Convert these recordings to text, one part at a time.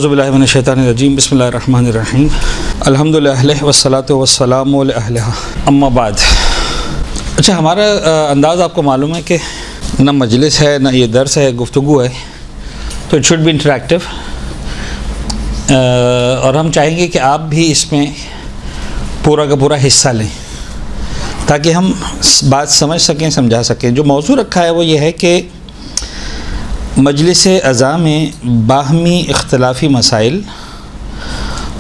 اعوذ باللہ من الشیطان الرجیم بسم اللہ الرحمن الرحیم الحمدللہ والصلاۃ والسلام علی اہلہا اما بعد۔ اچھا، ہمارا انداز آپ کو معلوم ہے کہ نہ مجلس ہے نہ یہ درس ہے، گفتگو ہے، تو اٹ شوڈ بی انٹریکٹیو، اور ہم چاہیں گے کہ آپ بھی اس میں پورا کا پورا حصہ لیں تاکہ ہم بات سمجھ سکیں، سمجھا سکیں۔ جو موضوع رکھا ہے وہ یہ ہے کہ مجلس عزا میں باہمی اختلافی مسائل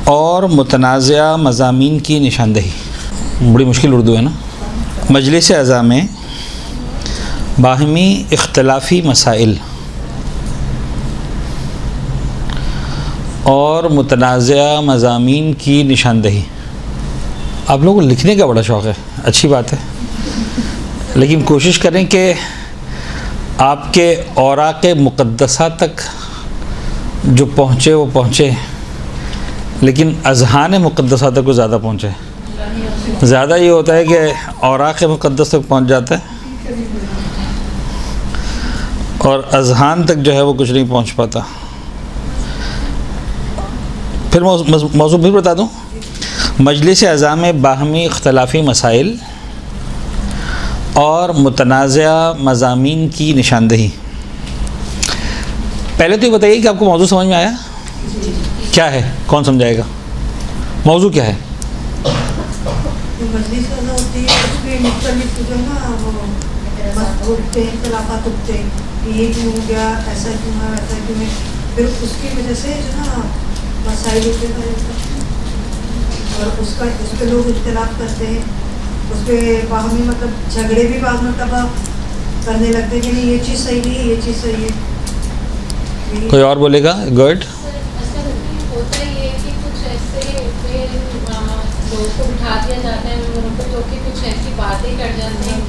اور متنازعہ مضامین کی نشاندہی۔ بڑی مشکل اردو ہے نا۔ مجلس عزا میں باہمی اختلافی مسائل اور متنازعہ مضامین کی نشاندہی۔ آپ لوگوں کو لکھنے کا بڑا شوق ہے، اچھی بات ہے، لیکن کوشش کریں کہ آپ کے اوراق مقدسہ تک جو پہنچے وہ پہنچے، لیکن اذہان مقدسہ تک وہ زیادہ پہنچے۔ زیادہ یہ ہوتا ہے کہ اوراق مقدس تک پہنچ جاتا ہے اور اذہان تک جو ہے وہ کچھ نہیں پہنچ پاتا۔ پھر موضوع پھر بتا دوں۔ مجلس عزا میں باہمی اختلافی مسائل اور متنازعہ مضامین کی نشاندہی۔ پہلے تو یہ بتائیے کہ آپ کو موضوع سمجھ میں آیا؟ کیا ہے؟ کون سمجھائے گا؟ موضوع کیا ہے؟ مجلس عزا ہوتی ہے، اس میں مختلف جو نا وہ اٹھتے ہیں، اختلافات اٹھتے ہیں کہ یہ کیوں ہو گیا، ایسا کیوں ہے، ویسا کیوں ہے، پھر اس کی وجہ سے جو نا مسائل ہوتے ہیں اور اس پہ لوگ اختلاف کرتے ہیں، اس پہ باہمی مطلب جھگڑے بھی بعض مرتبہ کرنے لگتے ہیں کہ نہیں یہ چیز صحیح نہیں ہے، یہ چیز صحیح ہے۔ کوئی اور بولے گا؟ گڈ۔ ہوتا یہ ہے کہ کچھ ایسے لوگوں کو بٹھا دیا جاتا ہے ان کو، جو کہ کچھ ایسی باتیں کر جاتے ہیں،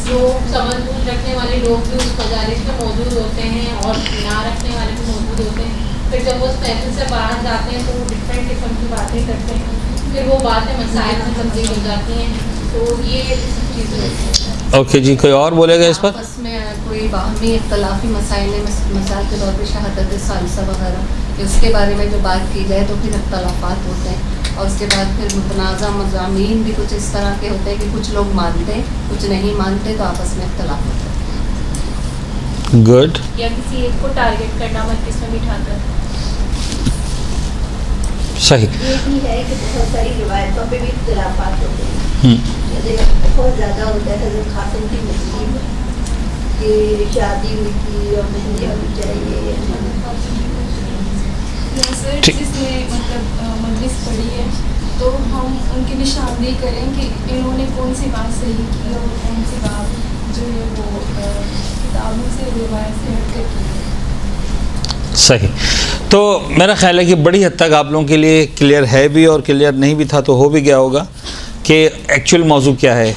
جو سمجھ بوجھ رکھنے والے لوگ بھی اس مجالس میں موجود ہوتے ہیں اور نہ رکھنے والے بھی موجود ہوتے ہیں۔ پھر جب وہ اس محفل سے باہر جاتے ہیں تو وہ ڈفرینٹ قسم کی باتیں کرتے ہیں، پھر وہ باتیں مسائل میں تبدیل ہو جاتی ہیں، تو یہ سب چیزیں ہوتی ہیں۔ اوکے جی، کوئی اور بولے گا اس پر؟ آپس میں کوئی باہمی اختلافی مسائل ہیں، مثال کے طور پہ شہادت ثالثہ وغیرہ، کہ اس کے بارے میں جو بات کی جائے تو پھر اختلافات ہوتے ہیں، اور اس کے بعد پھر متنازع مضامین بھی کچھ اس طرح کے ہوتے ہیں کہ کچھ لوگ مانتے ہیں کچھ نہیں مانتے، تو آپس میں اختلاف ہوتا ہے۔ گڈ۔ یا کسی ایک کو ٹارگیٹ کرنا مجلس میں بٹھا کر۔ صحیح۔ یہ بھی ہے کہ بہت ساری روایتوں پہ بھی اختلافات ہوتے ہیں، جیسے بہت زیادہ ہوتا ہے حضرت قاسم کی مسلم کہ شادی ہوئی تھی اور مہندی ہونی چاہیے۔ سر جس نے مطلب مجلس پڑھی ہے تو ہم ان کی نشاندہی کریں کہ انہوں نے کون سی بات صحیح کی اور کون سی بات جو ہے وہ کتابوں سے روایت سے ہٹ کر کی ہے۔ صحیح۔ تو میرا خیال ہے کہ بڑی حد تک آپ لوگوں کے لیے کلیئر ہے بھی، اور کلیئر نہیں بھی تھا تو ہو بھی گیا ہوگا کہ ایکچوئل موضوع کیا ہے۔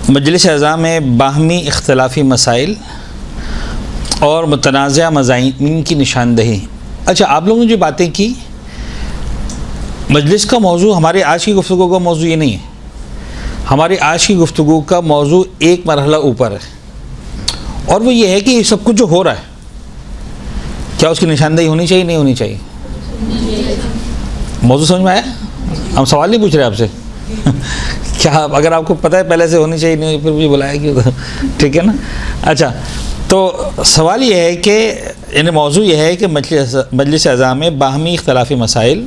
مجلس عزا میں باہمی اختلافی مسائل اور متنازعہ مضامین کی نشاندہی۔ اچھا، آپ لوگوں نے جو باتیں کی، مجلس کا موضوع ہماری آج کی گفتگو کا موضوع یہ نہیں ہے۔ ہماری آج کی گفتگو کا موضوع ایک مرحلہ اوپر ہے، اور وہ یہ ہے کہ یہ سب کچھ جو ہو رہا ہے کیا اس کی نشاندہی ہونی چاہیے نہیں ہونی چاہیے؟ موضوع سمجھ میں آیا؟ ہم سوال نہیں پوچھ رہے آپ سے کیا اگر آپ کو پتہ ہے پہلے سے ہونی چاہیے نہیں پھر مجھے بلایا کیوں؟ ٹھیک ہے نا۔ اچھا، تو سوال یہ ہے کہ یعنی موضوع یہ ہے کہ مجلس عزا میں باہمی اختلافی مسائل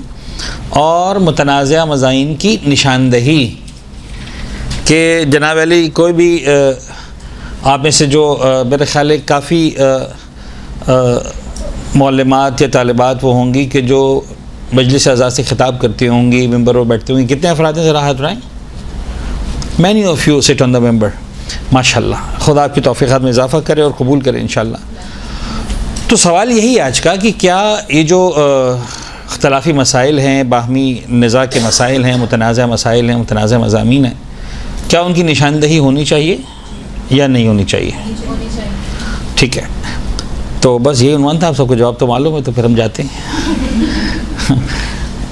اور متنازعہ مضامین کی نشاندہی، کہ جناب علی کوئی بھی آپ میں سے جو میرے خیال ہے کافی معلمات یا طالبات وہ ہوں گی کہ جو مجلس عزا سے خطاب کرتی ہوں گی، ممبر پر بیٹھتی ہوں گی۔ کتنے افراد ہیں ذرا ہاتھ اٹھائیں؟ مینی آف یو سٹ آن دا ممبر۔ ماشاء اللہ، خدا آپ کی توفیقات میں اضافہ کرے اور قبول کرے انشاءاللہ۔ تو سوال یہی ہے آج کا کہ کیا یہ جو اختلافی مسائل ہیں، باہمی نزاع کے مسائل ہیں، متنازع مسائل ہیں، متنازع مضامین ہیں، کیا ان کی نشاندہی ہونی چاہیے یا نہیں ہونی چاہیے؟ ٹھیک ہے، تو بس یہی عنوان تھا۔ آپ سب کو جواب تو معلوم ہے، تو پھر ہم جاتے ہیں۔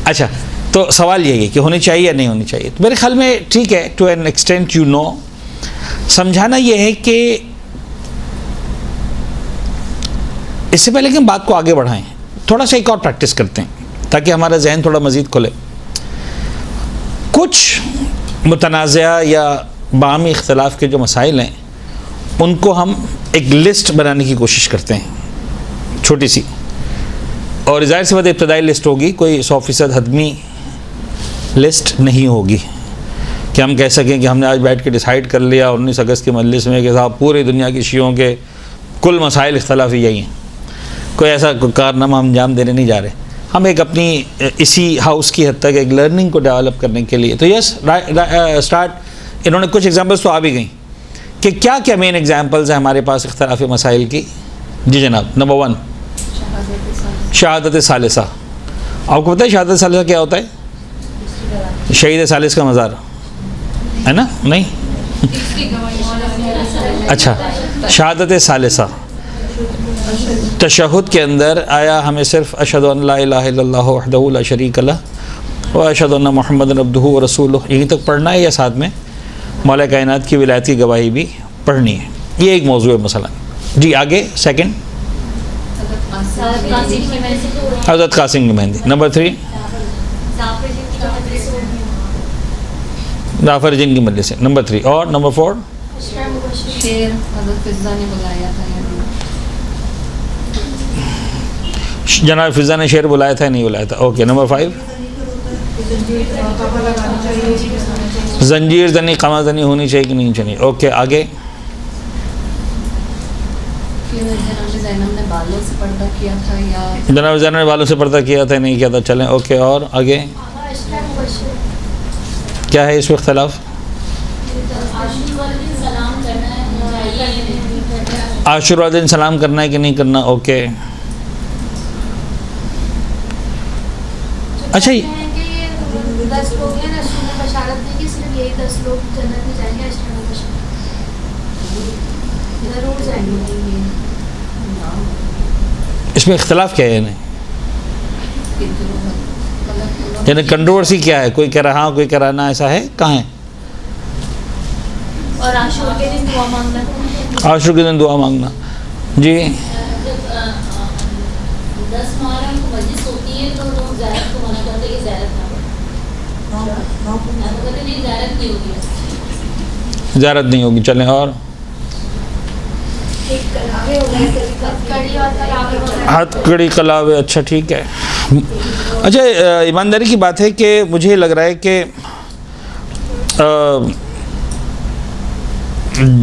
اچھا، تو سوال یہی ہے کہ ہونی چاہیے یا نہیں ہونی چاہیے۔ تو میرے خیال میں ٹھیک ہے، to an extent you know, سمجھانا یہ ہے کہ اس سے پہلے کہ ہم بات کو آگے بڑھائیں تھوڑا سا ایک اور پریکٹس کرتے ہیں تاکہ ہمارا ذہن تھوڑا مزید کھلے. کچھ متنازعہ یا باہمی اختلاف کے جو مسائل ہیں ان کو ہم ایک لسٹ بنانے کی کوشش کرتے ہیں چھوٹی سی, اور ظاہر سی بات ابتدائی لسٹ ہوگی, کوئی 100% حتمی لسٹ نہیں ہوگی کہ ہم کہہ سکیں کہ ہم نے آج بیٹھ کے ڈیسائیڈ کر لیا 19 اگست کی مجلس میں کہ صاحب پوری دنیا کی شیعوں کے کل مسائل اختلافی یہی ہیں. کوئی ایسا کارنامہ ہم انجام دینے نہیں جا رہے. ہم ایک اپنی اسی ہاؤس کی حد تک ایک لرننگ کو ڈیولپ کرنے کے لیے, تو یس اسٹارٹ, انہوں نے کچھ ایگزامپلس تو آ بھی گئیں کہ کیا کیا مین ایگزامپلز ہیں ہمارے پاس اختلافی مسائل کی. جی جناب. نمبر 1 شہادت ثالثہ. آپ کو پتہ ہے شہادت ثالثہ کیا ہوتا ہے؟ شہید ثالث کا مزار ہے نا؟ نہیں اچھا, شہادت ثالثہ تشہد کے اندر آیا ہمیں صرف اشہد ان لا الہ الا اللہ وحدہ لا شریک لہ و اشہد ان محمد عبدہ و رسولہ یہیں تک پڑھنا ہے, یا ساتھ میں مولا کائنات کی ولایت کی گواہی بھی پڑھنی ہے. یہ ایک موضوع ہے مثلا. جی آگے. سیکنڈ حضرت قاسم کی مہندی. نمبر 3 جعفر جن کی مجلس سے. نمبر 3 اور نمبر 4 شیر حضرت فضا نے بلایا تھا. جناب فضا نے شعر بلایا تھا نہیں بلایا تھا؟ اوکے. نمبر 5 زنجیر زنی قمع زنی ہونی چاہیے کہ نہیں چاہیے؟ اوکے. آگے. جناب زینب نے بالوں سے پردہ کیا تھا یا جناب زینب نے بالوں سے پردہ کیا تھا نہیں کیا تھا؟ چلیں. اوکے. اور آگے کیا ہے اس میں اختلاف؟ عاشورہ دن سلام کرنا ہے کہ نہیں کرنا؟ اوکے. اچھا 10 لوگ ہیں رسول نے بشارت دی کہ صرف یہی 10 لوگ جنت میں جائیں گے. ضرور جائیں گے. اس میں اختلاف کیا ہے؟ یعنی کنٹروورسی کیا ہے؟ کوئی کہہ رہا ہاں کوئی کہہ رہا نہ, ایسا ہے کہاں ہے؟ اور عاشور کے دن دعا مانگنا. عاشور کے دن دعا مانگنا. جی 10 محرم کو مجلس ہوتی ہے تو لوگ زیارت کو منع کرتے ہیں کہ زیارت نہ کریں. زیارت نہیں ہوگی. زیارت نہیں ہوگی. چلیں. اور ہاتھ کڑی کلاوے. اچھا ٹھیک ہے. اچھا ایمانداری کی بات ہے کہ مجھے لگ رہا ہے کہ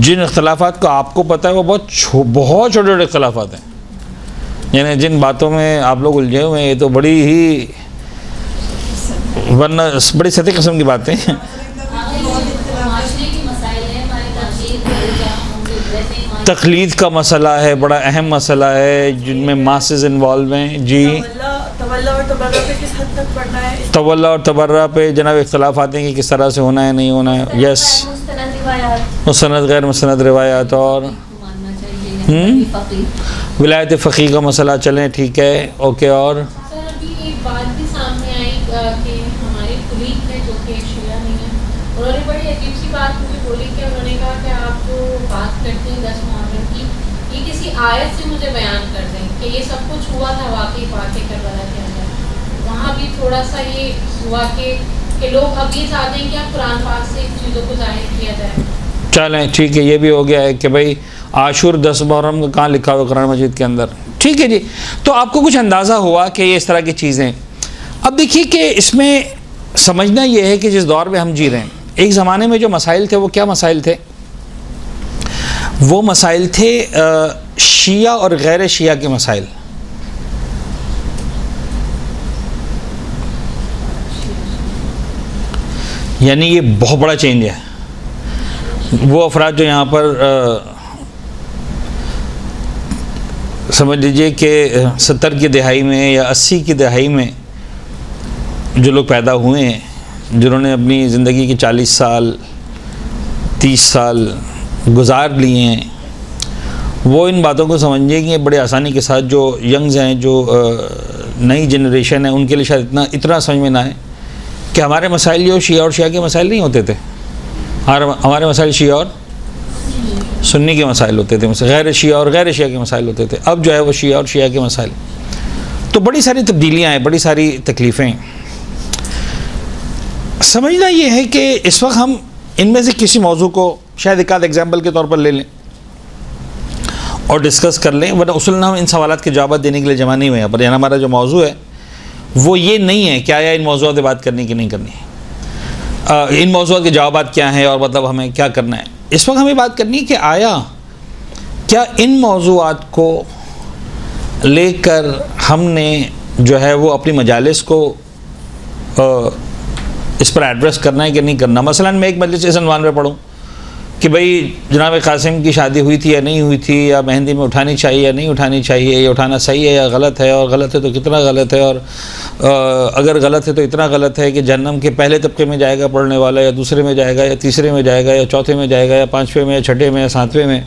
جن اختلافات کا آپ کو پتہ ہے وہ بہت چھوٹے چھوٹے اختلافات ہیں. یعنی جن باتوں میں آپ لوگ الجھے ہوئے ہیں یہ تو بڑی ہی ورنہ بڑی سطحی قسم کی باتیں ہیں. تقلید کا مسئلہ ہے, بڑا اہم مسئلہ ہے جن میں ماسز انوالو ہیں. جی تولا اور تبرہ پہ کس حد تک پڑھنا ہے؟ تولا اور تبرہ پہ جناب اختلاف آتے ہیں کہ کس طرح سے ہونا ہے نہیں ہونا ہے. یس مستند غیر مستند روایات. اور ولایت فقیہ کا مسئلہ. چلیں ٹھیک ہے. اوکے. اور سر ابھی ایک بات بھی سامنے آئی کہ ہمارے کلیگ ہیں جو کہ شیعہ نہیں ہیں, انہوں نے بڑی عجیب سی بات مجھے بولی کہ انہوں نے کہا کہ آپ جو بات کرتے ہیں 10 محرم کی یہ کسی آیت سے مجھے بیان کر دیں کہ یہ سب کچھ ہوا تھا واقعی واقع کربلا کے اندر. وہاں بھی تھوڑا سا یہ ہوا کہ لوگ اب یہ چاہتے ہیں کہ اب قرآن پاک سے چیزوں کو ظاہر کیا جائے. چلیں ٹھیک ہے. یہ بھی ہو گیا ہے کہ بھائی عاشور 10 محرم کا کہاں لکھا ہوا قرآن مجید کے اندر. ٹھیک ہے جی. تو آپ کو کچھ اندازہ ہوا کہ یہ اس طرح کی چیزیں. اب دیکھیے کہ اس میں سمجھنا یہ ہے کہ جس دور میں ہم جی رہے ہیں, ایک زمانے میں جو مسائل تھے وہ کیا مسائل تھے؟ وہ مسائل تھے شیعہ اور غیر شیعہ کے مسائل. یعنی یہ بہت بڑا چینج ہے. وہ افراد جو یہاں پر سمجھ لیجئے کہ 70 کی دہائی میں یا 80 کی دہائی میں جو لوگ پیدا ہوئے ہیں, جنہوں نے اپنی زندگی کے 40 سال 30 سال گزار لیے ہیں, وہ ان باتوں کو سمجھیں گے بڑے آسانی کے ساتھ. جو ینگز ہیں, جو نئی جنریشن ہے, ان کے لیے شاید اتنا سمجھ میں نہ آئے کہ ہمارے مسائل جو شیعہ اور شیعہ کے مسائل نہیں ہوتے تھے. ہمارے مسائل شیعہ اور سنی کے مسائل ہوتے تھے, غیر شیعہ اور غیر شیعہ کے مسائل ہوتے تھے. اب جو ہے وہ شیعہ اور شیعہ کے مسائل. تو بڑی ساری تبدیلیاں ہیں, بڑی ساری تکلیفیں. سمجھنا یہ ہے کہ اس وقت ہم ان میں سے کسی موضوع کو شاید ایک آدھ ایگزامپل کے طور پر لے لیں اور ڈسکس کر لیں, ورنہ اصول ہم ان سوالات کے جوابات دینے کے لیے جمع نہیں ہوئے ہیں. پر یعنی ہمارا جو موضوع ہے وہ یہ نہیں ہے کہ آیا ان موضوعات پہ بات کرنی کہ نہیں کرنی, ان موضوعات کے جوابات کیا ہیں اور مطلب ہمیں کیا کرنا ہے. اس وقت ہمیں بات کرنی ہے کہ آیا کیا ان موضوعات کو لے کر ہم نے جو ہے وہ اپنی مجالس کو اس پر ایڈریس کرنا ہے کہ نہیں کرنا. مثلا میں ایک مجلس اس عنوان پہ پڑھوں کہ بھئی جناب قاسم کی شادی ہوئی تھی یا نہیں ہوئی تھی, یا مہندی میں اٹھانی چاہیے یا نہیں اٹھانی چاہیے, یا اٹھانا صحیح ہے یا غلط ہے, اور غلط ہے تو کتنا غلط ہے, اور اگر غلط ہے تو اتنا غلط ہے کہ جہنم کے پہلے طبقے میں جائے گا پڑھنے والا, یا دوسرے میں جائے گا, یا تیسرے میں جائے گا, یا چوتھے میں جائے گا, یا پانچویں میں, یا چھٹے میں, یا ساتویں میں,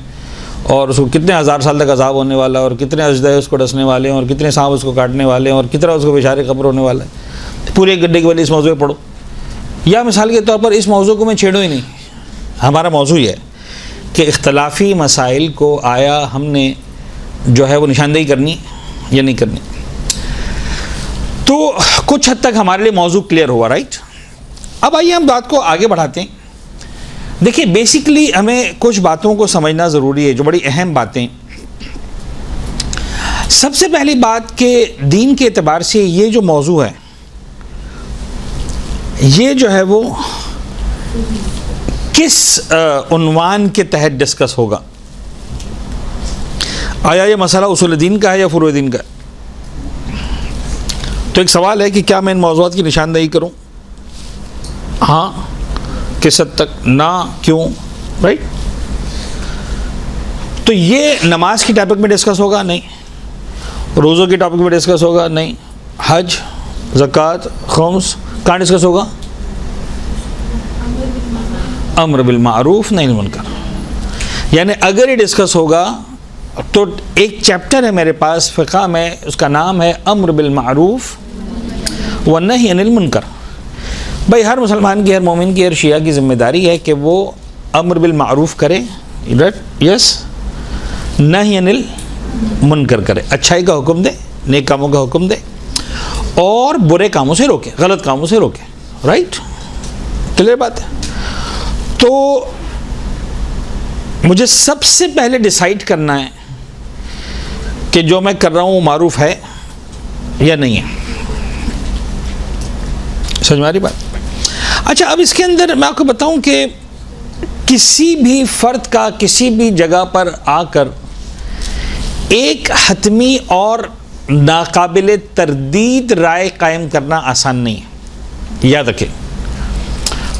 اور اس کو کتنے ہزار سال تک عذاب ہونے والا, اور کتنے اجدہ اس کو ڈسنے والے ہیں, اور کتنے سانپ اس کو کاٹنے والے ہیں, اور کتنا اس کو بشار قبر ہونے والا ہے. پورے ایک گڈھے کے والے اس موضوع پہ پڑھو. یا مثال کے طور پر اس موضوع کو میں چھیڑوں ہی نہیں. ہمارا موضوع یہ ہے کہ اختلافی مسائل کو آیا ہم نے جو ہے وہ نشاندہی کرنی یا نہیں کرنی. تو کچھ حد تک ہمارے لیے موضوع کلیئر ہوا, رائٹ. اب آئیے ہم بات کو آگے بڑھاتے ہیں. دیکھیے بیسیکلی ہمیں کچھ باتوں کو سمجھنا ضروری ہے جو بڑی اہم باتیں. سب سے پہلی بات کہ دین کے اعتبار سے یہ جو موضوع ہے یہ جو ہے وہ کس عنوان کے تحت ڈسکس ہوگا. آیا یہ مسئلہ اصول دین کا ہے یا فروع دین کا ہے؟ تو ایک سوال ہے کہ کیا میں ان موضوعات کی نشاندہی کروں؟ ہاں کس حد تک, نہ کیوں, رائٹ. تو یہ نماز کی ٹاپک میں ڈسکس ہوگا؟ نہیں. روزوں کی ٹاپک میں ڈسکس ہوگا؟ نہیں. حج, زکوٰۃ, خمس کہاں ڈسکس ہوگا؟ امر بالمعروف نہی عن المنکر. یعنی اگر یہ ڈسکس ہوگا تو ایک چیپٹر ہے میرے پاس فقہ میں, اس کا نام ہے امر بالمعروف والنہی عن المنکر. بھائی ہر مسلمان کی, ہر مومن کی, ہر شیعہ کی ذمہ داری ہے کہ وہ امر بالمعروف کرے, یس, نہی عن المنکر کرے, اچھائی کا حکم دے, نیک کاموں کا حکم دے, اور برے کاموں سے روکے, غلط کاموں سے روکے, رائٹ. کلیئر بات ہے. تو مجھے سب سے پہلے ڈیسائیڈ کرنا ہے کہ جو میں کر رہا ہوں وہ معروف ہے یا نہیں ہے. سمجھ میں آ رہی بات؟ اچھا, اب اس کے اندر میں آپ کو بتاؤں کہ کسی بھی فرد کا کسی بھی جگہ پر آ کر ایک حتمی اور ناقابل تردید رائے قائم کرنا آسان نہیں ہے. یاد رکھیں,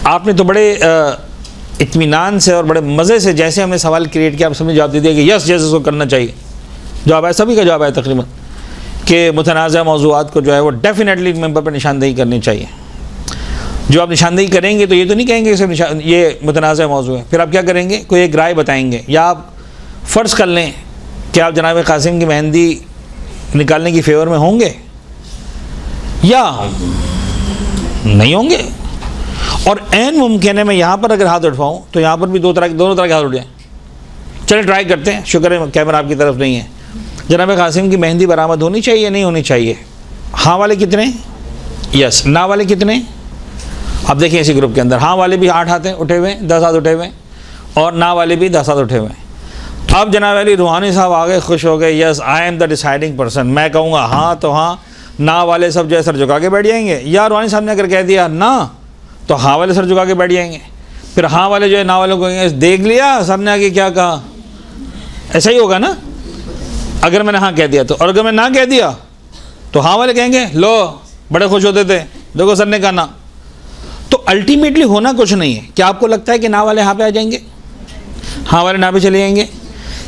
آپ نے تو بڑے اطمینان سے اور بڑے مزے سے جیسے ہم نے سوال کریٹ کیا آپ سب نے جواب دے دیا کہ یس جیسے اس کو کرنا چاہیے. جواب ہے, سبھی کا جواب ہے تقریباً, کہ متنازع موضوعات کو جو ہے وہ ڈیفینیٹلی ممبر پر نشاندہی کرنی چاہیے. جو آپ نشاندہی کریں گے تو یہ تو نہیں کہیں گے کہ یہ متنازع موضوع ہے. پھر آپ کیا کریں گے؟ کوئی ایک رائے بتائیں گے, یا آپ فرض کر لیں کہ آپ جناب قاسم کی مہندی نکالنے کی فیور میں ہوں گے یا نہیں ہوں گے. اور عین ممکن ہے میں یہاں پر اگر ہاتھ اٹھواؤں تو یہاں پر بھی دونوں طرح کے ہاتھ اٹھ جائیں. چلیں ٹرائی کرتے ہیں. شکر ہے کیمرہ آپ کی طرف نہیں ہے. جناب قاسم کی مہندی برآمد ہونی چاہیے یا نہیں ہونی چاہیے؟ ہاں والے کتنے؟ یس. نا والے کتنے؟ اب دیکھیں اسی گروپ کے اندر ہاں والے بھی 8 ہاتھ اٹھے ہوئے ہیں, 10 ہاتھ اٹھے ہوئے ہیں, اور نا والے بھی 10 ہاتھ اٹھے ہوئے ہیں. اب جناب علی روحانی صاحب آ گئے, خوش ہو گئے, یس آئی ایم دا ڈیسائیڈنگ پرسن. میں کہوں گا ہاں تو ہاں, نا والے سب جو ہے سر جھکا کے بیٹھ جائیں گے, یا روحانی صاحب نے اگر کہہ دیا نا تو ہاں والے سر جھکا کے بیٹھ جائیں گے. پھر ہاں والے جو ہے نا والوں کو کہیں گے دیکھ لیا سب نے آگے کیا کہا. ایسا ہی ہوگا نا اگر میں نے ہاں کہہ دیا تو. اور اگر میں نہ کہہ دیا تو ہاں والے کہیں گے لو بڑے خوش ہوتے تھے, دیکھو سر نے کہا نا. تو الٹیمیٹلی ہونا کچھ نہیں ہے. کیا آپ کو لگتا ہے کہ نا والے ہاں پہ آ جائیں گے, ہاں والے نا پہ چلے جائیں گے؟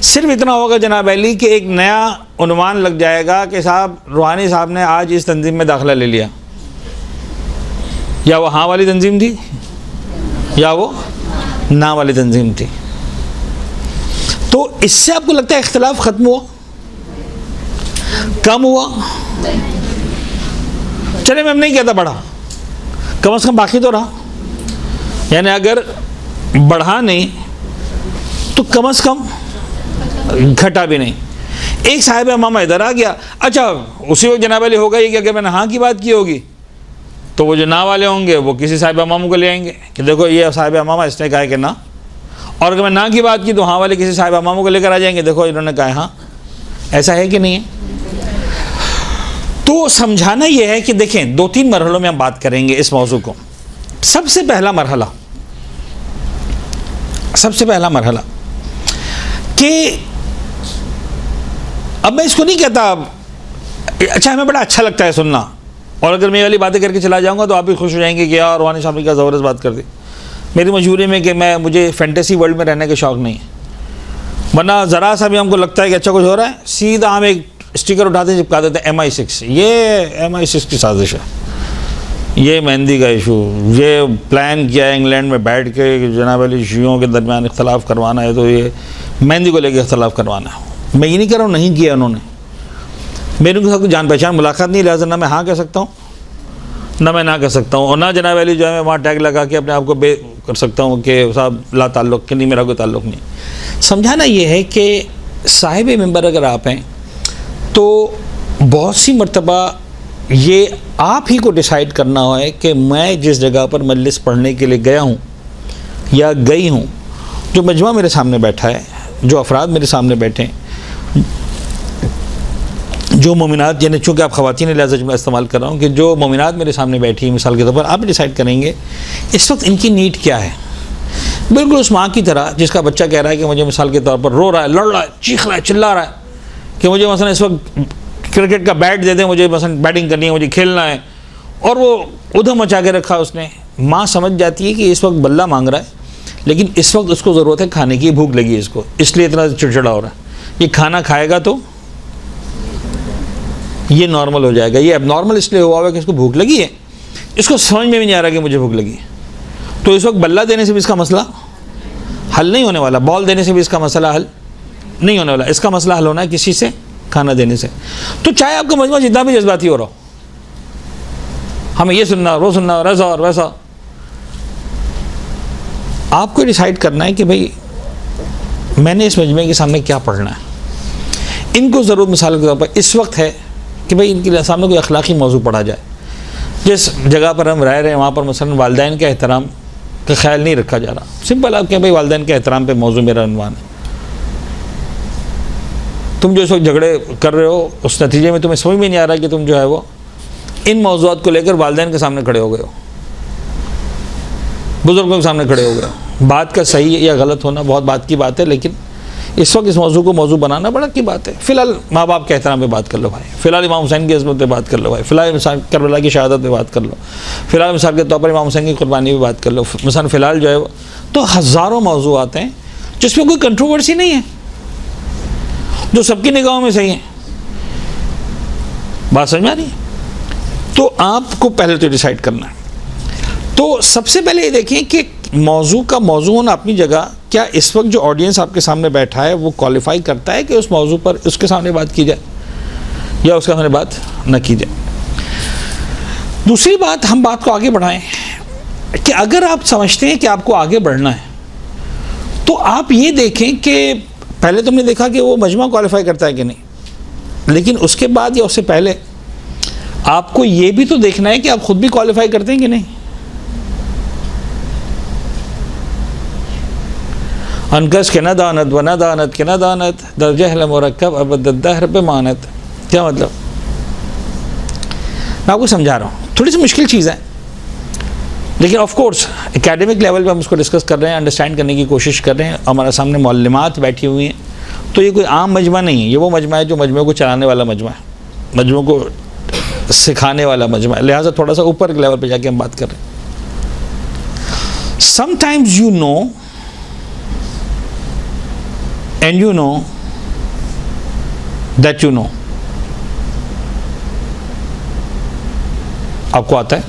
صرف اتنا ہوگا جناب علی کہ ایک نیا عنوان لگ جائے گا کہ صاحب روحانی صاحب نے آج اس تنظیم میں داخلہ لے لیا. یا وہ ہاں والی تنظیم تھی یا وہ نا والی تنظیم تھی. تو اس سے آپ کو لگتا ہے اختلاف ختم ہوا, کم ہوا؟ چلے میں ہم نہیں کہتا بڑھا, کم از کم باقی تو رہا. یعنی اگر بڑھا نہیں تو کم از کم گھٹا بھی نہیں. ایک صاحب امامہ ادھر آ گیا, اچھا اسی وقت جناب علی ہوگا یہ کہ اگر میں نے ہاں کی بات کی ہوگی تو وہ جو نہ والے ہوں گے وہ کسی صاحب اماموں کو لے آئیں گے کہ دیکھو یہ صاحب امامہ اس نے کہا ہے کہ نہ, اور اگر میں نہ کی بات کی تو ہاں والے کسی صاحب اماموں کو لے کر آ جائیں گے, دیکھو انہوں نے کہا ہے ہاں. ایسا ہے کہ نہیں ہے؟ تو سمجھانا یہ ہے کہ دیکھیں 2-3 مرحلوں میں ہم بات کریں گے اس موضوع کو. سب سے پہلا مرحلہ کہ اب میں اس کو نہیں کہتا, اچھا ہمیں بڑا اچھا لگتا ہے سننا, اور اگر میں یہ والی باتیں کر کے چلا جاؤں گا تو آپ بھی خوش ہو جائیں گے کہ یار روحانی صاحب نے کیا زبردست بات کر دی. میری مجبوری میں کہ مجھے فینٹیسی ورلڈ میں رہنے کا شوق نہیں ہے, ورنہ ذرا سا بھی ہم کو لگتا ہے کہ اچھا کچھ ہو رہا ہے سیدھا ہم ایک اسٹیکر اٹھاتے چپکا دیتے ہیں MI6, یہ MI6 کی سازش ہے, یہ مہندی کا ایشو, یہ پلان کیا ہے انگلینڈ میں بیٹھ کے جناب علی شیعوں کے درمیان اختلاف کروانا ہے, تو یہ مہندی کو لے کے اختلاف کروانا ہے. میں یہ نہیں کر رہا ہوں نہیں کیا انہوں نے, میرے کو سب جان پہچان ملاقات نہیں, لہٰذا نہ میں ہاں کہہ سکتا ہوں نہ میں نہ کہہ سکتا ہوں, اور نہ جناب علی جو ہے میں وہاں ٹیگ لگا کے اپنے آپ کو بے کر سکتا ہوں کہ صاحب لا تعلق کہ نہیں, میرا کوئی تعلق نہیں. سمجھانا یہ ہے کہ صاحب ممبر اگر آپ ہیں تو بہت سی مرتبہ یہ آپ ہی کو ڈیسائیڈ کرنا ہے کہ میں جس جگہ پر مجلس پڑھنے کے لیے گیا ہوں یا گئی ہوں, جو مجمع میرے سامنے بیٹھا ہے, جو افراد میرے سامنے بیٹھے ہیں, جو مومنات, یعنی چونکہ آپ خواتین لہٰذا میں استعمال کر رہا ہوں کہ جو مومنات میرے سامنے بیٹھی ہیں مثال کے طور پر, آپ ڈیسائیڈ کریں گے اس وقت ان کی نیڈ کیا ہے. بالکل اس ماں کی طرح جس کا بچہ کہہ رہا ہے کہ مجھے مثال کے طور پر رو رہا ہے, لڑ رہا ہے, چیخ رہا ہے, چلا رہا ہے کہ مجھے مثلا اس وقت کرکٹ کا بیٹ دے دیں, مجھے مثلا بیٹنگ کرنی ہے, مجھے کھیلنا ہے, اور وہ ادھم مچا کے رکھا اس نے. ماں سمجھ جاتی ہے کہ اس وقت بلہ مانگ رہا ہے, لیکن اس وقت اس کو ضرورت ہے کھانے کی, بھوک لگی ہے اس کو, اس لیے اتنا چڑچڑا ہو رہا ہے. یہ کھانا کھائے گا تو یہ نارمل ہو جائے گا, یہ اب نارمل اس لیے ہوا ہوا کہ اس کو بھوک لگی ہے, اس کو سمجھ میں بھی نہیں آ رہا کہ مجھے بھوک لگی ہے. تو اس وقت بلہ دینے سے بھی اس کا مسئلہ حل نہیں ہونے والا, بال دینے سے بھی اس کا مسئلہ حل نہیں ہونے والا. اس کا مسئلہ حل ہونا ہے کسی سے کھانا دینے سے. تو چاہے آپ کا مجموعہ جتنا بھی جذباتی ہو رہا ہو, ہمیں یہ سننا وہ سننا اور ایسا اور ویسا, آپ کو ڈیسائیڈ کرنا ہے کہ بھئی میں نے اس مجمع کے سامنے کیا پڑھنا ہے. ان کو ضرور مثال کے طور پر اس وقت ہے کہ بھئی ان کے سامنے کوئی اخلاقی موضوع پڑھا جائے. جس جگہ پر ہم رہ رہے ہیں وہاں پر مثلا والدین کے احترام کا خیال نہیں رکھا جا رہا. سمپل آپ کہیں بھئی والدین کے احترام پہ موضوع میرا عنوان ہے. تم جو اس وقت جھگڑے کر رہے ہو اس نتیجے میں تمہیں سمجھ میں نہیں آ رہا کہ تم جو ہے وہ ان موضوعات کو لے کر والدین کے سامنے کھڑے ہو گئے ہو, بزرگوں کے سامنے کھڑے ہو گئے ہو. بات کا صحیح یا غلط ہونا بہت بات کی بات ہے, لیکن اس وقت اس موضوع کو موضوع بنانا بڑا کی بات ہے. فی الحال ماں باپ کے احترام پہ بات کر لو بھائی, فی الحال امام حسین کی عظمت پہ بات کر لو بھائی, فی الحال کربلا کی شہادت پہ بات کر لو, فی الحال مثال کے طور پر امام حسین کی قربانی پہ بات کر لو. مثلا فی الحال جو ہے وہ تو ہزاروں موضوعات ہیں جس میں کوئی کنٹروورسی نہیں ہے, جو سب کی نگاہوں میں صحیح ہے. بات سمجھ میں آ رہی ہے؟ تو آپ کو پہلے تو ڈیسائیڈ کرنا ہے. تو سب سے پہلے یہ دیکھیں کہ موضوع کا موضوع ہونا اپنی جگہ, کیا اس وقت جو آڈینس آپ کے سامنے بیٹھا ہے وہ کوالیفائی کرتا ہے کہ اس موضوع پر اس کے سامنے بات کی جائے یا اس کے سامنے بات نہ کی جائے. دوسری بات, ہم بات کو آگے بڑھائیں کہ اگر آپ سمجھتے ہیں کہ آپ کو آگے بڑھنا ہے تو آپ یہ دیکھیں کہ پہلے تم نے دیکھا کہ وہ مجمع کوالیفائی کرتا ہے کہ نہیں, لیکن اس کے بعد یا اس سے پہلے آپ کو یہ بھی تو دیکھنا ہے کہ آپ خود بھی کوالیفائی کرتے ہیں کہ نہیں. انکس کے نہ دانت و نہ دانت کے نہ دانت در جہل مرکب ابد الدہر پہ مانت. کیا مطلب؟ میں آپ کو سمجھا رہا ہوں, تھوڑی سی مشکل چیز ہے, لیکن آف کورس اکیڈمک لیول پہ ہم اس کو ڈسکس کر رہے ہیں, انڈرسٹینڈ کرنے کی کوشش کر رہے ہیں. ہمارے سامنے معلمات بیٹھی ہوئی ہیں, تو یہ کوئی عام مجمع نہیں ہے, یہ وہ مجمع ہے جو مجمع کو چلانے والا مجمع ہے, مجمع کو سکھانے والا مجمع ہے. لہٰذا تھوڑا سا اوپر کے لیول پہ جا کے ہم بات کر رہے ہیں. Sometimes you know and you know that you know. آپ کو آتا ہے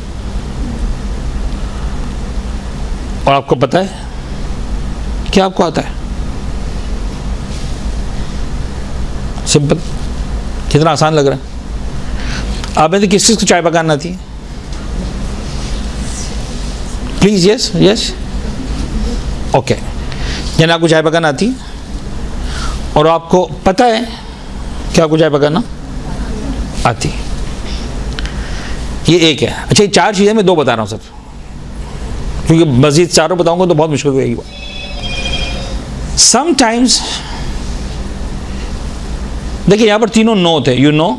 اور آپ کو پتہ ہے کیا آپ کو آتا ہے. سمپل, کتنا آسان لگ رہا ہے. آپ میں سے کس چیز کو چائے پکانا آتی ہے؟ Please yes yes okay. یعنی آپ کو چائے پکانا آتی ہے اور آپ کو پتہ ہے کیا آپ کو چائے پکانا آتی؟ یہ ایک ہے. اچھا یہ 4 چیزیں میں 2 بتا رہا ہوں سر, کیونکہ مزید چاروں بتاؤں گا تو بہت مشکل ہوئے گی. سم ٹائمز دیکھیے یہاں پر تینوں نو تھے, you know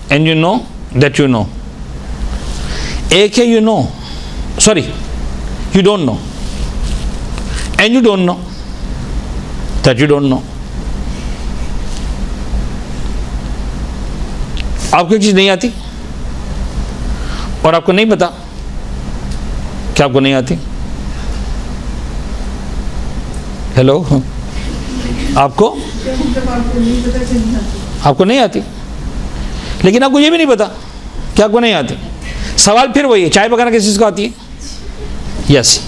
and you know that you know. ایک ہے you know, sorry you don't know and you don't know that you don't know. آپ کو ایک چیز نہیں آتی اور آپ کو نہیں پتا کہ آپ کو نہیں آتی. ہیلو, آپ کو نہیں آتی, لیکن آپ کو یہ بھی نہیں پتا کہ آپ کو نہیں آتی. سوال پھر وہی ہے, چائے پکانا کس چیز کو آتی ہے؟ یس.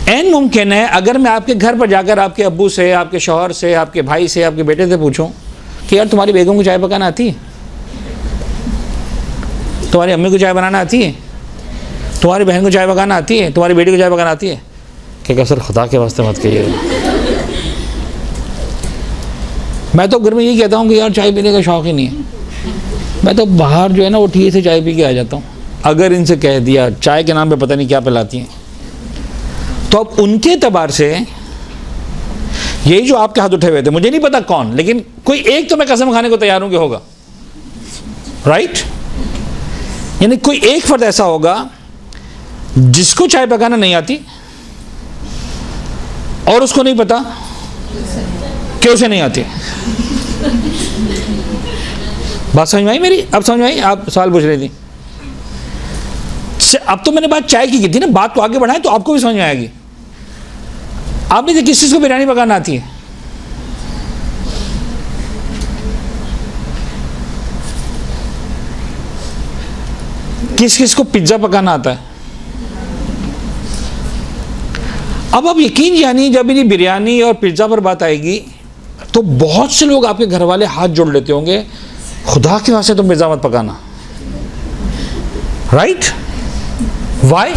این ممکن ہے اگر میں آپ کے گھر پر جا کر آپ کے ابو سے, آپ کے شوہر سے, آپ کے بھائی سے, آپ کے بیٹے سے پوچھوں کہ یار تمہاری بیگم کو چائے پکانا آتی ہے, تمہاری امی کو چائے بنانا آتی ہے, تمہاری بہن کو چائے پکانا آتی ہے, تمہاری بیٹی کو چائے پکانا آتی ہے, کہ سر خدا کے واسطے مت کہیے. میں تو گھر میں یہی کہتا ہوں کہ یار چائے پینے کا شوق ہی نہیں ہے, میں تو باہر جو ہے نا وہ ٹھیک سے چائے پی کے آ جاتا ہوں. اگر ان سے کہہ دیا چائے کے نام پہ پتہ نہیں کیا پلاتی ہیں, تو اب ان کے اعتبار سے یہی جو آپ کے ہاتھ اٹھے ہوئے تھے, مجھے نہیں پتا کون, لیکن کوئی ایک تو میں قسم کھانے کو تیار ہوں کہ ہوگا, رائٹ؟ یعنی کوئی ایک فرد ایسا ہوگا جس کو چائے پکانا نہیں آتی اور اس کو نہیں پتا کہ اسے نہیں آتی. بات سمجھ میں آئی میری؟ اب سمجھ میں آئی؟ آپ سوال پوچھ رہی تھی. اب تو میں نے بات چائے کی تھی نا, بات کو آگے بڑھائیں تو آپ کو بھی سمجھ میں آئے گی. آپ نے کس چیز کو بریانی پکانا آتی ہے؟ کس کس کو پیزا پکانا آتا ہے؟ اب آپ یقین جانیے جب یہ بریانی اور پیزا پر بات آئے گی تو بہت سے لوگ آپ کے گھر والے ہاتھ جوڑ لیتے ہوں گے, خدا کے واسطے تم پیزا مت پکانا, right? Why?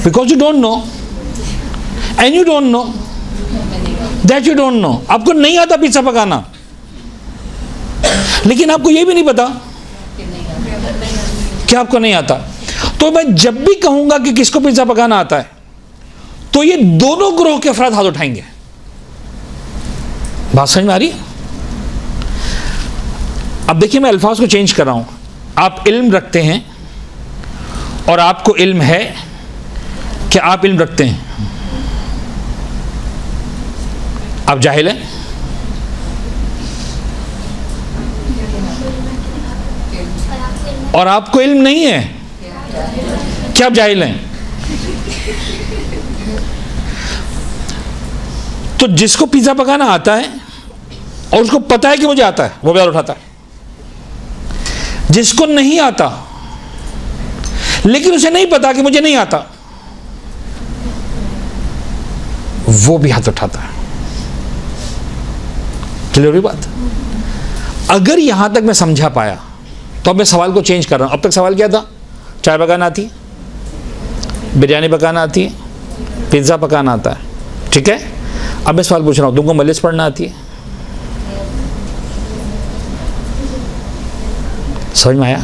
Because you don't know and you don't know that you don't know. آپ کو نہیں آتا پیزا پکانا, لیکن آپ کو یہ بھی نہیں پتا کہ آپ کو نہیں آتا. تو میں جب بھی کہوں گا کہ کس کو پیزا پکانا آتا ہے تو یہ دونوں گروہ کے افراد ہاتھ اٹھائیں گے. بات سمجھ میں آ رہی؟ اب دیکھیے میں الفاظ کو چینج کر رہا ہوں. آپ علم رکھتے ہیں اور آپ کو علم ہے کہ آپ علم رکھتے ہیں. آپ جاہل ہیں. اور آپ کو علم نہیں ہے کہ آپ جاہل ہیں. تو جس کو پیزا پکانا آتا ہے اور اس کو پتا ہے کہ مجھے آتا ہے وہ بھی ہاتھ اٹھاتا ہے. جس کو نہیں آتا لیکن اسے نہیں پتا کہ مجھے نہیں آتا وہ بھی ہاتھ اٹھاتا ہے. کلیئر ہوئی بات؟ اگر یہاں تک میں سمجھا پایا تو اب میں سوال کو چینج کر رہا ہوں. اب تک سوال کیا تھا؟ چائے پکانا آتی ہے, بریانی پکانا آتی ہے, پیزا پکانا آتا ہے, ٹھیک ہے. اب میں سوال پوچھ رہا ہوں, تم کو مجلس پڑھنا آتی ہے؟ سمجھ میں آیا؟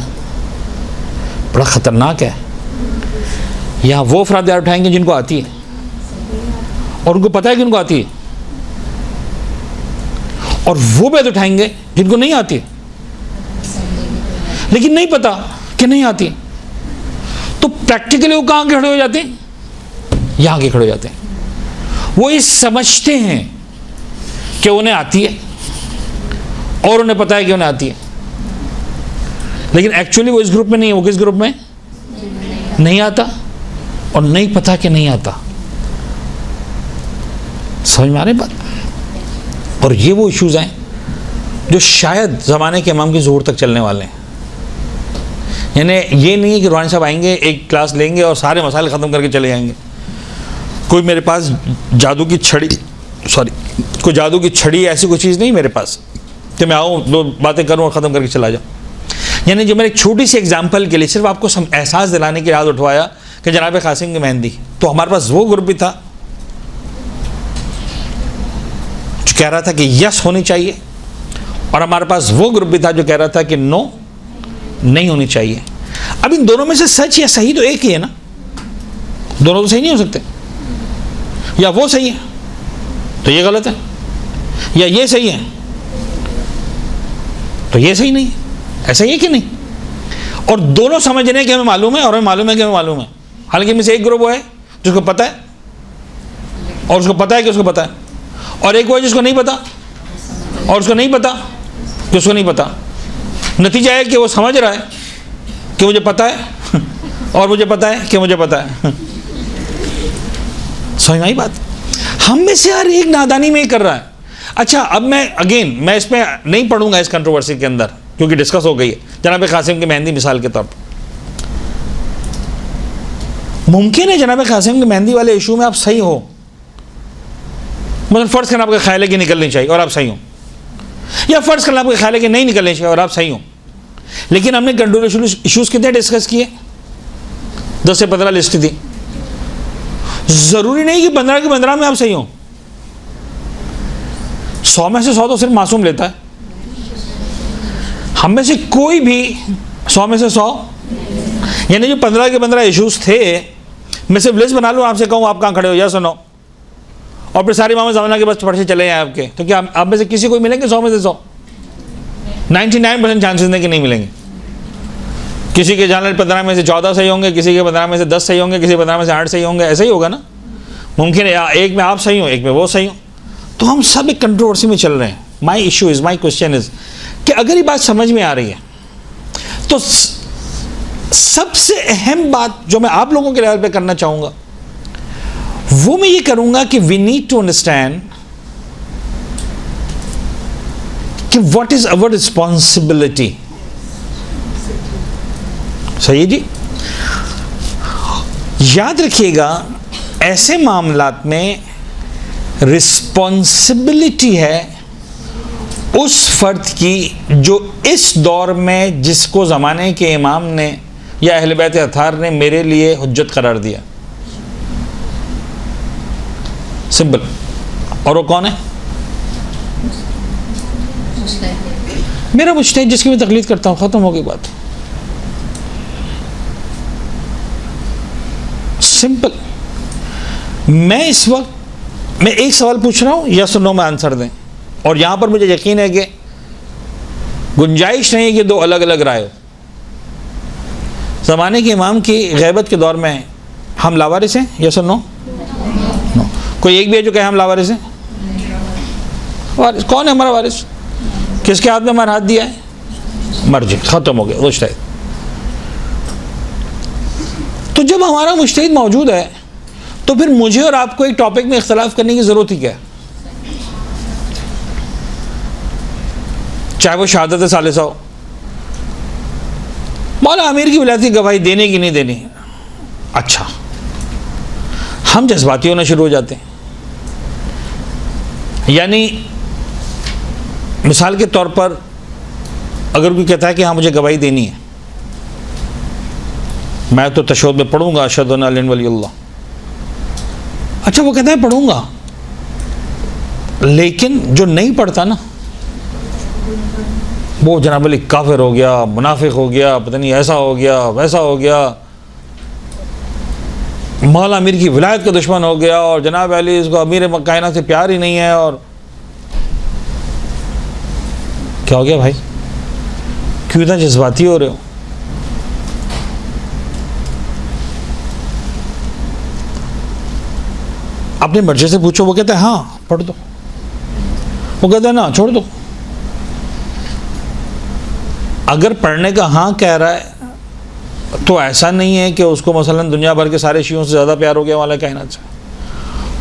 بڑا خطرناک ہے. یہاں وہ افراد یاد اٹھائیں گے جن کو آتی ہے اور ان کو پتہ ہے کہ ان کو آتی ہے, اور وہ بیت اٹھائیں گے جن کو نہیں آتی لیکن نہیں پتا کہ نہیں آتی. تو پریکٹیکلی وہ کہاں کے کھڑے ہو جاتے ہیں؟ یہاں کے کھڑے ہو جاتے ہیں. وہ یہ سمجھتے ہیں کہ انہیں آتی ہے اور انہیں پتا ہے کہ انہیں آتی ہے, لیکن ایکچولی وہ اس گروپ میں نہیں ہے. وہ کس گروپ میں؟ نہیں آتا اور نہیں پتا کہ نہیں آتا. سمجھ میں آ رہی بات؟ اور یہ وہ ایشوز ہیں جو شاید زمانے کے امام کی ظہور تک چلنے والے ہیں. یعنی یہ نہیں ہے کہ روحانی صاحب آئیں گے, ایک کلاس لیں گے اور سارے مسائل ختم کر کے چلے جائیں گے. کوئی میرے پاس جادو کی چھڑی ایسی کوئی چیز نہیں میرے پاس کہ میں آؤں 2 باتیں کروں اور ختم کر کے چلا جاؤں. یعنی جو میں نے ایک چھوٹی سی ایگزامپل کے لیے صرف آپ کو احساس دلانے کے یاد اٹھوایا کہ جناب قاسم کی مہندی, تو ہمارے پاس وہ گروپ بھی تھا جو کہہ رہا تھا کہ یس ہونی چاہیے, اور ہمارے پاس وہ گروپ بھی تھا جو کہہ رہا تھا کہ نو نہیں ہونی چاہیے. اب ان دونوں میں سے سچ یا صحیح تو ایک ہی ہے نا, دونوں تو صحیح نہیں ہو سکتے. یا وہ صحیح ہے تو یہ غلط ہے, یا یہ صحیح ہے تو یہ صحیح نہیں ہے. ایسا ہی ہے کہ نہیں؟ اور دونوں سمجھ رہے ہیں کہ ہمیں معلوم ہے اور ہمیں معلوم ہے کہ ہمیں معلوم ہے. حالانکہ میں سے ایک گروپ وہ ہے جس کو پتہ ہے اور اس کو پتہ ہے کہ اس کو پتہ ہے, اور ایک وہ ہے جس کو نہیں پتہ اور اس کو نہیں پتہ کہ اس کو نہیں پتہ. نتیجہ ہے کہ وہ سمجھ رہا ہے کہ مجھے پتہ ہے اور مجھے پتہ ہے کہ مجھے پتہ ہے. سمجھ میں آئی بات؟ ہم میں سے ہر ایک نادانی میں ہی کر رہا ہے. اچھا اب میں اس پہ نہیں پڑھوں گا اس کنٹروورسی کے اندر کیونکہ ڈسکس ہو گئی ہے. جناب قاسم کی مہندی مثال کے طور پر, ممکن ہے جناب قاسم کی مہندی والے ایشو میں آپ صحیح ہو, مطلب فرض کرنا آپ کا خیال ہے کہ نکلنی چاہیے اور آپ صحیح ہوں, یا فرض کرنا آپ کا خیال ہے کہ نہیں نکلنی چاہیے اور آپ صحیح ہوں. لیکن ہم نے کنٹروورشل ایشوز کتنے ڈسکس کیے؟ 10 سے 15 لسٹ تھی. ضروری نہیں کہ 15 کے 15 میں آپ صحیح ہوں. 100 میں سے 100 تو صرف معصوم لیتا ہے. ہم میں سے کوئی بھی 100 میں سے 100, یعنی جو 15 کے 15 ایشوز تھے, میں صرف لسٹ بنا لوں, آپ سے کہوں آپ کہاں کھڑے ہو, یا سنو, اور پھر سارے امام زمانہ کے بس پڑھ سے چلے ہیں آپ کے, تو کیا آپ میں سے کسی کو ملیں گے 100 میں سے 100؟ 99% چانسز نہیں کہ نہیں ملیں گے. کسی کے جانل 15 میں سے 14 صحیح ہوں گے, کسی کے 15 میں سے 10 صحیح ہوں گے, کسی 15 میں سے 8 صحیح ہوں گے. ایسا ہی ہوگا نا. ممکن ہے ایک میں آپ صحیح ہوں, ایک میں وہ صحیح ہوں. تو ہم سب ایک کنٹروورسی میں چل رہے ہیں. مائی کوشچن از کہ اگر یہ بات سمجھ میں آ رہی ہے تو سب سے اہم بات جو میں آپ لوگوں کے لیول پہ کرنا چاہوں گا وہ میں یہ کروں گا کہ وی نیڈ ٹو انڈرسٹینڈ کہ واٹ از اوور رسپانسبلٹی. صحیح جی, یاد رکھیے گا ایسے معاملات میں رسپانسبلٹی ہے اس فرد کی جو اس دور میں جس کو زمانے کے امام نے یا اہل بیت اطہار نے میرے لیے حجت قرار دیا. سمپل. اور وہ کون ہے؟ میرا مجتہد جس کی میں تقلید کرتا ہوں. ختم ہو گئی بات. سمپل. میں اس وقت میں ایک سوال پوچھ رہا ہوں, یس اور نو میں آنسر دیں, اور یہاں پر مجھے یقین ہے کہ گنجائش نہیں ہے کہ دو الگ الگ رائے ہو. زمانے کے امام کی غیبت کے دور میں ہم لاوارث ہیں, یس اور نو؟ کوئی ایک بھی ہے جو کہے ہم لاوارث ہیں؟ وارث کون ہے ہمارا وارث؟ کس کے ہاتھ میں ہمارا ہاتھ دیا ہے؟ مرجع. ختم ہو گیا مجتہد. تو جب ہمارا مجتہد موجود ہے تو پھر مجھے اور آپ کو ایک ٹاپک میں اختلاف کرنے کی ضرورت ہی کیا ہے؟ چاہے وہ شہادت ثالثہ ہو. مولا امیر کی ولایت کی گواہی دینے کی نہیں دینی. اچھا, ہم جذباتی ہونا شروع ہو جاتے ہیں. یعنی مثال کے طور پر اگر کوئی کہتا ہے کہ ہاں مجھے گواہی دینی ہے, میں تو تشہد میں پڑھوں گا اشہد ان لا الہ الا ولی اللہ. اچھا, وہ کہتا ہے پڑھوں گا, لیکن جو نہیں پڑھتا نا وہ جناب علی کافر ہو گیا, منافق ہو گیا, پتہ نہیں ایسا ہو گیا ویسا ہو گیا, مولا امیر کی ولایت کا دشمن ہو گیا, اور جناب علی اس کو امیر کائنات سے پیار ہی نہیں ہے. اور کیا ہو گیا بھائی؟ کیوں اتنا جذباتی ہو رہے ہو؟ اپنے مرجع سے پوچھو, وہ کہتا ہے ہاں پڑھ دو, وہ کہتا ہے نا چھوڑ دو. اگر پڑھنے کا ہاں کہہ رہا ہے تو ایسا نہیں ہے کہ اس کو مثلا دنیا بھر کے سارے شیعوں سے زیادہ پیار ہو گیا مولا کائنات سے.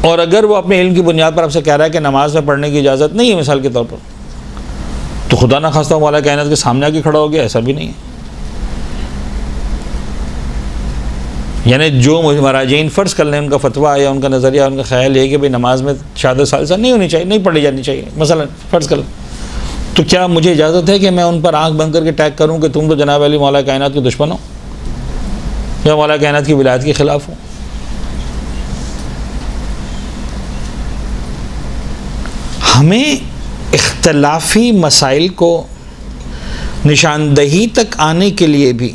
اور اگر وہ اپنے علم کی بنیاد پر آپ سے کہہ رہا ہے کہ نماز میں پڑھنے کی اجازت نہیں ہے مثال کے طور پر, تو خدا نہ خواستہ مولا کائنات کے سامنے آ کے کھڑا ہو گیا, ایسا بھی نہیں ہے. یعنی جو مراجعین فرض کر لیں ان کا فتویٰ یا ان کا نظریہ, ان کا خیال یہ کہ بھئی نماز میں شہادت ثالثہ نہیں ہونی چاہیے, نہیں پڑھی جانی چاہیے مثلا فرض کر لیں, تو کیا مجھے اجازت ہے کہ میں ان پر آنکھ بند کر کے ٹیگ کروں کہ تم تو جناب علی مولا کائنات کے دشمن ہو یا مولا کائنات کی ولایت کے خلاف ہو؟ ہمیں اختلافی مسائل کو نشاندہی تک آنے کے لیے بھی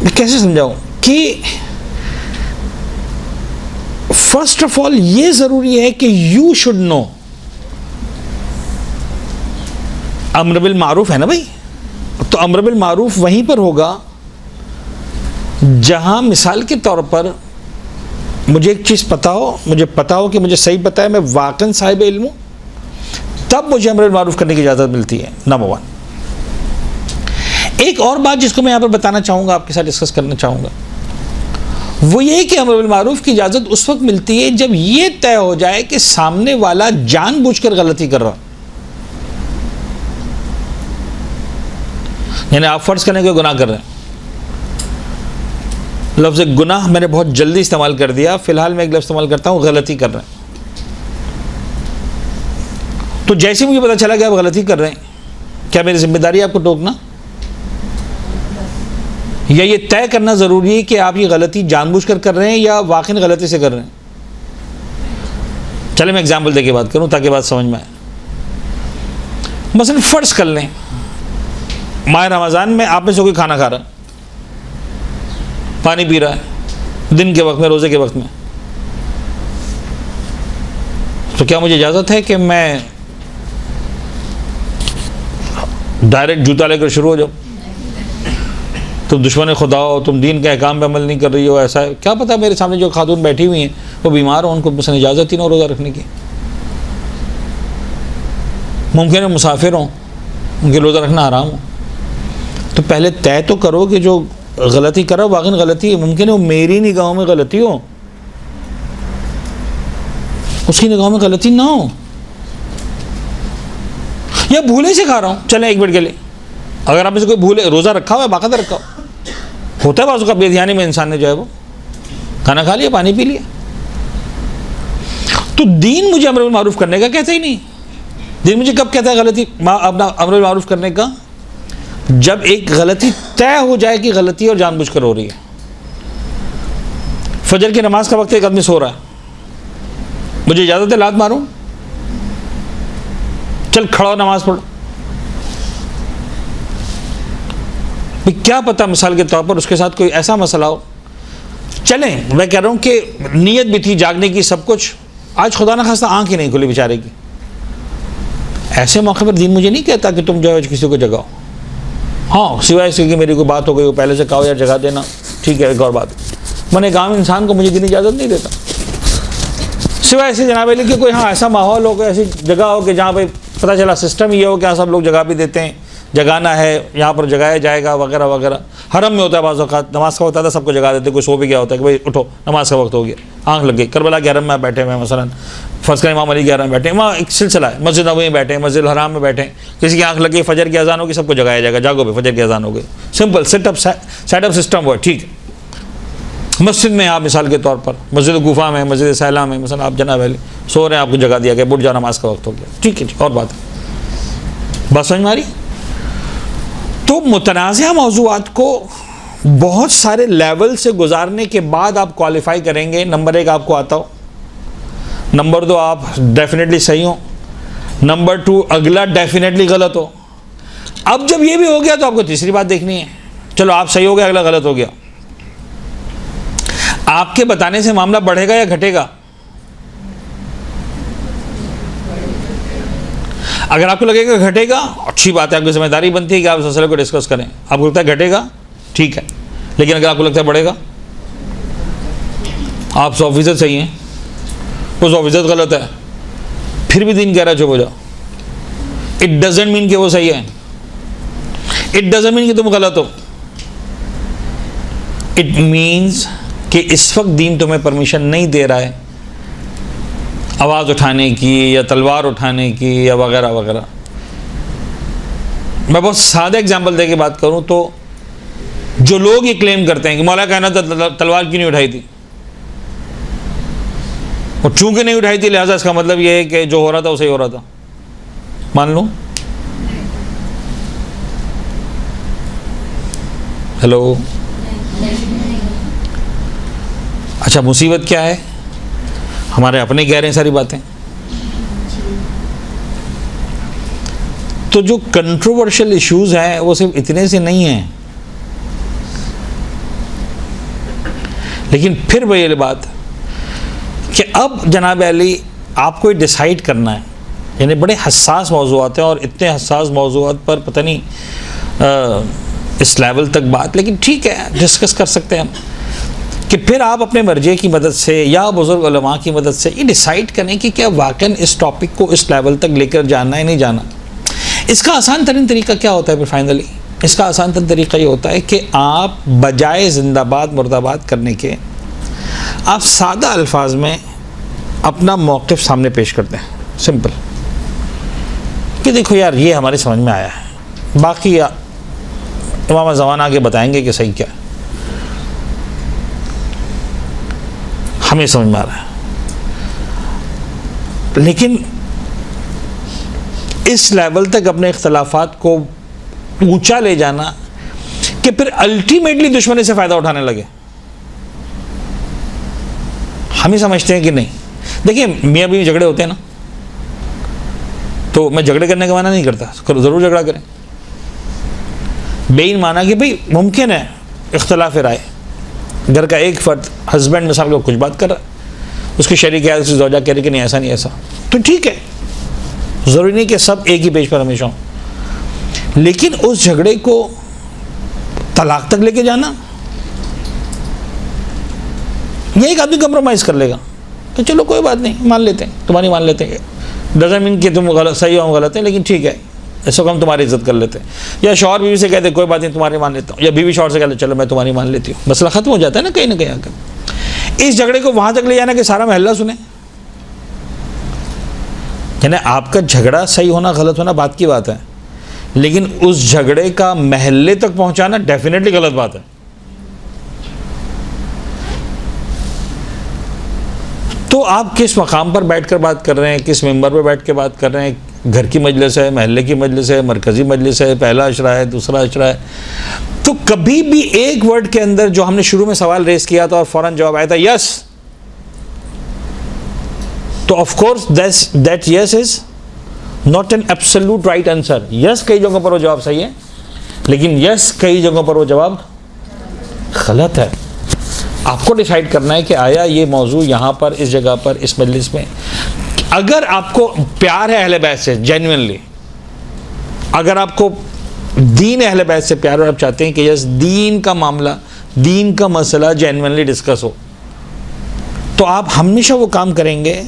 میں کیسے سمجھاؤں کہ فرسٹ آف آل یہ ضروری ہے کہ یو شوڈ نو. امر بالمعروف ہے نا بھائی, تو امر بالمعروف وہیں پر ہوگا جہاں مثال کے طور پر مجھے ایک چیز پتا ہو, مجھے پتا ہو کہ مجھے صحیح پتا ہے, میں واقعاً صاحب علم ہوں, تب مجھے امر بالمعروف کرنے کی اجازت ملتی ہے. نمبر 1. ایک اور بات جس کو میں یہاں پر بتانا چاہوں گا, آپ کے ساتھ ڈسکس کرنا چاہوں گا, وہ یہ کہ امر بالمعروف کی اجازت اس وقت ملتی ہے جب یہ طے ہو جائے کہ سامنے والا جان بوجھ کر غلطی کر رہا. یعنی آپ فرض کرنے کے گناہ کر رہے ہیں, لفظ گناہ میں نے بہت جلدی استعمال کر دیا, فی الحال میں ایک لفظ استعمال کرتا ہوں, غلطی کر رہے ہیں. تو جیسے مجھے پتا چلا کہ آپ غلطی کر رہے ہیں, کیا میری ذمہ داری ہے آپ کو ٹوکنا, یا یہ طے کرنا ضروری ہے کہ آپ یہ غلطی جان بوجھ کر رہے ہیں یا واقعی غلطی سے کر رہے ہیں؟ چلے میں ایگزامپل دے کے بات کروں تاکہ بات سمجھ میں آئے. مثلا فرض کر لیں ماہ رمضان میں آپ میں سے کوئی کھانا کھا رہا ہے, پانی پی رہا ہے دن کے وقت میں, روزے کے وقت میں, تو کیا مجھے اجازت ہے کہ میں ڈائریکٹ جوتا لے کر شروع ہو جاؤں؟ تم دشمن خدا ہو, تم دین کے احکام پہ عمل نہیں کر رہی ہو, ایسا ہے. کیا پتہ میرے سامنے جو خاتون بیٹھی ہوئی ہیں وہ بیمار ہو, ان کو مثلا اجازت ہی نہ روزہ رکھنے کی. ممکن ہے مسافر ہوں, ان کے روزہ رکھنا حرام ہو. تو پہلے طے تو کرو کہ جو غلطی کرو واقعی غلطی ہے. ممکن ہے وہ میری نگاہوں میں غلطی ہو, اس کی نگاہوں میں غلطی نہ ہو, یا بھولے سے کھا رہا ہوں. چلیں ایک منٹ کے لیے, اگر آپ میں سے کوئی بھولے روزہ رکھا ہوا ہے, باقاعدہ رکھا ہو, ہوتا ہے بعض کا بے دھیانی میں انسان نے جو ہے وہ کھانا کھا لیا, پانی پی لیا, تو دین مجھے امر بالمعروف کرنے کا کہتا ہی نہیں. دین مجھے کب کہتا ہے غلطی اپنا امر بالمعروف کرنے کا؟ جب ایک غلطی طے ہو جائے کہ غلطی اور جان بوجھ کر ہو رہی ہے. فجر کی نماز کا وقت ایک آدمی سو رہا ہے, مجھے اجازت ہے لات ماروں؟ چل کھڑا ہو نماز پڑھ. کیا پتہ مثال کے طور پر اس کے ساتھ کوئی ایسا مسئلہ ہو. چلیں میں کہہ رہا ہوں کہ نیت بھی تھی جاگنے کی, سب کچھ, آج خدا نہ خواستہ آنکھ ہی نہیں کھلی بیچارے کی. ایسے موقع پر دین مجھے نہیں کہتا کہ تم جو ہے کسی کو جگاؤ. ہاں سوائے اس کے کہ میری کوئی بات ہو گئی, وہ پہلے سے کہو یار جگا دینا, ٹھیک ہے, ایک اور بات. میں نے ایک عام انسان کو مجھے دین اجازت نہیں دیتا, سوائے ایسے جناب علی کہ کوئی ہاں ایسا ماحول ہو, کوئی ایسی جگہ ہو کہ جہاں پہ پتہ چلا سسٹم یہ ہو کہ سب لوگ جگہ بھی دیتے ہیں, جگانا ہے یہاں پر جگایا جائے گا وغیرہ وغیرہ. حرم میں ہوتا ہے بعض اوقات, نماز کا ہوتا تھا سب کو جگا دیتے, کوئی سو بھی گیا ہوتا ہے کہ بھائی اٹھو نماز کا وقت ہو گیا, آنکھ لگ گئی. کربلا کے حرم میں بیٹھے ہوئے ہیں, مثلا فرض کریں امام علی کے حرم میں بیٹھے ہیں, وہاں ایک سلسلہ ہے, مسجد نبوی میں بیٹھے ہیں, مسجد الحرام میں بیٹھے ہیں, کسی کی آنکھ لگ گئی, فجر کی اذان ہوگی, سب کو جگایا جائے گا, جاگو بھائی فجر کی اذان ہو گئی. سمپل سیٹ اپ سسٹم ہوا, ٹھیک ہے. مسجد میں آپ مثال کے طور پر مسجد کوفہ میں, مسجد سیلا میں, مثلا آپ جناب علی سو رہے ہیں, آپ کو جگا دیا گیا, بٹ جا نماز کا وقت ہو گیا, ٹھیک ہے, اور بات سمجھ میں آ رہی. تو متنازع موضوعات کو بہت سارے لیول سے گزارنے کے بعد آپ کوالیفائی کریں گے. نمبر 1 آپ کو آتا ہو, نمبر 2 آپ ڈیفینیٹلی صحیح ہو, نمبر 2 اگلا ڈیفینیٹلی غلط ہو. اب جب یہ بھی ہو گیا تو آپ کو تیسری بات دیکھنی ہے. چلو آپ صحیح ہو گیا, اگلا غلط ہو گیا, آپ کے بتانے سے معاملہ بڑھے گا یا گھٹے گا؟ اگر آپ کو لگے گا گھٹے گا, اچھی بات ہے, آپ کی ذمہ داری بنتی ہے کہ آپ اس مسئلے کو ڈسکس کریں. آپ کو لگتا ہے گھٹے گا, ٹھیک ہے, لیکن اگر آپ کو لگتا ہے بڑھے گا, آپ 100% صحیح ہیں, وہ 100% غلط ہے, پھر بھی دین کہہ رہا ہے چپ ہو جاؤ. اٹ ڈزنٹ مین کہ وہ صحیح ہے, اٹ ڈزنٹ مین کہ تم غلط ہو. اٹ مینس کہ اس وقت دین تمہیں پرمیشن نہیں دے رہا ہے آواز اٹھانے کی یا تلوار اٹھانے کی یا وغیرہ وغیرہ. میں بہت سادہ اگزامپل دے کے بات کروں تو جو لوگ یہ کلیم کرتے ہیں کہ مولا کائنات تلوار کیوں نہیں اٹھائی تھی, اور چونکہ نہیں اٹھائی تھی لہٰذا اس کا مطلب یہ ہے کہ جو ہو رہا تھا وہ صحیح ہو رہا تھا, مان لوں. ہیلو, اچھا مصیبت کیا ہے, ہمارے اپنے کہہ رہے ہیں ساری باتیں, تو جو کنٹروورشل ایشوز ہیں وہ صرف اتنے سے نہیں ہیں. لیکن پھر وہی بات کہ اب جناب علی آپ کو یہ ڈیسائیڈ کرنا ہے, یعنی بڑے حساس موضوعات ہیں, اور اتنے حساس موضوعات پر پتہ نہیں اس لیول تک بات, لیکن ٹھیک ہے ڈسکس کر سکتے ہیں ہم, کہ پھر آپ اپنے مرجع کی مدد سے یا بزرگ علماء کی مدد سے یہ ڈیسائیڈ کریں کہ کیا واقعاً اس ٹاپک کو اس لیول تک لے کر جانا ہے نہیں جانا. اس کا آسان ترین طریقہ کیا ہوتا ہے پھر فائنلی؟ اس کا آسان ترین طریقہ یہ ہوتا ہے کہ آپ بجائے زندہ باد مرد آباد کرنے کے آپ سادہ الفاظ میں اپنا موقف سامنے پیش کرتے ہیں, سمپل, کہ دیکھو یار یہ ہماری سمجھ میں آیا ہے, باقی امام زمان آگے بتائیں گے کہ صحیح کیا ہے, ہمیں سمجھ میں آ رہا ہے. لیکن اس لیول تک اپنے اختلافات کو اونچا لے جانا کہ پھر الٹیمیٹلی دشمنی سے فائدہ اٹھانے لگے, ہم ہی سمجھتے ہیں کہ نہیں. دیکھیں میاں بیوی جھگڑے ہوتے ہیں نا, تو میں جھگڑے کرنے کا معنی نہیں کرتا, ضرور جھگڑا کریں, بین مانا کہ بھئی ممکن ہے اختلاف رائے, گھر کا ایک فرد ہسبینڈ مثال کو کچھ بات کر رہا ہے, اس کی شریک ہے, اس کی زوجہ کہہ رہی کہ نہیں ایسا نہیں ایسا, تو ٹھیک ہے, ضروری نہیں کہ سب ایک ہی پیج پر ہمیشہ ہوں. لیکن اس جھگڑے کو طلاق تک لے کے جانا, یہ ایک آدمی کمپرومائز کر لے گا کہ چلو کوئی بات نہیں مان لیتے ہیں, تمہاری مان لیتے ہیں, ڈزنٹ مین کہ تم غلط صحیح ہو ہم غلط ہیں, لیکن ٹھیک ہے اس وقت ہم تمہاری عزت کر لیتے ہیں. یا شوہر بیوی سے کہتے کوئی بات نہیں تمہاری مان لیتا ہوں, یا بیوی شوہر سے کہتے چلو میں تمہاری مان لیتی ہوں, مسئلہ ختم ہو جاتا ہے نا کہیں نہ کہیں آ کر. اس جھگڑے کو وہاں تک لے جانا کہ سارا محلہ سنے, یعنی آپ کا جھگڑا صحیح ہونا غلط ہونا بات کی بات ہے, لیکن اس جھگڑے کا محلے تک پہنچانا ڈیفینیٹلی غلط بات ہے. تو آپ کس مقام پر بیٹھ کر بات کر رہے ہیں, کس ممبر پہ بیٹھ کے بات کر رہے ہیں, گھر کی مجلس ہے, محلے کی مجلس ہے, مرکزی مجلس ہے, پہلا عشرہ ہے, دوسرا عشرہ ہے, تو کبھی بھی ایک ورڈ کے اندر جو ہم نے شروع میں سوال ریز کیا تھا اور فوراً جواب آیا تھا یس, تو of course that yes is not an absolute right answer. Yes کئی جگہوں پر وہ جواب صحیح ہے, لیکن یس کئی جگہوں پر وہ جواب غلط ہے. آپ کو ڈیسائیڈ کرنا ہے کہ آیا یہ موضوع یہاں پر اس جگہ پر اس مجلس میں, اگر آپ کو پیار ہے اہل بیت سے جینوئنلی, اگر آپ کو دین اہل بیت سے پیار اور آپ چاہتے ہیں کہ یس دین کا معاملہ دین کا مسئلہ جینوئنلی ڈسکس ہو, تو آپ ہمیشہ وہ کام کریں گے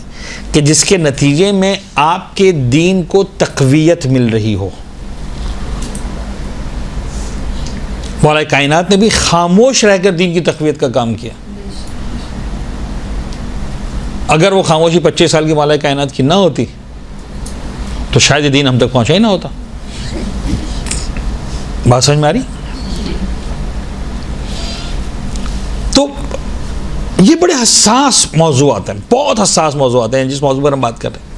کہ جس کے نتیجے میں آپ کے دین کو تقویت مل رہی ہو. مولا کائنات نے بھی خاموش رہ کر دین کی تقویت کا کام کیا. اگر وہ خاموشی 25 سال کی مولا کائنات کی نہ ہوتی تو شاید یہ دین ہم تک پہنچا ہی نہ ہوتا. بات سمجھ میں آ رہی؟ تو یہ بڑے حساس موضوعات ہیں, بہت حساس موضوعات ہیں جس موضوع پر ہم بات کر رہے ہیں.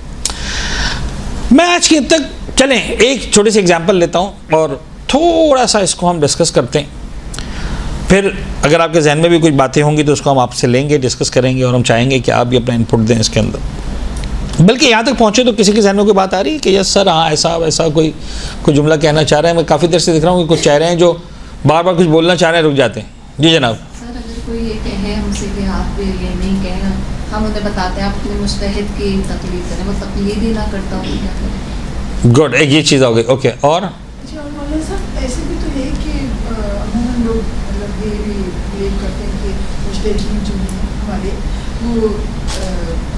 میں آج کی حد تک چلیں ایک چھوٹی سی ایگزامپل لیتا ہوں اور تھوڑا سا اس کو ہم ڈسکس کرتے ہیں. پھر اگر آپ کے ذہن میں بھی کچھ باتیں ہوں گی تو اس کو ہم آپ سے لیں گے, ڈسکس کریں گے, اور ہم چاہیں گے کہ آپ بھی اپنا انپٹ دیں اس کے اندر. بلکہ یہاں تک پہنچے تو کسی کے ذہن میں کوئی بات آ رہی ہے کہ یس سر ہاں ایسا ویسا کوئی جملہ کہنا چاہ رہے ہیں؟ میں کافی دیر سے دیکھ رہا ہوں کہ کچھ چاہ رہے ہیں جو بار بار کچھ بولنا چاہ رہے ہیں, رک جاتے ہیں. جی جناب. سر اگر کوئی یہ کہے ہم سے کہ آپ یہ نہیں کہنا, ہم انہیں بتاتے ہیں آپ اپنے مجتہد کی تقلید کریں, وہ تقلید ہی نہ کرتا ہوں کیا کریں؟ گڈ, ایک یہ چیز ہو گئی. اوکے, اور جی اور مولانا صاحب ایسے بھی تو ہے کہ عموماً لوگ مطلب یہ بھی بلیو کرتے ہیں کہ مجتہدین جو ہیں ہمارے وہ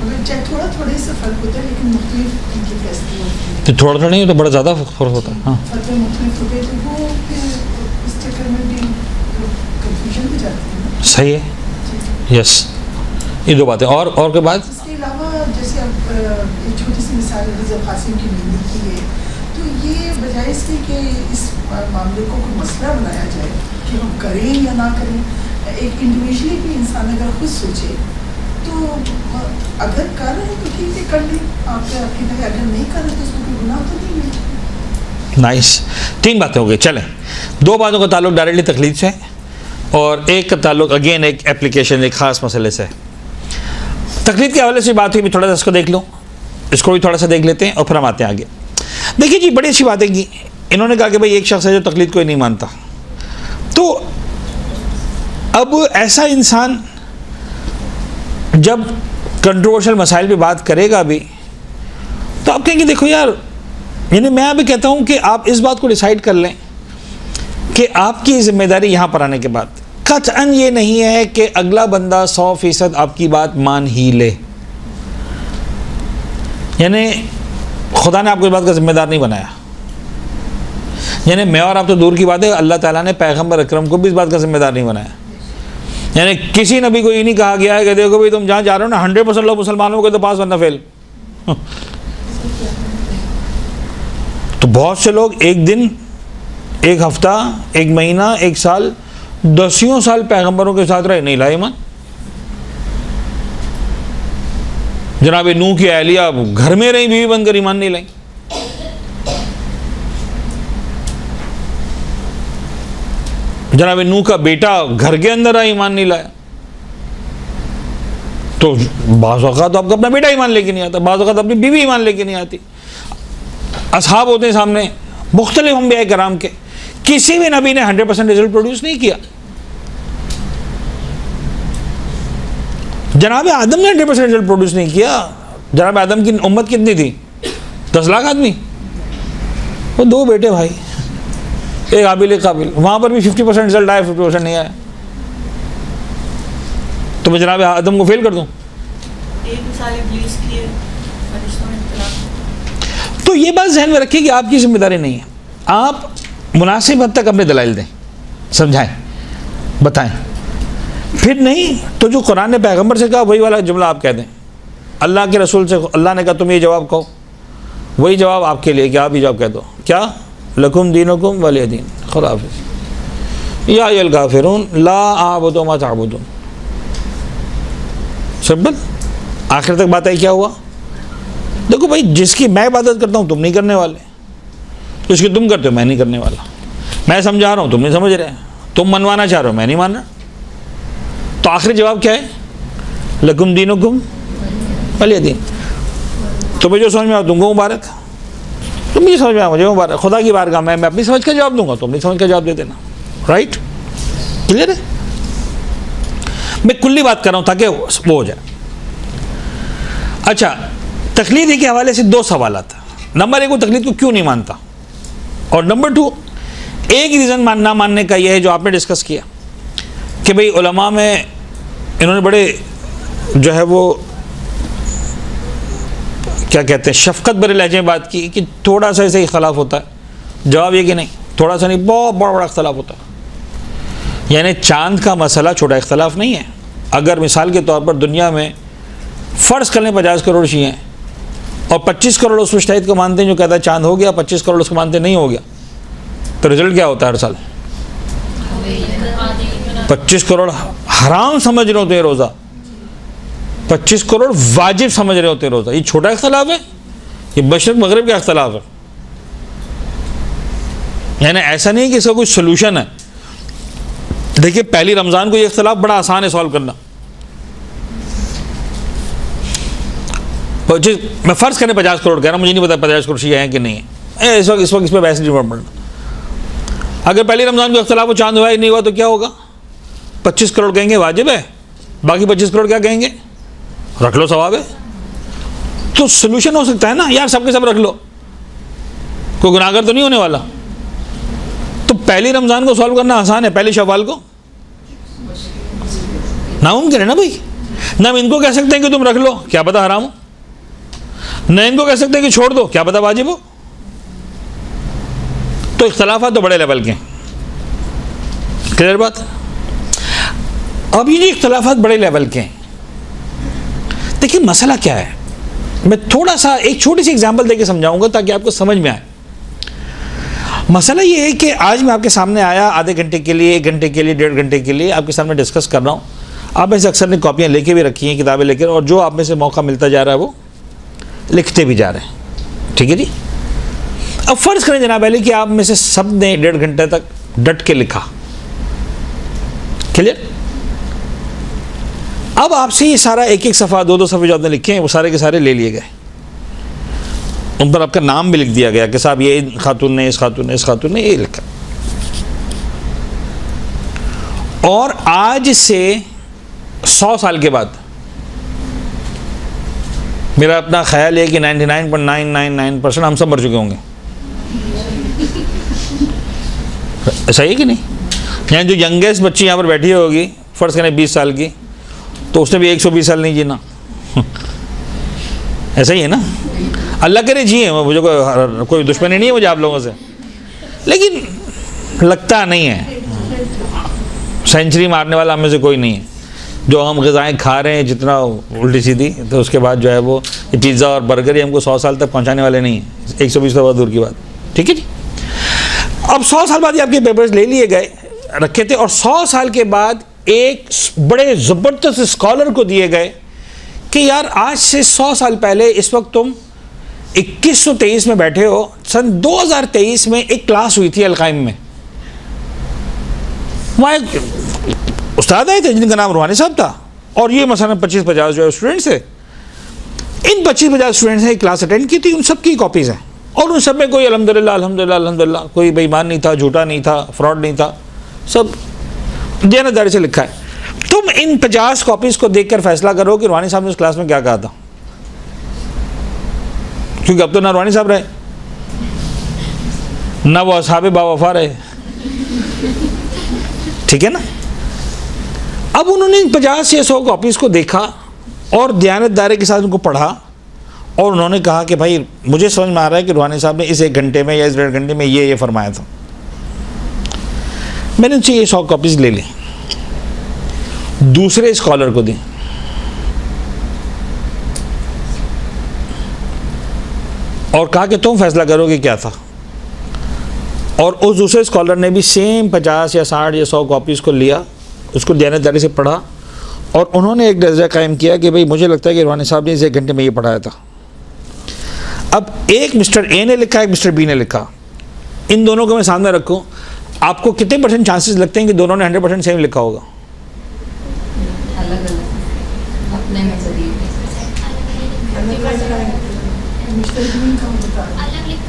مگر چاہے تھوڑے سے فرق ہوتا ہے لیکن مختلف ان کے فیصلے ہوتے ہیں. تو تھوڑا تھوڑا نہیں تو بڑا زیادہ فرق ہوتا ہے. ہاں فتوے مختلف ہوتے ہیں تو وہ پھر اس چکر میں بھی کنفیوژن ہو جاتی ہے نا. صحیح ہے. یس, یہ دو باتیں. اور کوئی بات؟ اس کے علاوہ جیسے اب ایک چھوٹی سی مثال رضا قاسم کی ملنے کی ہے, تو یہ بجائے اس کے کہ اس معاملے کو کوئی مسئلہ بنایا جائے کہ ہم کریں یا نہ کریں, ایک انڈیویجلی بھی انسان اگر خود سوچے تو اگر کر رہے ہیں تو ٹھیک ہے کر لیں, آپ کے عقیدہ ہے, اگر نہیں کر رہے تو اس میں کوئی گناہ تو نہیں ہے. نائس. 3 باتیں ہو گئی. چلیں 2 باتوں کا تعلق ڈائریکٹلی تقلید سے اور ایک کا تعلق اگین ایک اپلیکیشن ایک خاص مسئلے سے. تقلید کے حوالے سے بات ہوئی, بھی تھوڑا سا اس کو دیکھ لو, اس کو بھی تھوڑا سا دیکھ لیتے ہیں اور پھر ہم آتے ہیں آگے. دیکھیے جی بڑی اچھی باتیں کی انہوں نے. کہا کہ بھائی ایک شخص ہے جو تقلید کوئی نہیں مانتا. تو اب ایسا انسان جب کنٹروورشل مسائل پہ بات کرے گا بھی تو آپ کہیں گے دیکھو یار, یعنی میں ابھی کہتا ہوں کہ آپ اس بات کو ڈیسائیڈ کر لیں کہ آپ کی ذمہ داری یہاں پر آنے کے بعد قطعاً یہ نہیں ہے کہ اگلا بندہ 100% آپ کی بات مان ہی لے. یعنی خدا نے آپ کو اس بات کا ذمہ دار نہیں بنایا. یعنی میں اور آپ تو دور کی بات ہے, اللہ تعالیٰ نے پیغمبر اکرم کو بھی اس بات کا ذمہ دار نہیں بنایا. یعنی کسی نبی کو یہ نہیں کہا گیا ہے کہ دیکھو بھائی تم جہاں جا رہے ہو نا 100% لوگ مسلمانوں کو تو پاس ورنہ فیل. تو بہت سے لوگ ایک دن, ایک ہفتہ, ایک مہینہ, ایک سال, 10 سال پیغمبروں کے ساتھ رہے, نہیں لائے ایمان. جناب نوح کی اہلیہ گھر میں رہی, بیوی بن کر ایمان نہیں لائیں. جناب نوح کا بیٹا گھر کے اندر آیا, ایمان نہیں لایا. تو بعض اوقات آپ کا اپنا بیٹا ایمان لے کے نہیں آتا, بعض اوقات اپنی بیوی ایمان لے کے نہیں آتی. اصحاب ہوتے ہیں سامنے مختلف انبیاء کرام کے, کسی بھی نبی نے 100% رزلٹ پروڈیوس نہیں کیا. جناب آدم نے 100% رزلٹ پروڈیوس نہیں کیا. جناب آدم کی امت کتنی تھی؟ 10 لاکھ آدمی, وہ 2 بیٹے بھائی, ایک حابیل ایک قابل. وہاں پر بھی 50% رزلٹ آیا, 50% نہیں آیا. تو میں جناب آدم کو فیل کر دوں؟ ایک مثال ابلیس کی ہے, فرشتوں میں اختلاف. تو یہ بات ذہن میں رکھیے کہ آپ کی ذمہ داری نہیں ہے. آپ مناسب حد تک اپنے دلائل دیں, سمجھائیں, بتائیں. پھر نہیں تو جو قرآن نے پیغمبر سے کہا وہی والا جملہ آپ کہہ دیں. اللہ کے رسول سے اللہ نے کہا تم یہ جواب کہو, وہی جواب آپ کے لیے کہ آپ ہی جواب کہہ دو. کیا؟ لکم دینکم ولی دین. خدا حافظ. یا ایھا الکافرون لا اعبد ما تعبدون. سمپل. آخر تک بات ہے کیا ہوا؟ دیکھو بھائی جس کی میں عبادت کرتا ہوں تم نہیں کرنے والے, جس کی تم کرتے ہو میں نہیں کرنے والا. میں سمجھا رہا ہوں تم نہیں سمجھ رہے, تم منوانا چاہ رہے ہو میں نہیں مان رہا. تو آخری جواب کیا ہے؟ لکم دینکم ولی دین. تمہیں جو سمجھ میں آؤ تم کو مبارک, تم مجھے سمجھ میں آؤ مجھے مبارک. خدا کی بارگاہ میں اپنی سمجھ کا جواب دوں گا, تم نہیں سمجھ کا جواب دے دینا. رائٹ؟ کلیئر ہے؟ میں کلی بات کر رہا ہوں تاکہ وہ ہو جائے. اچھا, تقلید کے حوالے سے 2 سوالات. نمبر 1, وہ تقلید کو کیوں نہیں مانتا, اور نمبر 2, ایک ریزن نہ ماننے کا یہ ہے جو آپ نے ڈسکس کیا کہ بھئی علماء میں انہوں نے بڑے جو ہے وہ کیا کہتے ہیں شفقت بھرے لہجے میں بات کی کہ تھوڑا سا ایسے اختلاف ہوتا ہے. جواب یہ کہ نہیں, تھوڑا سا نہیں, بہت بڑا اختلاف ہوتا ہے. یعنی چاند کا مسئلہ چھوٹا اختلاف نہیں ہے. اگر مثال کے طور پر دنیا میں فرض کر لیں 50 کروڑ شیعہ ہیں اور 25 کروڑ اس مجتہد کو مانتے ہیں جو کہتا ہے چاند ہو گیا, 25 کروڑ اس کو مانتے نہیں ہو گیا, تو رزلٹ کیا ہوتا ہے ہر سال؟ 25 کروڑ حرام سمجھ رہے ہوتے ہیں روزہ, 25 کروڑ واجب سمجھ رہے ہوتے ہیں روزہ. یہ چھوٹا اختلاف ہے, یہ مشرق مغرب کا اختلاف ہے. یعنی ایسا نہیں کہ اس کا کوئی سلوشن ہے. دیکھیے پہلی رمضان کو یہ اختلاف بڑا آسان ہے سالو کرنا. میں فرض کریں 50 کروڑ کہہ رہا ہوں, مجھے نہیں پتا 50 کروڑ شیعہ ہیں کہ نہیں ہیں. اس وقت اس پہ بحث نہیں پڑنا. اگر پہلی رمضان کو اختلاف وہ چاند ہوا ہی نہیں ہوا تو کیا ہوگا؟ 25 کروڑ کہیں گے واجب ہے, باقی 25 کروڑ کیا کہیں گے؟ رکھ لو ثواب ہے. تو سلوشن ہو سکتا ہے نا یار, سب کے سب رکھ لو, کوئی گناہگار تو نہیں ہونے والا. تو پہلی رمضان کو سالو کرنا آسان ہے, پہلی شوال کو ناممکن ہے نا بھائی. نہ ہم ان کو کہہ سکتے ہیں کہ تم رکھ لو, کیا پتہ حرام ہو, نہ ان کو کہہ سکتے ہیں کہ چھوڑ دو, کیا پتہ واجب ہو. تو اختلافات تو بڑے لیول کے ہیں. کلیئر بات؟ اب یہ اختلافات بڑے لیول کے ہیں. دیکھیں مسئلہ کیا ہے, میں تھوڑا سا ایک چھوٹی سی اگزامپل دے کے سمجھاؤں گا تاکہ آپ کو سمجھ میں آئے. مسئلہ یہ ہے کہ آج میں آپ کے سامنے آیا آدھے گھنٹے کے لیے, 1 گھنٹے کے لیے, 1.5 گھنٹے کے لیے آپ کے سامنے ڈسکس کر رہا ہوں. آپ میں سے اکثر نے کاپیاں لے کے بھی رکھی ہیں, کتابیں لے کر, اور جو آپ میں سے موقع ملتا جا رہا ہے وہ لکھتے بھی جا رہے ہیں. ٹھیک ہے جی. اب فرض کریں جناب علی کہ آپ میں سے سب نے 1.5 گھنٹے تک ڈٹ کے لکھا. کلیئر؟ اب آپ سے یہ سارا ایک صفحہ 2 صفحے جو آپ نے لکھے ہیں وہ سارے کے سارے لے لیے گئے. ان پر آپ کا نام بھی لکھ دیا گیا کہ صاحب یہ خاتون نے، اس خاتون نے، اس خاتون نے یہ لکھا. اور آج سے 100 سال کے بعد میرا اپنا خیال ہے کہ 99.999% ہم سب مر چکے ہوں گے. صحیح ہے کہ نہیں؟ یہاں جو ینگیسٹ بچی یہاں پر بیٹھی ہوگی، فرض کریں 20 سال کی، تو اس نے بھی 120 سال نہیں جینا. ایسا ہی ہے نا؟ اللہ کرے جیے، مجھے کوئی دشمنی نہیں ہے مجھے آپ لوگوں سے، لیکن لگتا نہیں ہے. سینچری مارنے والا ہم میں سے کوئی نہیں ہے. جو ہم غذائیں کھا رہے ہیں جتنا الٹی سیدھی، تو اس کے بعد جو ہے وہ پیزا اور برگر ہی ہم کو 100 سال تک پہنچانے والے نہیں ہیں. 120 سال بعد دور کی بات. ٹھیک ہے جی. اب 100 سال بعد یہ آپ کے پیپرز لے لیے گئے، رکھے تھے، اور 100 سال کے بعد ایک بڑے زبردست اسکالر کو دیے گئے کہ یار آج سے 100 سال پہلے اس وقت تم 2123 میں بیٹھے ہو، سن 2023 میں ایک کلاس ہوئی تھی القائم میں. وہاں ایک استاد آئے تھے جن کا نام روحانی صاحب تھا، اور یہ مثلا 25-50 جو ہے اسٹوڈنٹس تھے. ان 25-50 اسٹوڈنٹس نے ایک کلاس اٹینڈ کی تھی، ان سب کی کاپیز ہیں، اور ان سب میں کوئی الحمدللہ الحمدللہ الحمدللہ کوئی بے ایمان نہیں تھا، جھوٹا نہیں تھا، فراڈ نہیں تھا، سب دیانتداری سے لکھا ہے. تم ان 50 کاپیز کو دیکھ کر فیصلہ کرو کہ روحانی صاحب نے اس کلاس میں کیا کہا تھا، کیونکہ اب تو نہ روحانی صاحب رہے، نہ وہ اصحاب باوفا رہے. ٹھیک ہے نا؟ اب انہوں نے 50 یا 100 کاپیز کو دیکھا اور دیانتداری کے ساتھ ان کو پڑھا، اور انہوں نے کہا کہ بھائی مجھے سمجھ میں آ رہا ہے کہ روحانی صاحب نے اس 1 گھنٹے میں یا اس 1.5 گھنٹے میں یہ فرمایا تھا. میں نے ان سے یہ 100 کاپیز لے لی، دوسرے اسکالر کو دی، اور کہا کہ تم فیصلہ کرو کہ کیا تھا. اور اس دوسرے اسکالر نے بھی سیم 50 یا 60 یا 100 کاپیز کو لیا، اس کو دیانتداری سے پڑھا، اور انہوں نے ایک درجہ قائم کیا کہ بھئی مجھے لگتا ہے کہ روحانی صاحب نے اس 1 گھنٹے میں یہ پڑھایا تھا. اب ایک مسٹر اے نے لکھا، ایک مسٹر بی نے لکھا. ان دونوں کو میں سامنے رکھوں، آپ کو کتنے % چانسز لگتے ہیں کہ دونوں نے 100% سیم لکھا ہوگا؟ الگ الگ اپنے نظریے.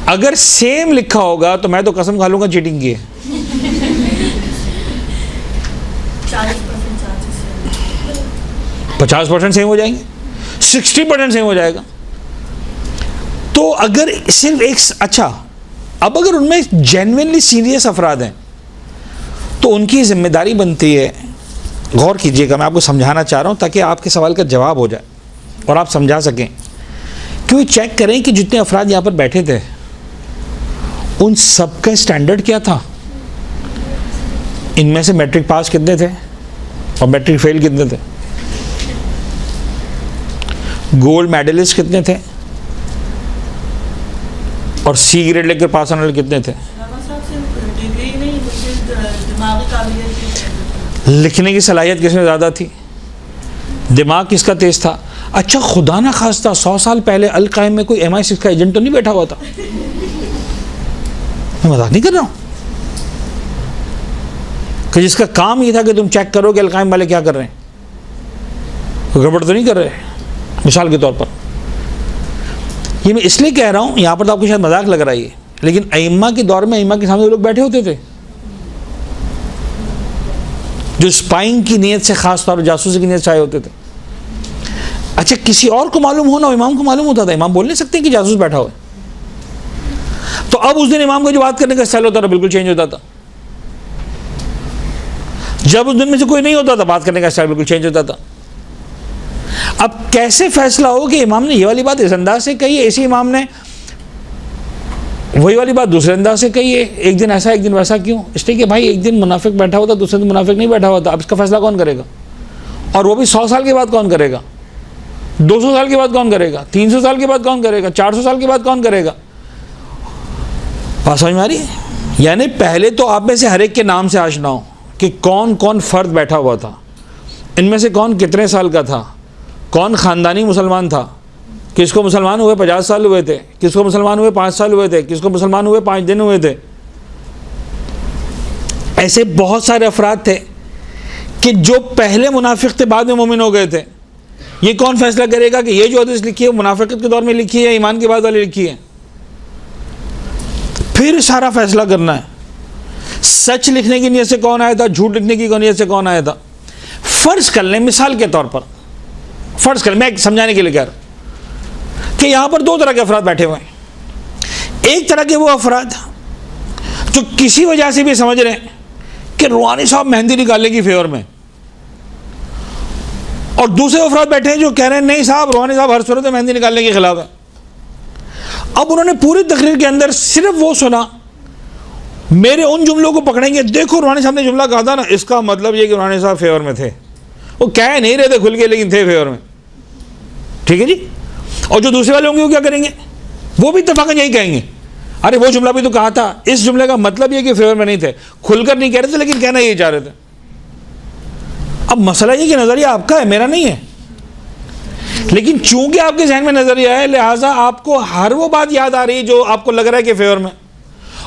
اگر سیم لکھا ہوگا تو میں تو قسم کھا لوں گا چیٹنگ کی ہے. 50% سیم ہو جائیں گے، 60% سیم ہو جائے گا. تو اگر صرف ایک اچھا، اب اگر ان میں جینوینلی سیریس افراد ہیں تو ان کی ذمہ داری بنتی ہے. غور کیجئے گا، میں آپ کو سمجھانا چاہ رہا ہوں تاکہ آپ کے سوال کا جواب ہو جائے اور آپ سمجھا سکیں. کیوں چیک کریں کہ جتنے افراد یہاں پر بیٹھے تھے ان سب کا اسٹینڈرڈ کیا تھا. ان میں سے میٹرک پاس کتنے تھے اور میٹرک فیل کتنے تھے؟ گولڈ میڈلسٹ کتنے تھے اور سی گریڈ لے کر پاس آنے والے کتنے تھے؟ لکھنے کی صلاحیت کس میں زیادہ تھی؟ دماغ کس کا تیز تھا؟ اچھا خدا نہ خواستہ 100 سال پہلے القائم میں کوئی MI6 کا ایجنٹ تو نہیں بیٹھا ہوا تھا؟ میں مذاق نہیں کر رہا ہوں، کہ جس کا کام یہ تھا کہ تم چیک کرو کہ القائم والے کیا کر رہے ہیں، گڑبڑ تو نہیں کر رہے. مثال کے طور پر یہ میں اس لیے کہہ رہا ہوں، یہاں پر تو آپ کو شاید مذاق لگ رہا ہے، لیکن ائمہ کے دور میں ائمہ کے سامنے لوگ بیٹھے ہوتے تھے جو اسپائنگ کی نیت سے، خاص طور پر جاسوسی کی نیت سے آئے ہوتے تھے. اچھا کسی اور کو معلوم ہونا، امام کو معلوم ہوتا تھا، امام بول نہیں سکتے کہ جاسوس بیٹھا ہوا ہے. تو اب اس دن امام کو جو بات کرنے کا اسٹائل ہوتا تھا بالکل چینج ہوتا تھا. جب اس دن میں سے کوئی نہیں ہوتا تھا بات کرنے کا اسٹائل بالکل چینج ہوتا تھا. اب کیسے فیصلہ ہو کہ امام نے یہ والی بات اس انداز سے کہی ہے، اسی امام نے وہی والی بات دوسرے انداز سے کہی ہے، ایک دن ایسا ایک دن ویسا کیوں؟ اس لیے کہ بھائی ایک دن منافق بیٹھا ہوتا دوسرے دن منافق نہیں بیٹھا ہوتا. اب اس کا فیصلہ کون کرے گا؟ اور وہ بھی 100 سال کے بعد کون کرے گا؟ 200 سال کے بعد کون کرے گا؟ 300 سال کے بعد کون کرے گا؟ 400 سال کے بعد کون کرے گا؟ بات سمجھ میں آ رہی ہے؟ یعنی پہلے تو آپ میں سے ہر ایک کے نام سے آشنا ہو کہ کون کون فرد بیٹھا ہوا تھا، ان میں سے کون کتنے سال کا تھا، کون خاندانی مسلمان تھا، کس کو مسلمان ہوئے 50 سال ہوئے تھے، کس کو مسلمان ہوئے 5 سال ہوئے تھے، کس کو مسلمان ہوئے 5 دن ہوئے تھے. ایسے بہت سارے افراد تھے کہ جو پہلے منافق تھے بعد میں مومن ہو گئے تھے. یہ کون فیصلہ کرے گا کہ یہ جو حدیث لکھی ہے وہ منافقت کے دور میں لکھی ہے یا ایمان کے بعد والی لکھی ہے؟ پھر سارا فیصلہ کرنا ہے. سچ لکھنے کی نیت سے کون آیا تھا, جھوٹ لکھنے کی نیت سے کون آیا تھا. فرض کر لیں مثال کے طور پر, فرض کر لیں, میں سمجھانے کے لیے کہہ رہا ہوں کہ یہاں پر دو طرح کے افراد بیٹھے ہوئے ہیں. ایک طرح کے وہ افراد جو کسی وجہ سے بھی سمجھ رہے ہیں کہ روحانی صاحب مہندی نکالنے کی فیور میں, اور دوسرے افراد بیٹھے ہیں جو کہہ رہے ہیں نہیں صاحب روحانی صاحب ہر صورت میں مہندی نکالنے کے خلاف ہے. اب انہوں نے پوری تقریر کے اندر صرف وہ سنا, میرے ان جملوں کو پکڑیں گے, دیکھو روحانی صاحب نے جملہ کہا تھا نا, اس کا مطلب یہ کہ روحانی صاحب فیور میں تھے. وہ کہہ نہیں رہے تھے کھل کے, لیکن تھے فیور میں. ٹھیک ہے جی. اور جو دوسرے والے ہوں گے وہ کیا کریں گے, وہ بھی اتفاقاً یہی کہیں گے, ارے وہ جملہ بھی تو کہا تھا, اس جملے کا مطلب یہ کہ فیور میں نہیں تھے, کھل کر نہیں کہہ رہے تھے لیکن کہنا یہ چاہ رہے تھے. اب مسئلہ یہ کہ نظریہ آپ کا ہے, میرا نہیں ہے, لیکن چونکہ آپ کے ذہن میں نظریہ ہے لہٰذا آپ کو ہر وہ بات یاد آ رہی ہے جو آپ کو لگ رہا ہے کہ فیور میں,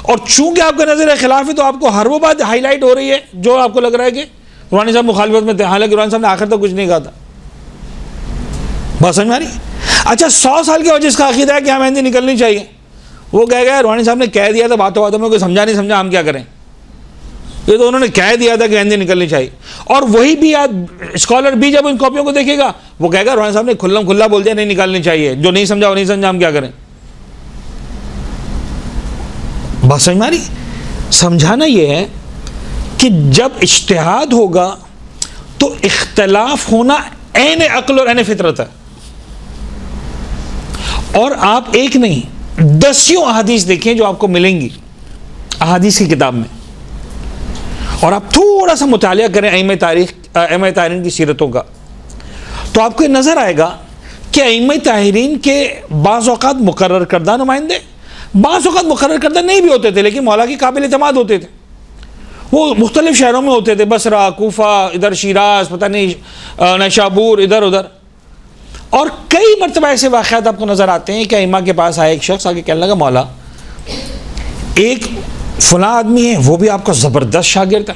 اور چونکہ آپ کا نظریہ خلاف ہے تو آپ کو ہر وہ بات ہائی لائٹ ہو رہی ہے جو آپ کو لگ رہا ہے کہ روحانی صاحب مخالفت میں تھے, حالانکہ روحانی صاحب نے آخر تک کچھ نہیں کہا تھا. بات سمجھ میں آ رہی. اچھا 100 سال کے بعد جس کا عقیدہ ہے کہ ہمیں مہندی نکلنی چاہیے, وہ کہہ گیا روحانی صاحب نے کہہ دیا تھا باتوں باتوں میں, کوئی سمجھا نہیں سمجھا, ہم کیا کریں, یہ تو انہوں نے کہہ دیا تھا کہ مہندی نکلنی چاہیے. اور وہی بھی اسکالر بھی جب ان کاپیوں کو دیکھے گا وہ کہے گا روحانی صاحب نے کھلا بول دیا نہیں نکالنی چاہیے, جو نہیں سمجھا وہ نہیں سمجھا, ہم کیا کریں. بات سمجھ میں آ رہی. سمجھانا یہ ہے کہ جب اجتہاد ہوگا تو اختلاف ہونا عین عقل اور عین فطرت ہے, اور آپ ایک نہیں 10 احادیث دیکھیں جو آپ کو ملیں گی احادیث کی کتاب میں, اور آپ تھوڑا سا مطالعہ کریں ائمہ طاہرین کی سیرتوں کا, تو آپ کو یہ نظر آئے گا کہ ائمہ طاہرین کے بعض اوقات مقرر کردہ نمائندے, بعض اوقات مقرر کردہ نہیں بھی ہوتے تھے لیکن مولا کے قابل اعتماد ہوتے تھے. وہ مختلف شہروں میں ہوتے تھے, بصرہ, کوفہ, ادھر شیراز, پتہ نہیں نیشابور, ادھر ادھر. اور کئی مرتبہ ایسے واقعات آپ کو نظر آتے ہیں کہ ائمہ کے پاس آئے ایک شخص, آگے کہنے لگا مولا ایک فلاں آدمی ہے وہ بھی آپ کا زبردست شاگرد ہے,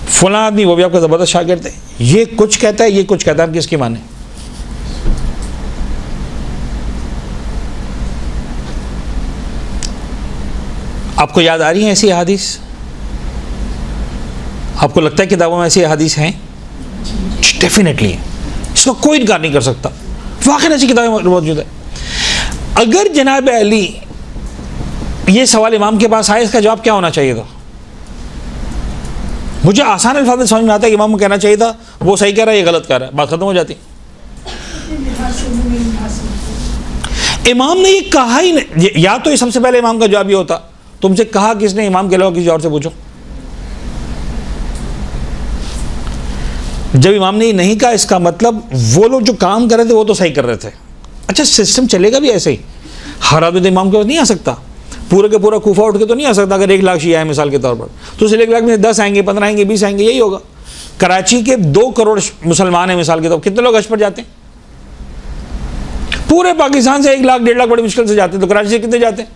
فلاں آدمی وہ بھی آپ کا زبردست شاگرد ہے, یہ کچھ کہتا ہے یہ کچھ کہتا ہے, ہم کس کی مانیں. آپ کو یاد آ رہی ہیں ایسی احادیث؟ آپ کو لگتا ہے کتابوں میں ایسی احادیث ہیں؟ ڈیفینیٹلی ہے, اس کا کوئی انکار نہیں کر سکتا, واقعی ایسی کتابیں موجود ہے. اگر جناب علی یہ سوال امام کے پاس آئے, اس کا جواب کیا ہونا چاہیے تھا؟ مجھے آسان الفاظ میں سمجھ میں آتا ہے کہ امام کو کہنا چاہیے تھا وہ صحیح کہہ رہا ہے یہ غلط کہہ رہا ہے, بات ختم ہو جاتی. امام نے یہ کہا ہی نہیں, یا تو یہ سب سے پہلے امام کا جواب یہ ہوتا, تم سے کہا کس نے امام کے علاوہ کسی اور سے پوچھو. جب امام نے یہ نہیں کہا اس کا مطلب وہ لوگ جو کام کر رہے تھے وہ تو صحیح کر رہے تھے. اچھا سسٹم چلے گا بھی ایسے ہی, ہر آدمی تو امام کے پاس نہیں آ سکتا, پورے کے پورا کوفہ اٹھ کے تو نہیں آ سکتا. اگر 1 لاکھ شیعہ ہے مثال کے طور پر تو اس 1 لاکھ میں 10 آئیں گے, 15 آئیں گے, 20 آئیں گے, یہی ہوگا. کراچی کے 2 کروڑ مسلمان ہیں مثال کے طور پر, کتنے لوگ حج پر جاتے ہیں؟ پورے پاکستان سے 1 لاکھ 1.5 لاکھ بڑی مشکل سے جاتے ہیں, تو کراچی سے کتنے جاتے ہیں؟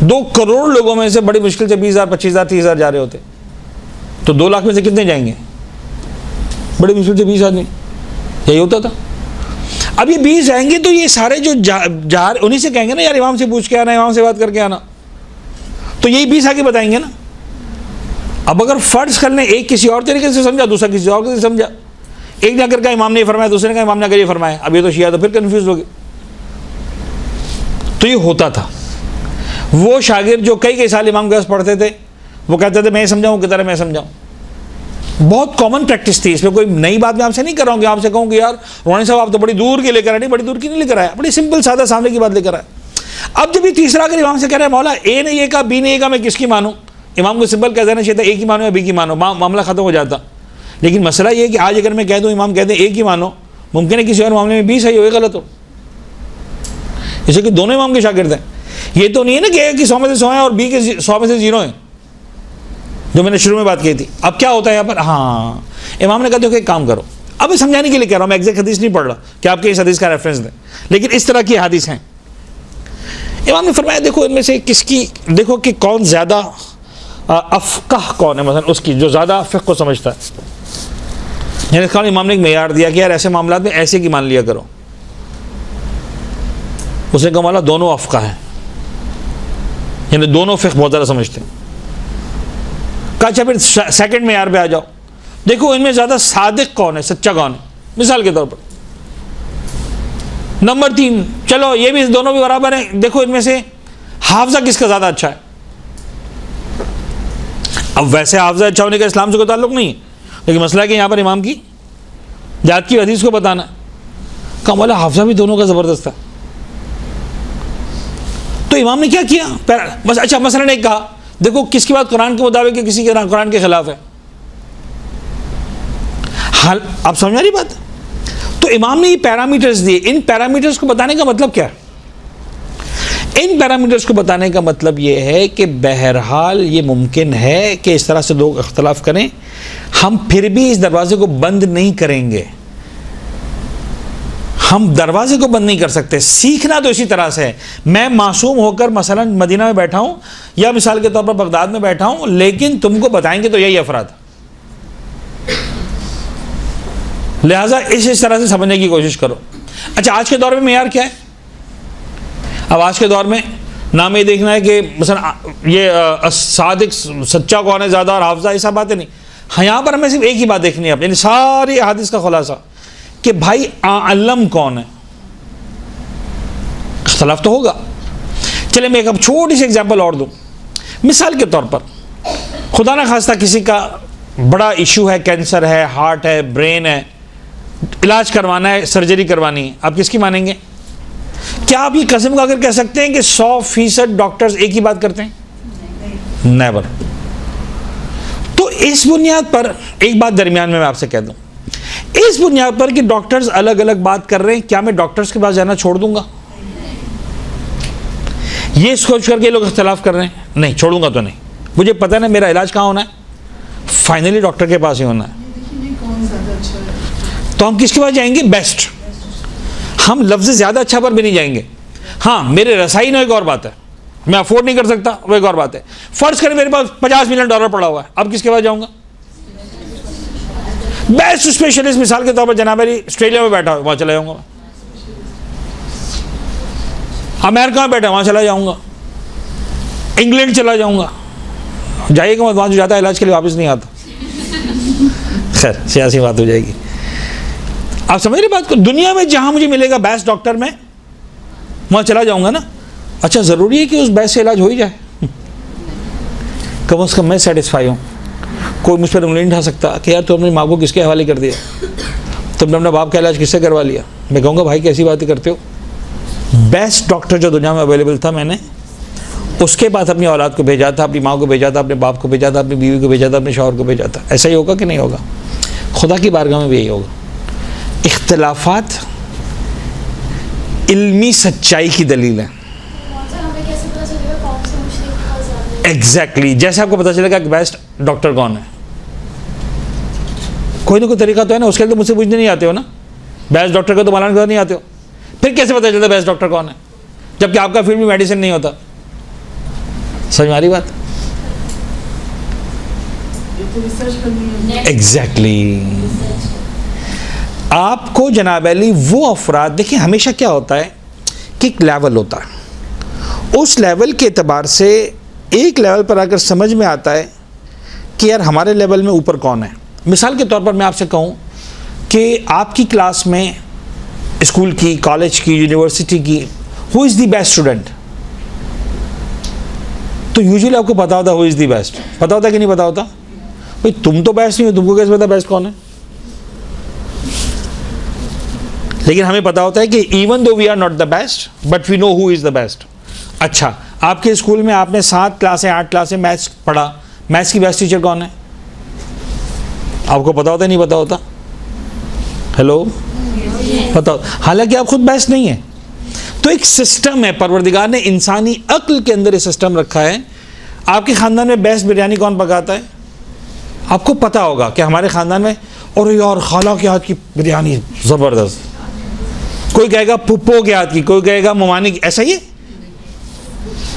2 کروڑ لوگوں میں سے بڑی مشکل سے 20,000 25,000 30,000 جا رہے ہوتے, تو 2 لاکھ میں سے کتنے جائیں گے؟ بڑی مشکل سے 20 آدمی, یہی ہوتا تھا. اب یہ 20 جائیں گے تو یہ سارے جو جا انہیں سے کہیں گے نا یار امام سے پوچھ کے آنا, امام سے بات کر کے آنا, تو یہی 20 آگے بتائیں گے نا. اب اگر فرض کر لیں ایک کسی اور طریقے سے سمجھا, دوسرا کسی اور سے سمجھا, ایک نے کر کہا امام نے یہ فرمایا, دوسرے نے کہا امام نے اگر یہ فرمایا, اب یہ تو شیعہ تو پھر کنفیوز ہو گئے. تو یہ ہوتا تھا. وہ شاگرد جو کئی سال امام کے پاس پڑھتے تھے وہ کہتے تھے میں سمجھاؤں کی طرح میں سمجھاؤں. بہت کامن پریکٹس تھی, اس میں کوئی نئی بات میں آپ سے نہیں کر رہا ہوں کہ آپ سے کہوں کہ یار روحانی صاحب آپ تو بڑی دور کے لے کر آئے. نہیں, بڑی دور کی نہیں لے کر آیا, بڑی سمپل سادہ سامنے کی بات لے کر آیا. اب جب یہ تیسرا اگر امام سے کہہ رہا ہے مولا اے نے یہ کہا بی نے یہ کہا, میں کس کی مانوں؟ امام کو سمپل کہہ دینا چاہیے تھا اے کی مانو یا بی کی مانو, معاملہ ختم ہو جاتا. لیکن مسئلہ یہ ہے کہ آج اگر میں کہہ دوں امام کہتے ہیں اے کی مانو, ممکن ہے کسی اور معاملے میں 20 صحیح ہو, غلط ہو, جیسے کہ دونوں امام کے شاگرد ہیں. یہ تو نہیں ہے نا کہ 100 میں سے 100 ہیں اور بی کے 100 میں سے 0 ہیں, جو میں نے شروع میں بات کی تھی. اب کیا ہوتا ہے یہاں پر, ہاں امام نے کہا کہ ایک کام کرو, اب سمجھانے کے لیے کہہ رہا ہوں, میں ایگزیکٹ حدیث نہیں پڑھ رہا کہ آپ کے اس حدیث کا ریفرنس دیں, لیکن اس طرح کی حدیث ہیں. امام نے فرمایا دیکھو ان میں سے کس کی, دیکھو کہ کون زیادہ افقہ کون ہے, مثلا اس کی جو زیادہ فقہ کو سمجھتا ہے. یعنی اس کا امام نے ایک معیار دیا کہ یار ایسے معاملات میں ایسے کی مان لیا کرو. اس نے کہا مولا دونوں افقہ ہیں. یعنی دونوں فقہ بہت زیادہ سمجھتے ہیں. کہا اچھا پھر سیکنڈ معیار پہ آ جاؤ, دیکھو ان میں زیادہ صادق کون ہے, سچا کون ہے, مثال کے طور پر. نمبر 3, چلو یہ بھی دونوں بھی برابر ہیں, دیکھو ان میں سے حافظہ کس کا زیادہ اچھا ہے. اب ویسے حافظہ اچھا ہونے کا اسلام سے کوئی تعلق نہیں ہے, لیکن مسئلہ ہے کہ یہاں پر امام کی ذات کی حدیث کو بتانا. کہا مولا حافظہ بھی دونوں کا زبردست ہے. تو امام نے کیا کیا, بس اچھا مثلا ایک کہا دیکھو کس کی بات قرآن کے مطابق ہے, کسی کے قرآن کے خلاف ہے. حال آپ سمجھ آ رہی بات. تو امام نے یہ پیرامیٹرز دیے. ان پیرامیٹرز کو بتانے کا مطلب کیا ہے؟ ان پیرامیٹرز کو بتانے کا مطلب یہ ہے کہ بہرحال یہ ممکن ہے کہ اس طرح سے لوگ اختلاف کریں, ہم پھر بھی اس دروازے کو بند نہیں کریں گے. ہم دروازے کو بند نہیں کر سکتے. سیکھنا تو اسی طرح سے ہے. میں معصوم ہو کر مثلا مدینہ میں بیٹھا ہوں یا مثال کے طور پر بغداد میں بیٹھا ہوں, لیکن تم کو بتائیں گے تو یہی افراد, لہٰذا اس طرح سے سمجھنے کی کوشش کرو. اچھا آج کے دور میں معیار کیا ہے؟ اب آج کے دور میں نام یہ دیکھنا ہے کہ مثلا یہ صادق سچا کون ہے زیادہ اور حافظہ, ایسا باتیں نہیں. ہاں یہاں پر ہمیں صرف ایک ہی بات دیکھنی ہے, یعنی ساری احادیث کا خلاصہ کہ بھائی اعلم کون ہے. اختلاف تو ہوگا. چلے میں ایک اب چھوٹی سی ایگزامپل اور دوں. مثال کے طور پر خدا نہ خواستہ کسی کا بڑا ایشو ہے, کینسر ہے, ہارٹ ہے, برین ہے, علاج کروانا ہے, سرجری کروانی ہے, آپ کس کی مانیں گے؟ کیا آپ یہ قسم کا اگر کہہ سکتے ہیں کہ 100% ڈاکٹرز ایک ہی بات کرتے ہیں؟ نیور. تو اس بنیاد پر ایک بات درمیان میں آپ سے کہہ دوں, اس بنیاد پر کہ ڈاکٹرز الگ الگ بات کر رہے ہیں, کیا میں ڈاکٹرز کے پاس جانا چھوڑ دوں گا؟ یہ سوچ کر کے لوگ اختلاف کر رہے ہیں, نہیں چھوڑوں گا تو نہیں. مجھے پتہ ہے نا میرا علاج کہاں ہونا ہے, فائنلی ڈاکٹر کے پاس ہی ہونا ہے. تو ہم کس کے پاس جائیں گے؟ بیسٹ. ہم لفظ زیادہ اچھا پر بھی نہیں جائیں گے. ہاں میرے رسائی میں ایک اور بات ہے, میں افورڈ نہیں کر سکتا, وہ ایک اور بات ہے. فرض کریں میرے پاس $50 ملین پڑا ہوا ہے, اب کس کے پاس جاؤں گا؟ Best specialist. مثال کے طور پر جناب علی آسٹریلیا میں بیٹھا ہوا, وہاں چلا جاؤں گا. امریکہ میں بیٹھا وہاں چلا جاؤں گا. انگلینڈ چلا جاؤں گا. جائیے گا وہاں جو جاتا ہے علاج کے لیے واپس نہیں آتا. خیر سیاسی بات ہو جائے گی. آپ سمجھ رہے بات کو؟ دنیا میں جہاں مجھے ملے گا بیسٹ ڈاکٹر میں وہاں چلا جاؤں گا نا. اچھا ضروری ہے کہ اس بیسٹ سے علاج ہو ہی جائے؟ کم از کم میں سیٹسفائی ہوں. کوئی مجھ پر انگلی نہیں اٹھا سکتا کہ یار تم نے ماں کو کس کے حوالے کر دیا, تم نے اپنے باپ کا علاج کس سے کروا لیا. میں کہوں گا بھائی کیسی باتیں کرتے ہو. بیسٹ ڈاکٹر جو دنیا میں اویلیبل تھا میں نے اس کے پاس اپنی اولاد کو بھیجا تھا, اپنی ماں کو بھیجا تھا, اپنے باپ کو بھیجا تھا, اپنی بیوی کو بھیجا تھا, اپنے شوہر کو بھیجا تھا. ایسا ہی ہوگا کہ نہیں ہوگا؟ خدا کی بارگاہ میں بھی یہی ہوگا. اختلافات علمی سچائی کی دلیل ہیں. ایگزیکٹلی جیسے آپ کو پتا چلے گا کہ بیسٹ ڈاکٹر کون ہے, کوئی نہ کوئی طریقہ تو ہے نا. اس کے لیے تو مجھ سے پوچھنے نہیں آتے ہو نا, بیسٹ ڈاکٹر کا تو مالان نہیں آتے ہو. پھر کیسے پتا چلتا بیسٹ ڈاکٹر کون ہے جبکہ آپ کا فیلڈ میں میڈیسن نہیں ہوتا؟ سمجھ میں آ رہی بات؟ ایگزیکٹلی. آپ کو جناب علی وہ افراد دیکھیں, ہمیشہ کیا ہوتا ہے کہ ایک لیول ہوتا ہے, اس لیول کے اعتبار سے ایک لیول پر آ کر سمجھ میں آتا ہے کہ یار ہمارے لیول میں اوپر کون ہے. مثال کے طور پر میں آپ سے کہوں کہ آپ کی کلاس میں اسکول کی, کالج کی, یونیورسٹی کی ہو از دی بیسٹ اسٹوڈنٹ, تو یوزلی آپ کو پتا ہوتا ہو از دی بیسٹ. پتا ہوتا کہ نہیں پتا ہوتا؟ بھائی تم تو بیسٹ نہیں ہو, تم کو کیسے پتا بیسٹ کون ہے؟ لیکن ہمیں پتا ہوتا ہے کہ even though we are not the best but we know who is the best. اچھا آپ کے اسکول میں آپ نے 7 کلاسیں 8 کلاسیں میتھس پڑھا, میتھس کی بیسٹ ٹیچر کون ہے؟ آپ کو پتا ہوتا ہے نہیں پتا ہوتا؟ ہیلو پتا ہوتا, حالانکہ آپ خود بیسٹ نہیں ہیں. تو ایک سسٹم ہے, پروردگار نے انسانی عقل کے اندر یہ سسٹم رکھا ہے. آپ کے خاندان میں بیسٹ بریانی کون پکاتا ہے؟ آپ کو پتا ہوگا کہ ہمارے خاندان میں اور یار خالہ کے ہاتھ کی بریانی زبردست, کوئی کہے گا پھپھو کے ہاتھ کی, کوئی کہے گا ممانی کی. ایسا ہی ہے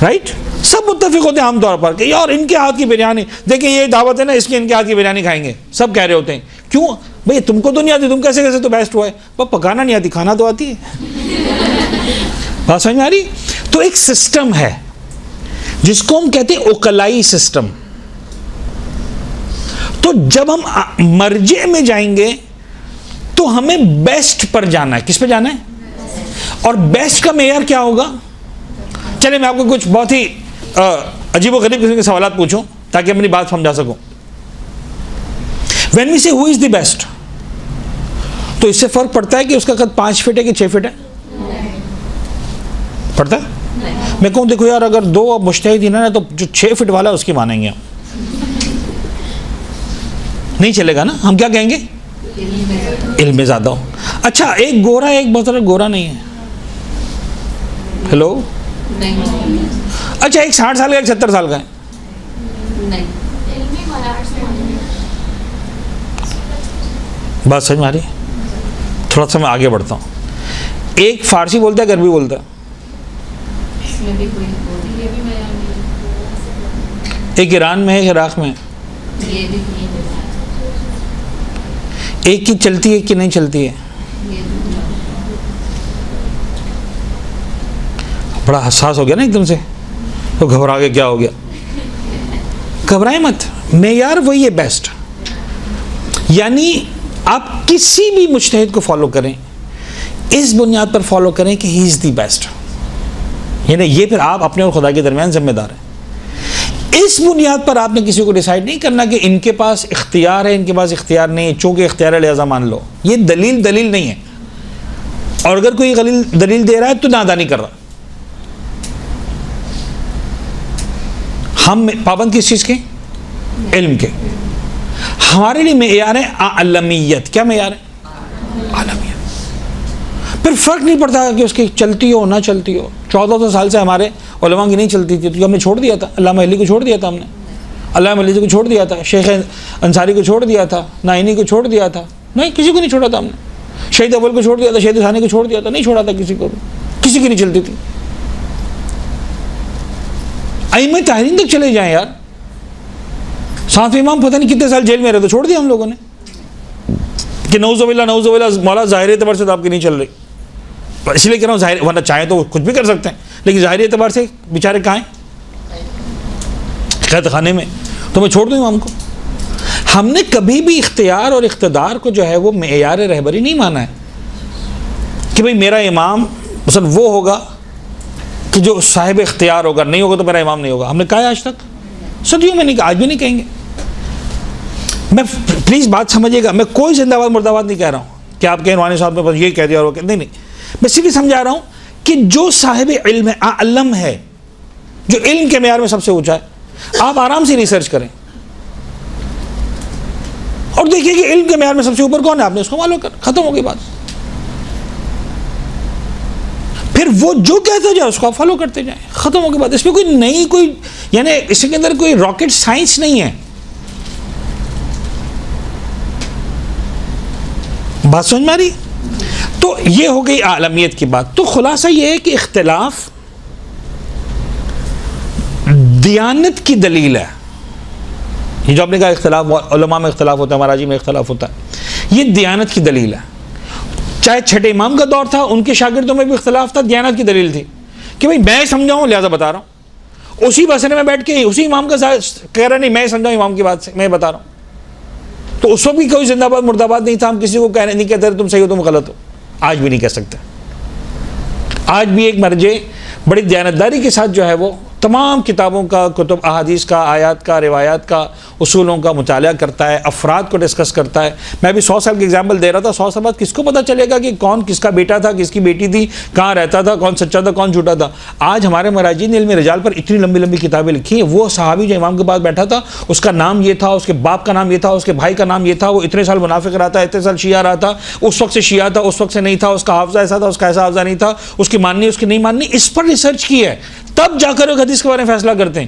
رائٹ؟ سب متفق ہوتے ہیں عام طور پر کہ یار ان کے ہاتھ کی بریانی, دیکھیں یہ دعوت ہے نا, اس کی ان کے ہاتھ کی بریانی کھائیں گے. سب کہہ رہے ہوتے ہیں. کیوں بھئی تم کو تو نہیں آتی, تم کیسے تو بیسٹ ہوا ہے؟ وہ پکانا نہیں آتی, کھانا تو آتی ہے. بات سمجھ میں آ رہی؟ تو ایک سسٹم ہے. جس کو ہم کہتے ہیں عقلائی سسٹم. تو جب ہم مرجع میں جائیں گے تو ہمیں بیسٹ پر جانا ہے. کس پہ جانا ہے؟ اور بیسٹ کا معیار کیا ہوگا؟ چلے میں آپ کو کچھ بہت ہی عجیب و غریب قسم کے سوالات پوچھوں تاکہ اپنی بات سمجھا سکوں. When we say who is the best, تو اس سے فرق پڑتا ہے کہ اس کا قد 5 فٹ ہے کہ 6 فٹ ہے؟ پڑتا ہے؟ میں کہوں دیکھو یار اگر 2 مجتہد ہی نا تو جو 6 فٹ والا ہے اس کی مانیں گے ہم. نہیں چلے گا نا. ہم کیا کہیں گے؟ علم میں زیادہ ہو. اچھا ایک گورا ہے ایک بہتر گورا نہیں ہے. ہیلو. اچھا ایک 60 سال کا ایک 70 سال کا ہے. بات سمجھ میں آ رہی ہے؟ تھوڑا سا میں آگے بڑھتا ہوں. ایک فارسی بولتا ہے عربی بولتا ہے. ایک ایران میں ہے ایک عراق میں ہے. ایک کی چلتی ہے کہ نہیں چلتی ہے. بڑا حساس ہو گیا نا ایک دم سے تو گھبرا کے کیا ہو گیا. گھبرائے مت. معیار وہی ہے بیسٹ. یعنی آپ کسی بھی مجتہد کو فالو کریں اس بنیاد پر فالو کریں کہ ہی از دی بیسٹ. یعنی یہ پھر آپ اپنے اور خدا کے درمیان ذمہ دار ہیں. اس بنیاد پر آپ نے کسی کو ڈیسائیڈ نہیں کرنا کہ ان کے پاس اختیار ہے ان کے پاس اختیار نہیں ہے چونکہ اختیار ہے لہذا مان لو. یہ دلیل نہیں ہے. اور اگر کوئی دلیل دے رہا ہے تو نادانی کر رہا. ہم پابند کس چیز کے؟ علم کے. ہمارے لیے معیار ہے عالمیت. کیا معیار ہے؟ عالمیت. پھر فرق نہیں پڑتا کہ اس کی چلتی ہو نہ چلتی ہو. 1400 سال سے ہمارے علماء کی نہیں چلتی تھی تو ہم نے چھوڑ دیا تھا. علامہ علی کو چھوڑ دیا تھا ہم نے. علامہ علی کو چھوڑ دیا تھا. شیخ انصاری کو چھوڑ دیا تھا. نائینی کو چھوڑ دیا تھا. نہیں کسی کو نہیں چھوڑا تھا ہم نے. شہید اول کو چھوڑ دیا تھا. شہید ثانی کو چھوڑ دیا تھا. نہیں چھوڑا تھا کسی کو بھی. کسی کی نہیں چلتی تھی. ائمہ طاہرین تک چلے جائیں یار. 7 امام پتہ نہیں کتنے سال جیل میں رہے تو چھوڑ دیا ہم لوگوں نے کہ نعوذ باللہ مولا ظاہری اعتبار سے تو آپ کی نہیں چل رہی. اس لیے کہہ رہا ہوں ظاہر ورنہ چاہیں تو کچھ بھی کر سکتے ہیں لیکن ظاہری اعتبار سے بیچارے کہاں ہیں؟ قید خانے میں. تو میں چھوڑ دوں امام کو. ہم نے کبھی بھی اختیار اور اقتدار کو جو ہے وہ معیار رہبری نہیں مانا ہے کہ بھئی میرا امام مثلا وہ ہوگا کہ جو صاحب اختیار ہوگا. نہیں ہوگا تو میرا امام نہیں ہوگا. ہم نے کہا ہے آج تک صدیوں میں نہیں کہا. آج بھی نہیں کہیں گے. میں پلیز بات سمجھیے گا. میں کوئی زندہ باد مردہ باد نہیں کہہ رہا ہوں کہ آپ کے روحانی صاحب نے بس یہ کہہ دیا اور وہ نہیں. میں صرف سمجھا رہا ہوں کہ جو صاحب علم ہے علم ہے جو علم کے معیار میں سب سے اونچا ہے آپ آرام سے ریسرچ کریں اور دیکھیے کہ علم کے معیار میں سب سے اوپر کون ہے. آپ نے اس کو فالو کر. ختم ہو گئی بات. پھر وہ جو کہتا جائے اس کو آپ فالو کرتے جائیں. ختم ہو گئی بات. اس میں کوئی نئی کوئی یعنی اس کے اندر کوئی راکٹ سائنس نہیں ہے. بات سمجھ میں آ رہی؟ تو یہ ہو گئی عالمیت کی بات. تو خلاصہ یہ ہے کہ اختلاف دیانت کی دلیل ہے. یہ جو آپ نے کہا اختلاف علماء میں اختلاف ہوتا ہے مراجع میں اختلاف ہوتا ہے یہ دیانت کی دلیل ہے. چاہے چھٹے امام کا دور تھا ان کے شاگردوں میں بھی اختلاف تھا. دیانت کی دلیل تھی کہ بھئی میں سمجھاؤں لہذا بتا رہا ہوں. اسی مسئلے میں بیٹھ کے اسی امام کا کہہ رہا نہیں میں سمجھاؤں امام کی بات سے میں بتا رہا ہوں. تو اس وقت بھی کوئی زندہ باد مردہ باد نہیں تھا. ہم کسی کو کہنے نہیں کہتے تم صحیح ہو تم غلط ہو. آج بھی نہیں کہہ سکتے. آج بھی ایک مرجع بڑی دیانتداری کے ساتھ جو ہے وہ تمام کتابوں کا کتب احادیث کا آیات کا روایات کا اصولوں کا مطالعہ کرتا ہے. افراد کو ڈسکس کرتا ہے. میں بھی 100 سال کی ایگزامپل دے رہا تھا. 100 سال بعد کس کو پتہ چلے گا کہ کون کس کا بیٹا تھا کس کی بیٹی تھی کہاں رہتا تھا کون سچا تھا کون جھوٹا تھا. آج ہمارے مراجعین نے علم رجال پر اتنی لمبی لمبی کتابیں لکھی ہیں. وہ صحابی جو امام کے پاس بیٹھا تھا اس کا نام یہ تھا اس کے باپ کا نام یہ تھا اس کے بھائی کا نام یہ تھا وہ اتنے سال منافق رہا تھا اتنے سال شیعہ رہا تھا اس وقت سے شیعہ تھا اس وقت سے نہیں تھا اس کا حافظہ ایسا تھا اس کا ایسا حافظہ نہیں تھا اس کی ماننی اس کی نہیں ماننی. اس پر ریسرچ کی ہے تب جا کر ایک حدیث کے بارے میں فیصلہ کرتے ہیں.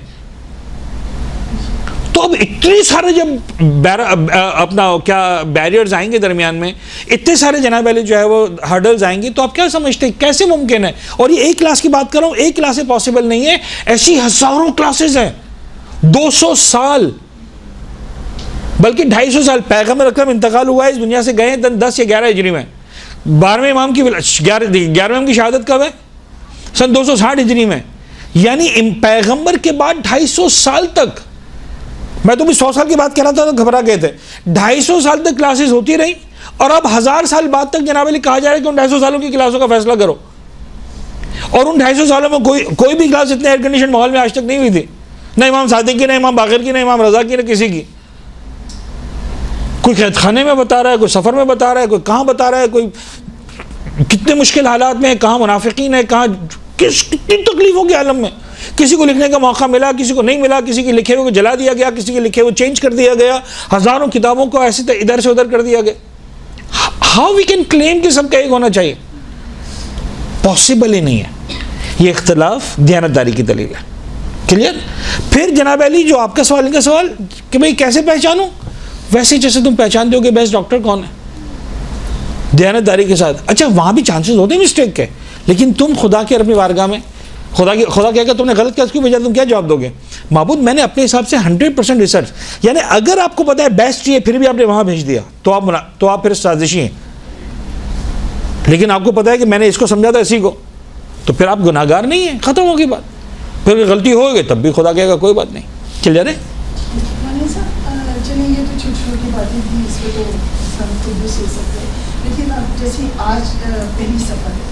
تو اب اتنے سارے جب اپنا کیا بیریئرز آئیں گے درمیان میں اتنے سارے جناب علی جو ہے وہ ہرڈلز آئیں گے تو آپ کیا سمجھتے ہیں کیسے ممکن ہے. اور یہ ایک کلاس کی بات کر رہا ہوں ایک کلاس سے پاسبل نہیں ہے. ایسی ہزاروں کلاسز ہیں 200 سال بلکہ 250 سال پیغمبر اکرم انتقال ہوا ہے اس دنیا سے گئے ہیں 10 یا 11 ہجری میں. 12ویں امام کی 11ویں امام کی شہادت کب ہے؟ سن 260 ہجری میں. یعنی پیغمبر کے بعد 250 سال تک, میں تو بھی 100 سال کی بات کہہ رہا تھا تو گھبرا گئے تھے, 250 سال تک کلاسز ہوتی رہی, اور اب 1000 سال بعد تک جناب علی کہا جا رہا ہے کہ ان 250 سالوں کی کلاسوں کا فیصلہ کرو. اور ان 250 سالوں میں کوئی بھی کلاس اتنے ایئر کنڈیشن ماحول میں آج تک نہیں ہوئی تھی, نہ امام صادق کی, نہ امام باقر کی, نہ امام رضا کی, نہ کسی کی. کوئی قید خانے میں بتا رہا ہے, کوئی سفر میں بتا رہا ہے, کوئی کہاں بتا رہا ہے, کوئی کتنے مشکل حالات میں ہے, کہاں منافقین ہے, کہاں کتنی تکلیفوں کے عالم میں. کسی کو لکھنے کا موقع ملا, کسی کو نہیں ملا, کسی کے لکھے ہوئے کو جلا دیا گیا, کسی کے لکھے ہوئے چینج کر دیا گیا, ہزاروں کتابوں کو ایسے ادھر سے ادھر کر دیا گیا. ہاؤ وی کین کلیم کہ سب کا ایک ہونا چاہیے؟ پاسبل ہی نہیں ہے. یہ اختلاف دیانتداری کی دلیل ہے. کلیئر؟ پھر جناب علی جو آپ کا سوال, ان کا سوال کہ بھئی کیسے پہچانوں, ویسے جیسے تم پہچانتے ہو کہ بیسٹ ڈاکٹر کون ہے دیانتداری کے ساتھ. اچھا وہاں بھی چانسز ہوتے ہیں مسٹیک کے, لیکن تم خدا کے اپنی بارگاہ میں خدا کہے گا تم نے غلط کیا, اس کی وجہ تم کیا جواب دو گے؟ معبود میں نے اپنے حساب سے 100% ریسرچ, یعنی اگر آپ کو پتا ہے بیسٹ یہ پھر بھی آپ نے وہاں بھیج دیا تو آپ پھر سازشی ہیں. لیکن آپ کو پتا ہے کہ میں نے اس کو سمجھا تھا اسی کو, تو پھر آپ گناہ گار نہیں ہیں, ختم ہوگی بات. پھر غلطی ہو گئی تب بھی خدا کہے گا کوئی بات نہیں, چل جا رہے. چلیں یہ تو چھوٹی چھوٹی باتیں تھیں, اس پہ تو سب خود بھی سوچ سکتے ہیں. لیکن اب جیسے آج پہلی سفر ہے,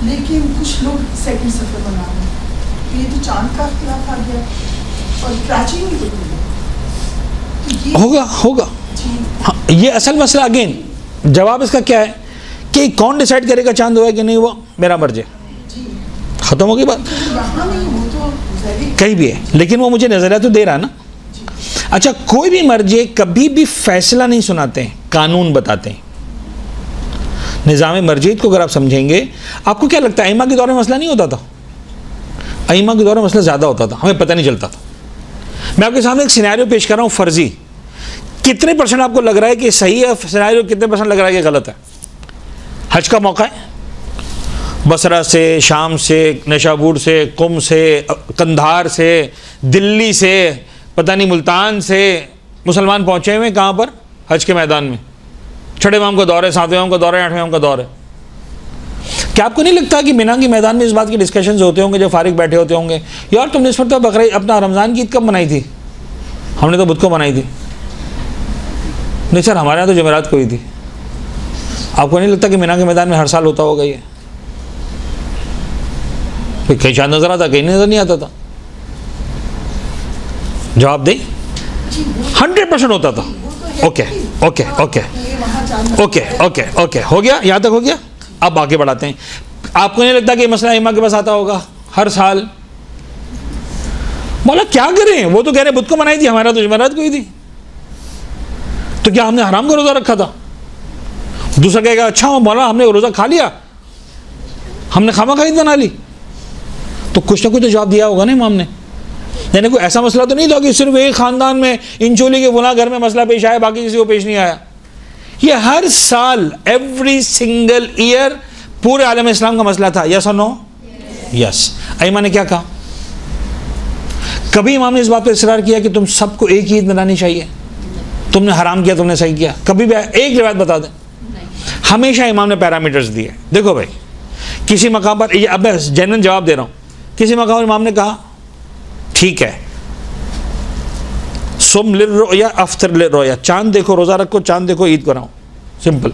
لیکن کچھ لوگ سیکنڈ سفر بنا رہے ہیں, یہ تو چاند کا اختلاف آ گیا اور کراچی میں ہوگا. یہ اصل مسئلہ اگین جواب اس کا کیا ہے کہ کون ڈیسائیڈ کرے گا چاند ہوا ہے کہ نہیں ہوا, میرا مرضی, ختم ہوگی بات. کہیں بھی ہے, لیکن وہ مجھے نظریہ تو دے رہا نا. اچھا کوئی بھی مرجع کبھی بھی فیصلہ نہیں سناتے ہیں, قانون بتاتے ہیں. نظام مرجعیت کو اگر آپ سمجھیں گے, آپ کو کیا لگتا ہے ائمہ کے دور میں مسئلہ نہیں ہوتا تھا؟ ائمہ کے دور میں مسئلہ زیادہ ہوتا تھا, ہمیں پتہ نہیں چلتا تھا. میں آپ کے سامنے ایک سینیریو پیش کر رہا ہوں فرضی, کتنے پرسنٹ آپ کو لگ رہا ہے کہ صحیح ہے سینیریو, کتنے پرسنٹ لگ رہا ہے کہ غلط ہے؟ حج کا موقع ہے, بصرہ سے, شام سے, نیشابور سے, قم سے, قندھار سے, دلی سے, پتہ نہیں ملتان سے مسلمان پہنچے ہوئے کہاں پر؟ حج کے میدان میں. چھٹے امام کا دور ہے, ساتویں امام کا دور ہے, آٹھویں امام کا دور ہے. کیا آپ کو نہیں لگتا کہ مینا کے میدان میں اس بات کے ڈسکشنز ہوتے ہوں گے جب فارغ بیٹھے ہوتے ہوں گے, یار تم نے اس مرتبہ بقرعید اپنا رمضان کی عید کب منائی تھی؟ ہم نے تو بدھ کو منائی تھی. نہیں سر ہمارے یہاں تو جمعرات کو ہی تھی. آپ کو نہیں لگتا کہ مینا کے میدان میں ہر سال ہوتا ہوگا یہ؟ کہیں شاید نظر آتا, کہیں نظر نہیں آتا تھا. جواب دیں. 100% ہوتا تھا. Okay okay okay okay okay okay, ہو گیا, یہاں تک ہو گیا. اب آگے بڑھاتے ہیں. آپ کو نہیں لگتا کہ مسئلہ ائمہ کے پاس آتا ہوگا ہر سال؟ مولا کیا کریں, وہ تو کہہ رہے بدھ کو منائی تھی, ہمارا تو جمعرات کو ہی تھی, تو کیا ہم نے حرام کا روزہ رکھا تھا؟ دوسرا کہے گا اچھا مولا ہم نے روزہ کھا لیا, ہم نے خامہ خواہ عید بنا لی. تو کچھ نہ کچھ تو جواب دیا ہوگا نا امام نے. یعنی کوئی ایسا مسئلہ تو نہیں تھا کہ صرف ایک خاندان میں انچولی کے فلاں گھر میں مسئلہ پیش آیا, باقی کسی کو پیش نہیں آیا. یہ ہر سال ایوری سنگل ایئر پورے عالم اسلام کا مسئلہ تھا. یس اور نو؟ یس. ائمہ نے کیا کہا؟ کبھی امام نے اس بات پر اصرار کیا کہ تم سب کو ایک ہی عید منانی چاہیے؟ تم نے حرام کیا, تم نے صحیح کیا؟ کبھی بھی ایک روایت بتا دیں. ہمیشہ امام نے پیرامیٹرز دیے. دیکھو بھائی کسی مقام پر, اب میں جنرل جواب دے رہا ہوں, کسی مقام پر امام نے کہا ٹھیک ہے سم للرؤیا افطر للرؤیا, چاند دیکھو روزہ رکھو, چاند دیکھو عید کراؤ, سمپل,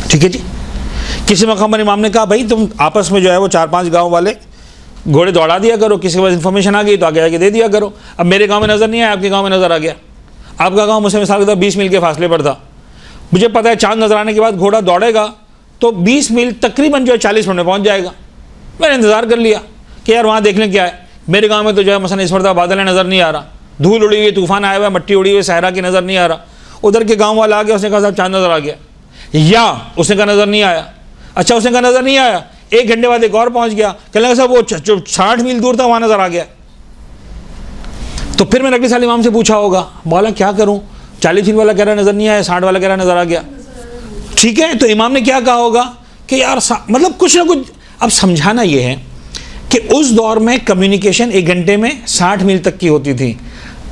ٹھیک ہے جی. کسی مقام پر امام نے کہا بھائی تم آپس میں جو ہے وہ 4-5 گاؤں والے گھوڑے دوڑا دیا کرو, کسی کے پاس انفارمیشن آ گئی تو آگے آگے دے دیا کرو. اب میرے گاؤں میں نظر نہیں آیا, آپ کے گاؤں میں نظر آ گیا. آپ کا گاؤں مجھ سے مثال کے طور 20 میل کے فاصلے پر تھا, مجھے پتا ہے چاند نظر آنے کے بعد گھوڑا دوڑے گا تو 20 میل تقریباً جو ہے 40 منٹ میں پہنچ جائے گا. میں نے انتظار کر لیا کہ یار وہاں دیکھنے کیا ہے. میرے گاؤں میں تو جو ہے مثلا اس مرتبہ بادل نظر نہیں آ رہا, دھول اڑی ہوئی, طوفان آیا ہوا ہے, مٹی اڑی ہوئی, صحرا کی نظر نہیں آ رہا. ادھر کے گاؤں والا آ گیا, اس نے کہا صاحب چاند نظر آ گیا, یا اس نے کہا نظر نہیں آیا. اچھا اس نے کہا نظر نہیں آیا, 1 گھنٹے بعد ایک اور پہنچ گیا, کہنے لگا صاحب وہ 60 میل دور تھا وہاں نظر آ گیا. تو پھر میں نے اگلے سال امام سے پوچھا ہوگا مولا کیا کروں, 40 میل والا کہہ رہا نظر نہیں آیا, 60 والا کہہ رہا نظر آ گیا. ٹھیک ہے, تو امام نے کیا کہا ہوگا کہ یار مطلب کچھ نہ کچھ. اب سمجھانا یہ ہے کہ اس دور میں کمیونیکیشن 1 گھنٹے میں 60 میل تک کی ہوتی تھی.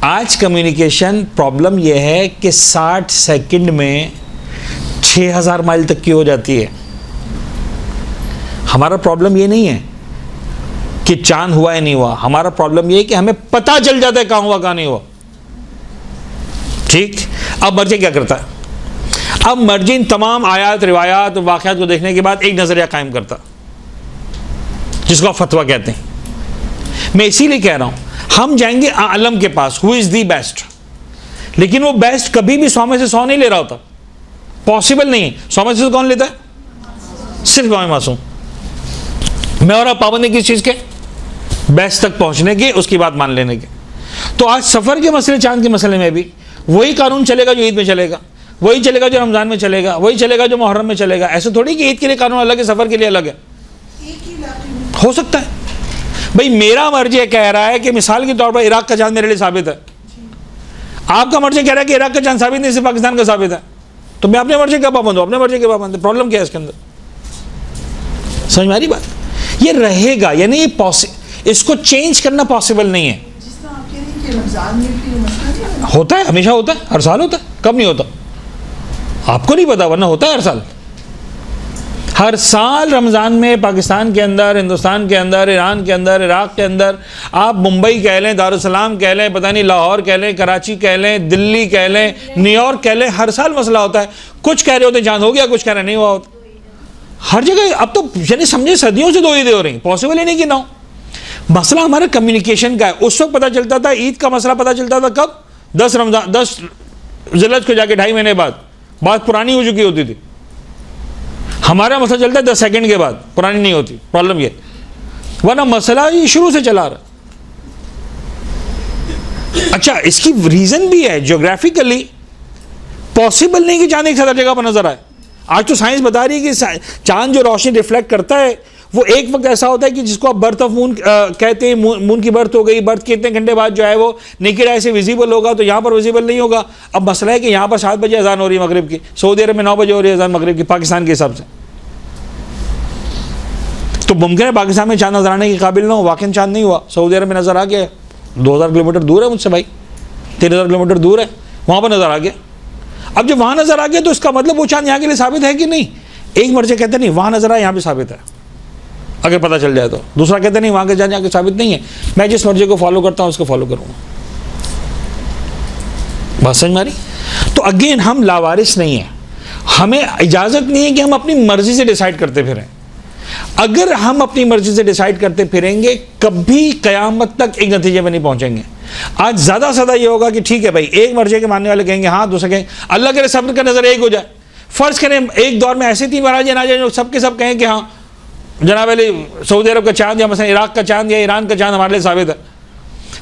آج کمیونیکیشن پرابلم یہ ہے کہ 60 سیکنڈ میں 6000 مائل تک کی ہو جاتی ہے. ہمارا پرابلم یہ نہیں ہے, کہ چاند ہوا یا نہیں ہوا. ہمارا پرابلم یہ ہے کہ ہمیں پتہ چل جاتا ہے کہاں ہوا کہاں نہیں ہوا. ٹھیک. اب مرجع کیا کرتا ہے؟ اب مرجع ان تمام آیات روایات واقعات کو دیکھنے کے بعد ایک نظریہ قائم کرتا جس کو آپ فتویٰ کہتے ہیں. میں اسی لیے کہہ رہا ہوں ہم جائیں گے عالم کے پاس ہو از دی بیسٹ, لیکن وہ بیسٹ کبھی بھی 100 میں سے 100 نہیں لے رہا ہوتا. پاسبل نہیں ہے. 100 میں سے کون لیتا ہے؟ صرف امام معصوم. میں اور آپ پابند ہیں کس چیز کے؟ بیسٹ تک پہنچنے کے, اس کی بات مان لینے کے. تو آج سفر کے مسئلے, چاند کے مسئلے میں بھی وہی قانون چلے گا جو عید میں چلے گا, وہی چلے گا جو رمضان میں چلے گا, وہی چلے گا جو محرم میں چلے گا. ایسے تھوڑی کہ عید کے لیے قانون الگ ہے, سفر کے لیے الگ ہے. ہو سکتا ہے بھائی میرا مرجع کہہ رہا ہے کہ مثال کے طور پر عراق کا چاند میرے لیے ثابت ہے, آپ کا مرجع کہہ رہا ہے کہ عراق کا چاند ثابت نہیں, صرف پاکستان کا ثابت ہے. تو میں اپنے مرجع کا پابند ہوں, اپنے مرجع کے پابند. پرابلم کیا ہے اس کے اندر؟ سمجھ میں آ رہی بات؟ یہ رہے گا, یعنی یہ اس کو چینج کرنا پاسبل نہیں ہے. جس طرح آپ کہہ رہے ہیں کہ رمضان میں بھی مسئلہ نہیں ہے. ہوتا ہے, ہمیشہ ہوتا ہے, ہر سال ہوتا ہے. کب نہیں ہوتا آپ کو نہیں پتا, ورنہ ہوتا ہے ہر سال. ہر سال رمضان میں پاکستان کے اندر, ہندوستان کے اندر, ایران کے اندر, عراق کے اندر, آپ ممبئی کہہ لیں, دارالسلام کہہ لیں, پتہ نہیں لاہور کہہ لیں, کراچی کہہ لیں, دلی کہہ لیں, نیو یارک کہہ لیں, ہر سال مسئلہ ہوتا ہے. کچھ کہہ رہے ہوتے چاند ہو گیا, کچھ کہہ رہے نہیں ہوا ہوتا. ہر جگہ اب تو یعنی سمجھے صدیوں سے 2 عیدیں ہو رہی ہیں, پاسبل ہی نہیں کہ نہ ہو. مسئلہ ہمارا کمیونیکیشن کا ہے. اس وقت پتہ چلتا تھا, عید کا مسئلہ پتہ چلتا تھا کب؟ 10 ذی الحجہ کو جا کے 2.5 مہینے بعد. بات پرانی ہو چکی ہوتی تھی. ہمارا مسئلہ چلتا ہے 10 سیکنڈ کے بعد, پرانی نہیں ہوتی. پرابلم یہ, ورنہ مسئلہ یہ شروع سے چلا رہا. اچھا اس کی ریزن بھی ہے, جیوگرافیکلی پاسبل نہیں کہ چاند ایک ساتھ جگہ پر نظر آئے. آج تو سائنس بتا رہی ہے کہ چاند جو روشنی ریفلیکٹ کرتا ہے وہ ایک وقت ایسا ہوتا ہے کہ جس کو آپ برتھ آف مون کہتے ہیں. مون کی برتھ ہو گئی, برتھ کے اتنے گھنٹے بعد جو ہے وہ نیکڈ آئی سے ویزیبل ہوگا, تو یہاں پر ویزیبل نہیں ہوگا. اب مسئلہ ہے کہ یہاں پر 7 بجے اذان ہو رہی ہے مغرب کی, سعودی عرب میں 9 بجے ہو رہی ہے اذان مغرب کی پاکستان کے حساب سے. تو ممکن ہے پاکستان میں چاند نظر آنے کے قابل نہ ہو. واقعی چاند نہیں ہوا, سعودی عرب میں نظر آ گیا. 2000 کلومیٹر دور ہے مجھ سے بھائی, 3000 کلومیٹر دور ہے, وہاں پر نظر آ گیا. اب جب وہاں نظر آ گیا تو اس کا مطلب وہ چاند یہاں کے لیے ثابت ہے کہ نہیں؟ ایک مرجع کہتے نہیں وہاں نظر آیا, یہاں پہ ثابت ہے اگر پتہ چل جائے تو. دوسرا کہتے نہیں وہاں کے جان یہاں کے ثابت نہیں ہے, میں جس مرجع کو فالو کرتا ہوں اس کو فالو کروں گا. بات سمجھ میں آ رہی؟ تو اگین ہم لاوارث نہیں ہیں, ہمیں اجازت نہیں ہے کہ ہم اپنی مرضی سے ڈیسائیڈ کرتے پھریں. اگر ہم اپنی مرضی سے ڈیسائیڈ کرتے پھریں گے کبھی قیامت تک ایک نتیجے میں نہیں پہنچیں گے. آج زیادہ یہ ہوگا کہ ٹھیک ہے بھائی, ایک مرجع کے ماننے والے کہیں گے ہاں, دوسرے کہیں اللہ کرے سب کا نظر ایک ہو جائے. فرض کریں ایک دور میں ایسے 3 مراجع نہ جائیں جو سب کے سب کہیں کہ ہاں جناب علی سعودی عرب کا چاند یا مثلا عراق کا چاند یا ایران کا چاند ہمارے لیے ثابت ہے.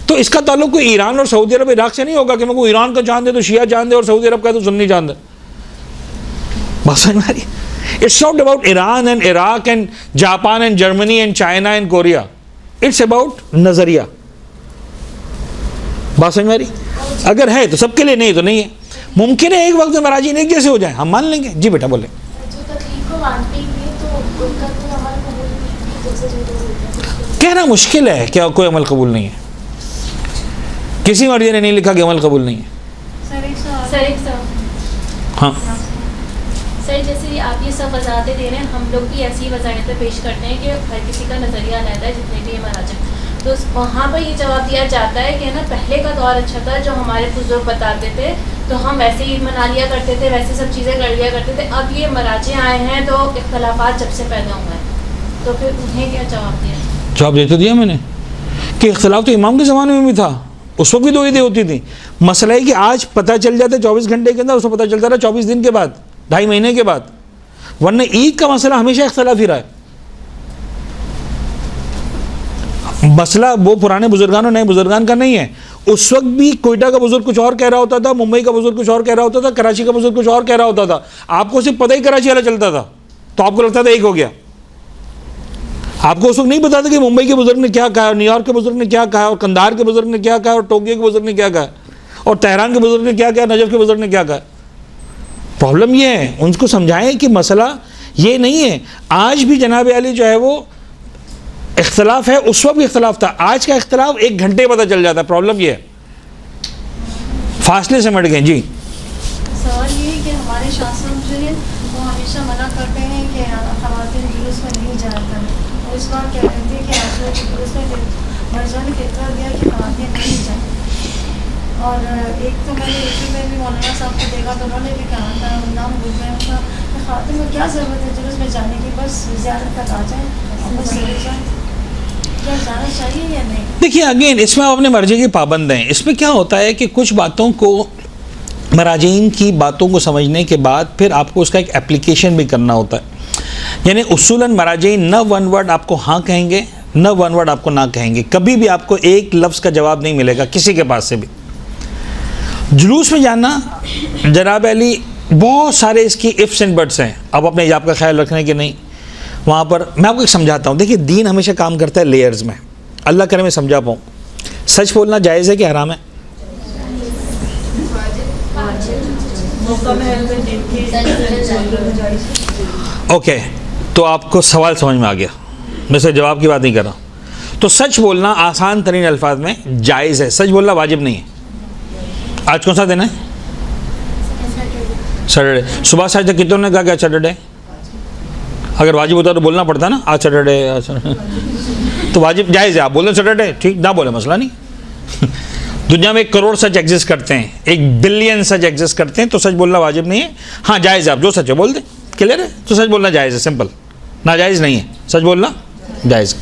تو اس کا تعلق کوئی ایران اور سعودی عرب عراق سے نہیں ہوگا کہ میں کو ایران کا چاند ہے تو شیعہ چاند ہے اور سعودی عرب کا تو سنی چاند ہے. بات سمجھ میں آ رہی؟ It's not about Iran and Iraq and Japan and Germany and China and Korea. It's about نظریہ. بات سمجھ میں آ رہی؟ اگر ہے تو سب کے لیے, نہیں تو نہیں ہے. ممکن ہے ایک وقت میں مراجعین ایک جیسے ہو جائیں, ہم مان لیں گے. جی بیٹا بولیں. کہنا مشکل ہے کیا کوئی عمل قبول نہیں ہے. کسی مرجع نے نہیں لکھا کہ عمل قبول نہیں ہے. ہاں سر جیسے آپ یہ سب وضاحتیں دے رہے ہیں, ہم لوگ بھی ایسی وضاحتیں پیش کرتے ہیں کہ ہر کسی کا نظریہ علیحدہ ہے, جتنے بھی مراجع. تو وہاں پر یہ جواب دیا جاتا ہے کہ نا پہلے کا دور اچھا تھا, جو ہمارے بزرگ بتاتے تھے تو ہم ویسے ہی منا لیا کرتے تھے, ویسے سب چیزیں کر لیا کرتے تھے. اب یہ مراجع آئے ہیں تو اختلافات جب سے پیدا ہوئے ہیں, تو پھر انہیں کیا جواب دیا؟ جواب دے تو دیا میں نے کہ اختلاف تو امام کے زمانے میں بھی تھا, اس وقت بھی 2 عیدیں ہوتی تھیں. مسئلہ ہے کہ آج پتہ چل جاتا ہے 24 گھنٹے کے اندر, اس کو پتہ چلتا رہا 24 دن کے بعد, 2.5 مہینے کے بعد. ورنہ عید کا مسئلہ ہمیشہ اختلاف ہی رہا ہے. مسئلہ وہ پرانے بزرگان اور نئے بزرگان کا نہیں ہے. اس وقت بھی کوئٹہ کا بزرگ کچھ اور کہہ رہا ہوتا تھا, ممبئی کا بزرگ کچھ اور کہہ رہا ہوتا تھا, کراچی کا بزرگ کچھ اور کہہ رہا ہوتا تھا. آپ کو صرف پتہ ہی کراچی والا چلتا تھا, تو آپ کو لگتا تھا ایک ہو گیا. آپ کو اس وقت نہیں پتا تھا کہ ممبئی کے بزرگ نے کیا کہا, اور نیو یارک کے بزرگ نے کیا کہا, اور کندہار کے بزرگ نے کیا کہا, اور ٹوکیو کے بزرگ نے کیا کہا, اور تہران کے بزرگ نے کیا کہا, نجف کے بزرگ نے کیا کہا. پرابلم یہ ہے, ان کو سمجھائیں کہ مسئلہ یہ نہیں ہے. آج بھی جناب علی جو ہے وہ اختلاف ہے, اس وقت بھی اختلاف تھا. آج کا اختلاف 1 گھنٹے پتہ چل جاتا ہے. پرابلم یہ ہے فاصلے سے مٹ گئے. جی سوال یہ ہے کہ ہمارے شاستر جو ہے وہ ہمیشہ منع کرتے ہیں کہ خواتین جلوس میں نہیں جایا کریں, اور اس بار کہہ رہے تھے کہ آج اس میں مرجان نے فطرہ دیا کہ خواتین نہیں جائیں. اور ایک تو میں نے یوٹیوب میں بھی مولانا صاحب کو دیکھا تو انہوں نے بھی کہا تھا, نام بھول گیا ان کا, کہ خواتین کو کیا ضرورت ہے جلوس میں جانے کی, بس زیارت تک آ جائیں اور بس چلے جائیں. کیا جانا چاہیے یا نہیں؟ دیکھیے اگین اس میں آپ اپنے مرضی کے پابند ہیں. اس میں کیا ہوتا ہے کہ کچھ باتوں کو, مراجعین کی باتوں کو سمجھنے کے بعد پھر آپ کو اس کا ایک اپلیکیشن بھی کرنا ہوتا ہے. یعنی اصولاً مراجعین نہ ون ورڈ آپ کو ہاں کہیں گے, نہ ون ورڈ آپ کو نہ کہیں گے. کبھی بھی آپ کو ایک لفظ کا جواب نہیں ملے گا کسی کے پاس سے بھی. جلوس میں جانا جناب علی بہت سارے اس کی ifs and buts ہیں. آپ اپنے حجاب کا خیال رکھنے کے نہیں, وہاں پر میں آپ کو ایک سمجھاتا ہوں. دیکھیے دین ہمیشہ کام کرتا ہے لیئرز میں. اللہ کرے میں سمجھا پاؤں. سچ بولنا جائز ہے کہ حرام ہے؟ اوکے, تو آپ کو سوال سمجھ میں آ گیا, میں سے جواب کی بات نہیں کر رہا. تو سچ بولنا آسان ترین الفاظ میں جائز ہے. سچ بولنا واجب نہیں ہے. آج کون سا دن ہے؟ سیٹرڈے. صبح سے آج تک کتنوں نے کہا کہ سیٹرڈے؟ اگر واجب ہوتا تو بولنا پڑتا نا آج سیٹرڈے. تو واجب جائز ہے, آپ بولیں سیٹرڈے ٹھیک, نہ بولیں مسئلہ نہیں. دنیا میں 1 کروڑ سچ ایگزسٹ کرتے ہیں, 1 بلین سچ ایگزسٹ کرتے ہیں, تو سچ بولنا واجب نہیں ہے. ہاں جائز ہے, آپ جو سچ ہے بول دیں, کلیئر ہے. تو سچ بولنا جائز ہے, سمپل. ناجائز نہیں ہے, سچ بولنا جائز.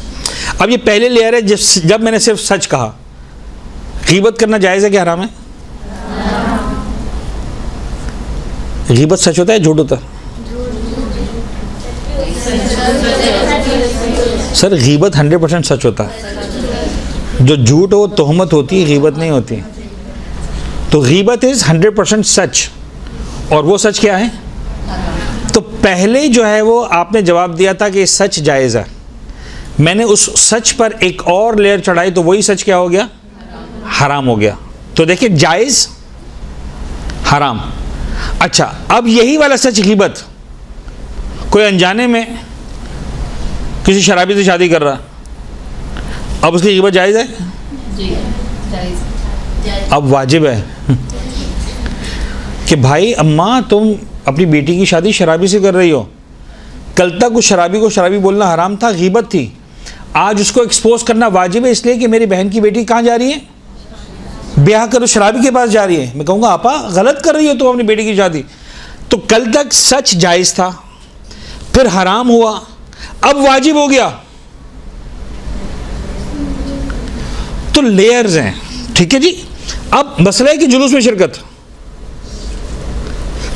اب یہ پہلے لیئر ہے جب میں نے صرف سچ کہا. غیبت کرنا جائز ہے کہ حرام ہے؟ غیبت سچ ہوتا ہے جھوٹ ہوتا ہے؟ سر غیبت 100% سچ ہوتا ہے. جو جھوٹ ہو تہمت ہوتی ہے, غیبت نہیں ہوتی. تو غیبت از 100% سچ, اور وہ سچ کیا ہے؟ تو پہلے جو ہے وہ آپ نے جواب دیا تھا کہ سچ جائز ہے. میں نے اس سچ پر ایک اور لیئر چڑھائی تو وہی سچ کیا ہو گیا؟ حرام ہو گیا. تو دیکھیں جائز حرام. اچھا اب یہی والا سچ غیبت, کوئی انجانے میں کسی شرابی سے شادی کر رہا, اب اس کی غیبت جائز ہے؟ جی جائز. اب واجب ہے کہ بھائی اماں تم اپنی بیٹی کی شادی شرابی سے کر رہی ہو. کل تک اس شرابی کو شرابی بولنا حرام تھا, غیبت تھی. آج اس کو ایکسپوز کرنا واجب ہے, اس لیے کہ میری بہن کی بیٹی کہاں جا رہی ہے؟ بیاہ کرو شرابی کے پاس جا رہی ہے. میں کہوں گا آپا غلط کر رہی ہو تم اپنی بیٹی کی شادی. تو کل تک سچ جائز تھا, پھر حرام ہوا, اب واجب ہو گیا. تو لیئرز ہیں, ٹھیک ہے جی. اب مسئلہ ہے کہ جلوس میں شرکت,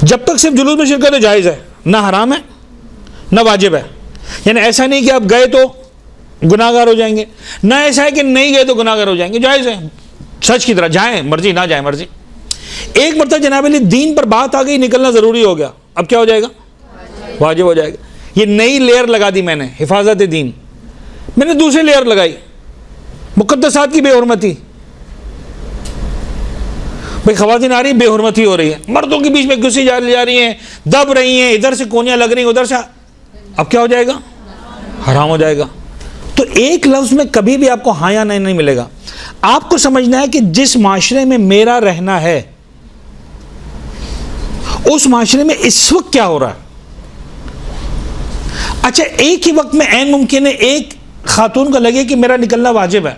جب تک صرف جلوس میں شرکت ہے جائز ہے, نہ حرام ہے نہ واجب ہے. یعنی ایسا نہیں کہ آپ گئے تو گناہ گار ہو جائیں گے, نہ ایسا ہے کہ نہیں گئے تو گناہ گار ہو جائیں گے. جائز ہے, سچ کی طرح جائیں مرضی, نہ جائیں مرضی. ایک مرتبہ جناب علی دین پر بات آ گئی, نکلنا ضروری ہو گیا, اب کیا ہو جائے گا؟ واجب ہو جائے گا. یہ نئی لیئر لگا دی میں نے, حفاظت دین. میں نے دوسری لیئر لگائی, مقدسات کی بے حرمتی. بھائی خواتین آ رہی ہیں, بے حرمتی ہو رہی ہے, مردوں کے بیچ میں گھسی جا رہی ہیں, دب رہی ہیں, ادھر سے کونیاں لگ رہی ہیں ادھر سے, اب کیا ہو جائے گا؟ حرام ہو جائے گا. تو ایک لفظ میں کبھی بھی آپ کو ہاں یا نہیں ملے گا. آپ کو سمجھنا ہے کہ جس معاشرے میں میرا رہنا ہے اس معاشرے میں اس وقت کیا ہو رہا ہے. اچھا ایک ہی وقت میں عین ممکن ہے ایک خاتون کو لگے کہ میرا نکلنا واجب ہے,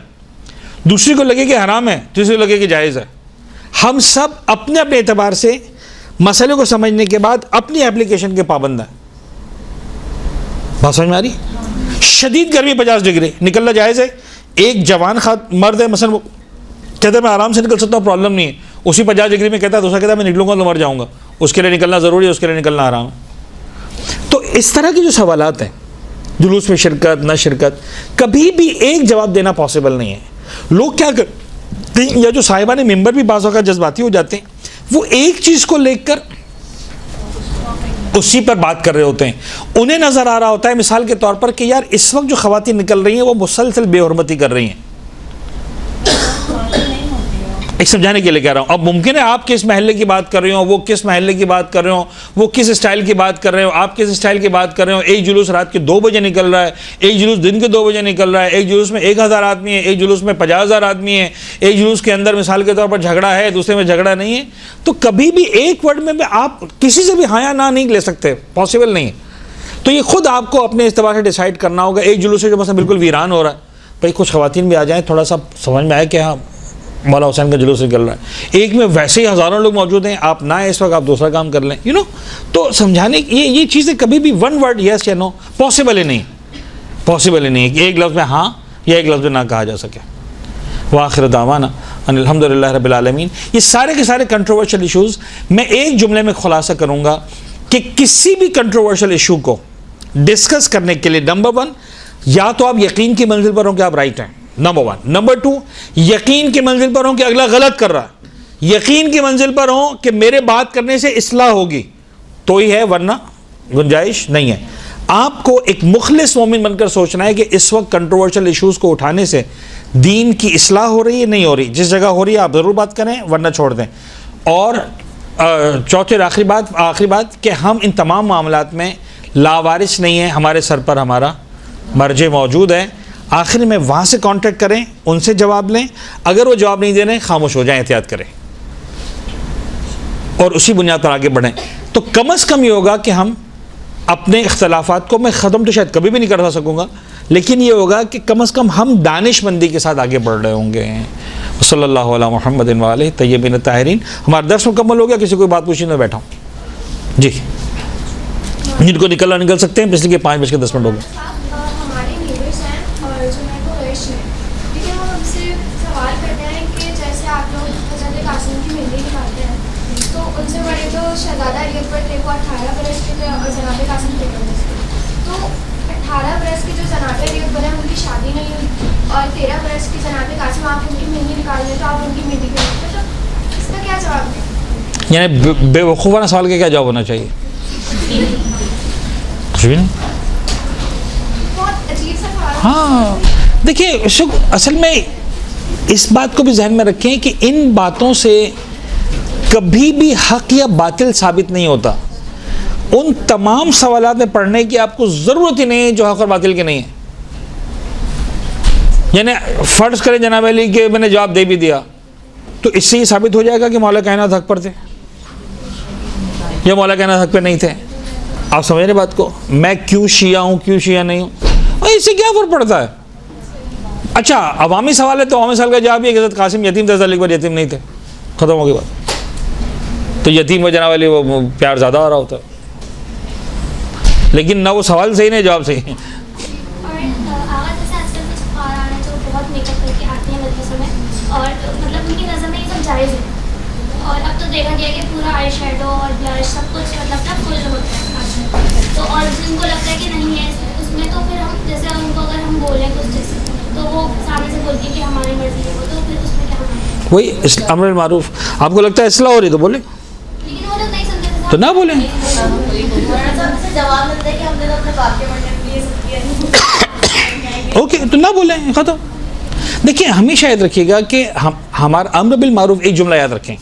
دوسری کو لگے کہ حرام ہے, تیسری کو لگے کہ جائز ہے. ہم سب اپنے اپنے اعتبار سے مسئلے کو سمجھنے کے بعد اپنی اپلیکیشن کے پابند ہیں. بات سمجھ میں آ رہی؟ شدید گرمی 50 ڈگری, نکلنا جائز ہے. ایک جوان مرد ہے مثلا, وہ کہتا ہے میں آرام سے نکل سکتا ہوں, پرابلم نہیں ہے. اسی 50 ڈگری میں کہتا ہے, دوسرا کہتا ہے میں نکلوں گا تو مر جاؤں گا, اس کے لیے نکلنا ضروری ہے, اس کے لیے نکلنا حرام ہے. تو اس طرح کے جو سوالات ہیں, جلوس میں شرکت نہ شرکت, کبھی بھی ایک جواب دینا پاسبل نہیں ہے. لوگ کیا کرتے ہیں, یا جو صاحبان ممبر بھی بعض اوقات جذباتی ہو جاتے ہیں, وہ ایک چیز کو لے کر اسی پر بات کر رہے ہوتے ہیں. انہیں نظر آ رہا ہوتا ہے مثال کے طور پر کہ یار اس وقت جو خواتین نکل رہی ہیں وہ مسلسل بے حرمتی کر رہی ہیں. ایک سمجھانے کے لیے کہہ رہا ہوں. اب ممکن ہے آپ کس محلے کی بات کر رہے ہوں, وہ کس محلے کی بات کر رہے ہوں, وہ کس اسٹائل کی بات کر رہے ہوں, آپ کس اسٹائل کی بات کر رہے ہوں. ایک جلوس رات کے 2 بجے نکل رہا ہے, ایک جلوس دن کے 2 بجے نکل رہا ہے, ایک جلوس میں 1000 آدمی ہے, ایک جلوس میں 50,000 آدمی ہے, ایک جلوس کے اندر مثال کے طور پر جھگڑا ہے, دوسرے میں جھگڑا نہیں ہے. تو کبھی بھی ایک ورڈ میں آپ کسی سے بھی ہاں یا نہ نہیں لے سکتے, پاسبل نہیں ہے. تو یہ خود آپ کو اپنے اعتبار سے ڈیسائیڈ کرنا ہوگا. ایک جلوس ہے جو مثلا بالکل ویران ہو رہا ہے, بھائی کچھ خواتین بھی آ جائیں, تھوڑا سا سمجھ میں آئے کہ ہاں مولا حسین کا جلوس نکل رہا ہے. ایک میں ویسے ہی ہزاروں لوگ موجود ہیں, آپ نہ اس وقت آپ دوسرا کام کر لیں, تو سمجھانے یہ چیزیں کبھی بھی ون ورڈ یس یا نو پاسبل ہی نہیں کہ ایک لفظ میں ہاں یا ایک لفظ میں نہ کہا جا سکے. وآخر دعوانا ان الحمدللہ رب العالمین. یہ سارے کے سارے کنٹروورشل ایشوز میں ایک جملے میں خلاصہ کروں گا کہ کسی بھی کنٹروورشل ایشو کو ڈسکس کرنے کے لیے نمبر 1 یا تو آپ یقین کی منزل پر ہوں کہ آپ رائٹ ہیں, نمبر 1. نمبر 2 یقین کی منزل پر ہوں کہ اگلا غلط کر رہا ہے, یقین کی منزل پر ہوں کہ میرے بات کرنے سے اصلاح ہوگی تو ہی ہے, ورنہ گنجائش نہیں ہے. آپ کو ایک مخلص مومن بن کر سوچنا ہے کہ اس وقت کنٹروورشل ایشوز کو اٹھانے سے دین کی اصلاح ہو رہی ہے نہیں ہو رہی. جس جگہ ہو رہی ہے آپ ضرور بات کریں, ورنہ چھوڑ دیں. اور چوتھی اور آخری بات کہ ہم ان تمام معاملات میں لاوارث نہیں ہیں, ہمارے سر پر ہمارا مرجع موجود ہے. آخر میں وہاں سے کانٹیکٹ کریں, ان سے جواب لیں, اگر وہ جواب نہیں دے رہے خاموش ہو جائیں, احتیاط کریں اور اسی بنیاد پر آگے بڑھیں. تو کم از کم یہ ہوگا کہ ہم اپنے اختلافات کو, میں ختم تو شاید کبھی بھی نہیں کر سکوں گا, لیکن یہ ہوگا کہ کم از کم ہم دانش مندی کے ساتھ آگے بڑھ رہے ہوں گے. صلی اللہ علیہ محمد وآلہ طیبین الطاہرین. ہمارا درس مکمل ہو گیا, کسی کوئی بات پوچھنے میں بیٹھا ہوں جی, جن کو نکل سکتے ہیں, اس لیے 5:10 ہو گئے. ہمارے نیبرس ہیں اور جو ہے وہ رش ہیں, ٹھیک ہے, وہ ہم سے سوال کرتے ہیں کہ جیسے آپ لوگ حضرت قاسم کی مہندی نکالتے ہیں تو ان سے بڑے تو شہزادہ علی اکبر تھے, وہ 18 برس کے تھے اور جناب قاسم 13 برس کے. تو 18 برس کے جو جناب علی اکبر ہیں ان کی شادی نہیں ہوئی اور 13 برس کے جناب قاسم, آپ ان کی مہندی نکال لیں تو آپ ان کی مہندی کر سکتے. تو اس کا کیا جواب دیں؟ یعنی بے وقوفانہ سوال کا کیا جواب ہونا چاہیے؟ کچھ بھی نہیں. بہت عجیب سا سوال. ہاں دیکھیے, اصل میں اس بات کو بھی ذہن میں رکھیں کہ ان باتوں سے کبھی بھی حق یا باطل ثابت نہیں ہوتا. ان تمام سوالات میں پڑھنے کی آپ کو ضرورت ہی نہیں ہے جو حق اور باطل کے نہیں ہیں. یعنی فرض کریں جناب علی کہ میں نے جواب دے بھی دیا تو اس سے یہ ثابت ہو جائے گا کہ مولا کائنات حق پر تھے یا مولا کائنات حق پہ نہیں تھے. آپ سمجھ رہے بات کو؟ میں کیوں شیعہ ہوں, کیوں شیعہ نہیں ہوں, اور اس سے کیا فرق پڑتا ہے؟ اچھا عوامی سوال ہے تو عوامی سوال کا جواب یہ کہ حضرت قاسم یتیم تھے, علی اکبر یتیم نہیں تھے, ختم ہو گئی بات. تو یتیم و جناب علی وہ پیار زیادہ ہو رہا ہوتا, لیکن نہ وہ سوال صحیح نہیں جواب صحیح. اور آغاز جیسے آج کل کچھ اور آ رہے ہیں جو بہت میک اپ کر کے آتے ہیں مدرسوں میں, اور مطلب ان کی نظر میں یہ سب جائز ہے. اور اب تو دیکھا گیا کہ پورا آئی شیڈو اور بلش سب کچھ مطلب نا فل ہوتا ہے. تو اور جن کو لگتا ہے کہ نہیں ہے اس میں, تو پھر ہم جیسے ان کو اگر ہم بولیں کچھ جیسے تو وہ سامنے سے بولتی ہے کہ ہماری مرضی ہے وہ, تو پھر اس میں کیا ہونا ہے؟ وہی امر بالمعروف. آپ کو لگتا ہے اصلاح ہو رہی تو بولے, لیکن وہ لوگ نہیں سمجھتے تو نہ بولیں. جواب ملتا ہے کہ ہم نے تو اپنے باپ کے بڑھنے کے لیے سب کیا. اوکے, تو نہ بولیں, ختم. دیکھیں ہمیشہ یاد رکھیے گا کہ ہمارا امر بالمعروف, ایک جملہ یاد رکھیں,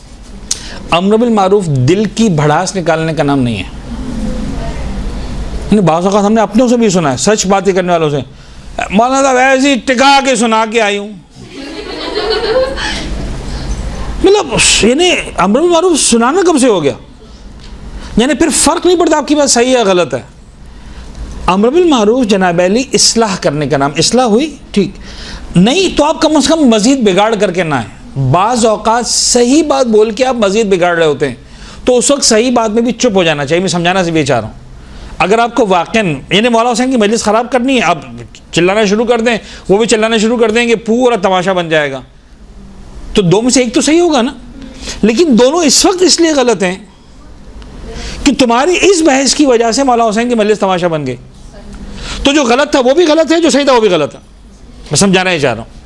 امر بالمعروف دل کی بھڑاس نکالنے کا نام نہیں ہے. بعض اوقات ہم نے اپنوں سے بھی سنا ہے, سچ باتیں کرنے والوں سے, مولانا صاحب ایسی ٹکا کے سنا کے آئی ہوں. مطلب یعنی امر بالمعروف سنانا کب سے ہو گیا؟ یعنی پھر فرق نہیں پڑتا آپ کی بات صحیح ہے غلط ہے. امر بالمعروف جناب علی اصلاح کرنے کا نام, اصلاح ہوئی ٹھیک نہیں تو آپ کم از کم مزید بگاڑ کر کے نہ آئیں. بعض اوقات صحیح بات بول کے آپ مزید بگاڑ رہے ہوتے ہیں, تو اس وقت صحیح بات میں بھی چپ ہو جانا چاہیے. میں سمجھانا سے بھی چاہ رہا ہوں, اگر آپ کو واقعاً یعنی مولا حسین کی مجلس خراب کرنی ہے, آپ چلانا شروع کر دیں, وہ بھی چلانا شروع کر دیں کہ پورا تماشا بن جائے گا, تو دو میں سے ایک تو صحیح ہوگا نا. لیکن دونوں اس وقت اس لیے غلط ہیں کہ تمہاری اس بحث کی وجہ سے مولا حسین کی مجلس تماشا بن گئی. تو جو غلط تھا وہ بھی غلط ہے, جو صحیح تھا وہ بھی غلط ہے. میں سمجھانا ہی چاہ رہا ہوں.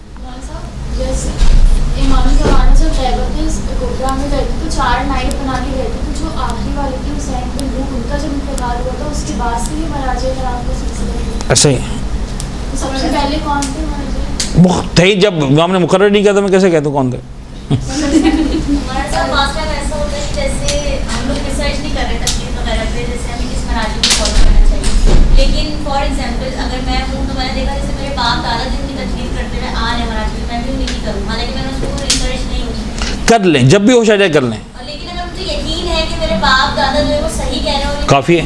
امام زمانہ سے ڈرائیور تھے گوگرا میں گئے تھے تو 4 نائٹ بنا کے گئے تھے, تو جو آخری والے تھے حسین بن روح, ان کا جب انتقال ہوا تھا اس کے بعد سے یہ مراجع کرام کا سلسلہ ایسا ہی سب سے پہلے کون تھے مراجع تھے. جب امام نے مقرر نہیں کیا تو میں کیسے کہتا ہوں کون تھے؟ ہمارے ساتھ معاشرہ میں ایسا ہوتا ہے کہ جیسے ہم لوگ ریسرچ نہیں کر رہے تقریر وغیرہ پہ, جیسے ہمیں کس مراجع کو فالو کرنا چاہیے. لیکن فار ایگزامپل اگر میں ہوں تو میں نے دیکھا جیسے میرے باپ دادا جن کی تقریر کرتے ہوئے آ رہے ہیں مراجع, میں بھی انہیں کی کروں, حالانکہ میں نے اس کو ریسرچ نہیں ہوئی. کر لیں, جب بھی ہوش آ جائے کر لیں. لیکن اگر مجھے یقین ہے کہ میرے باپ دادا جو ہے وہ صحیح کہہ رہے ہیں, کافی ہے.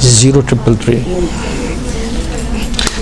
0333।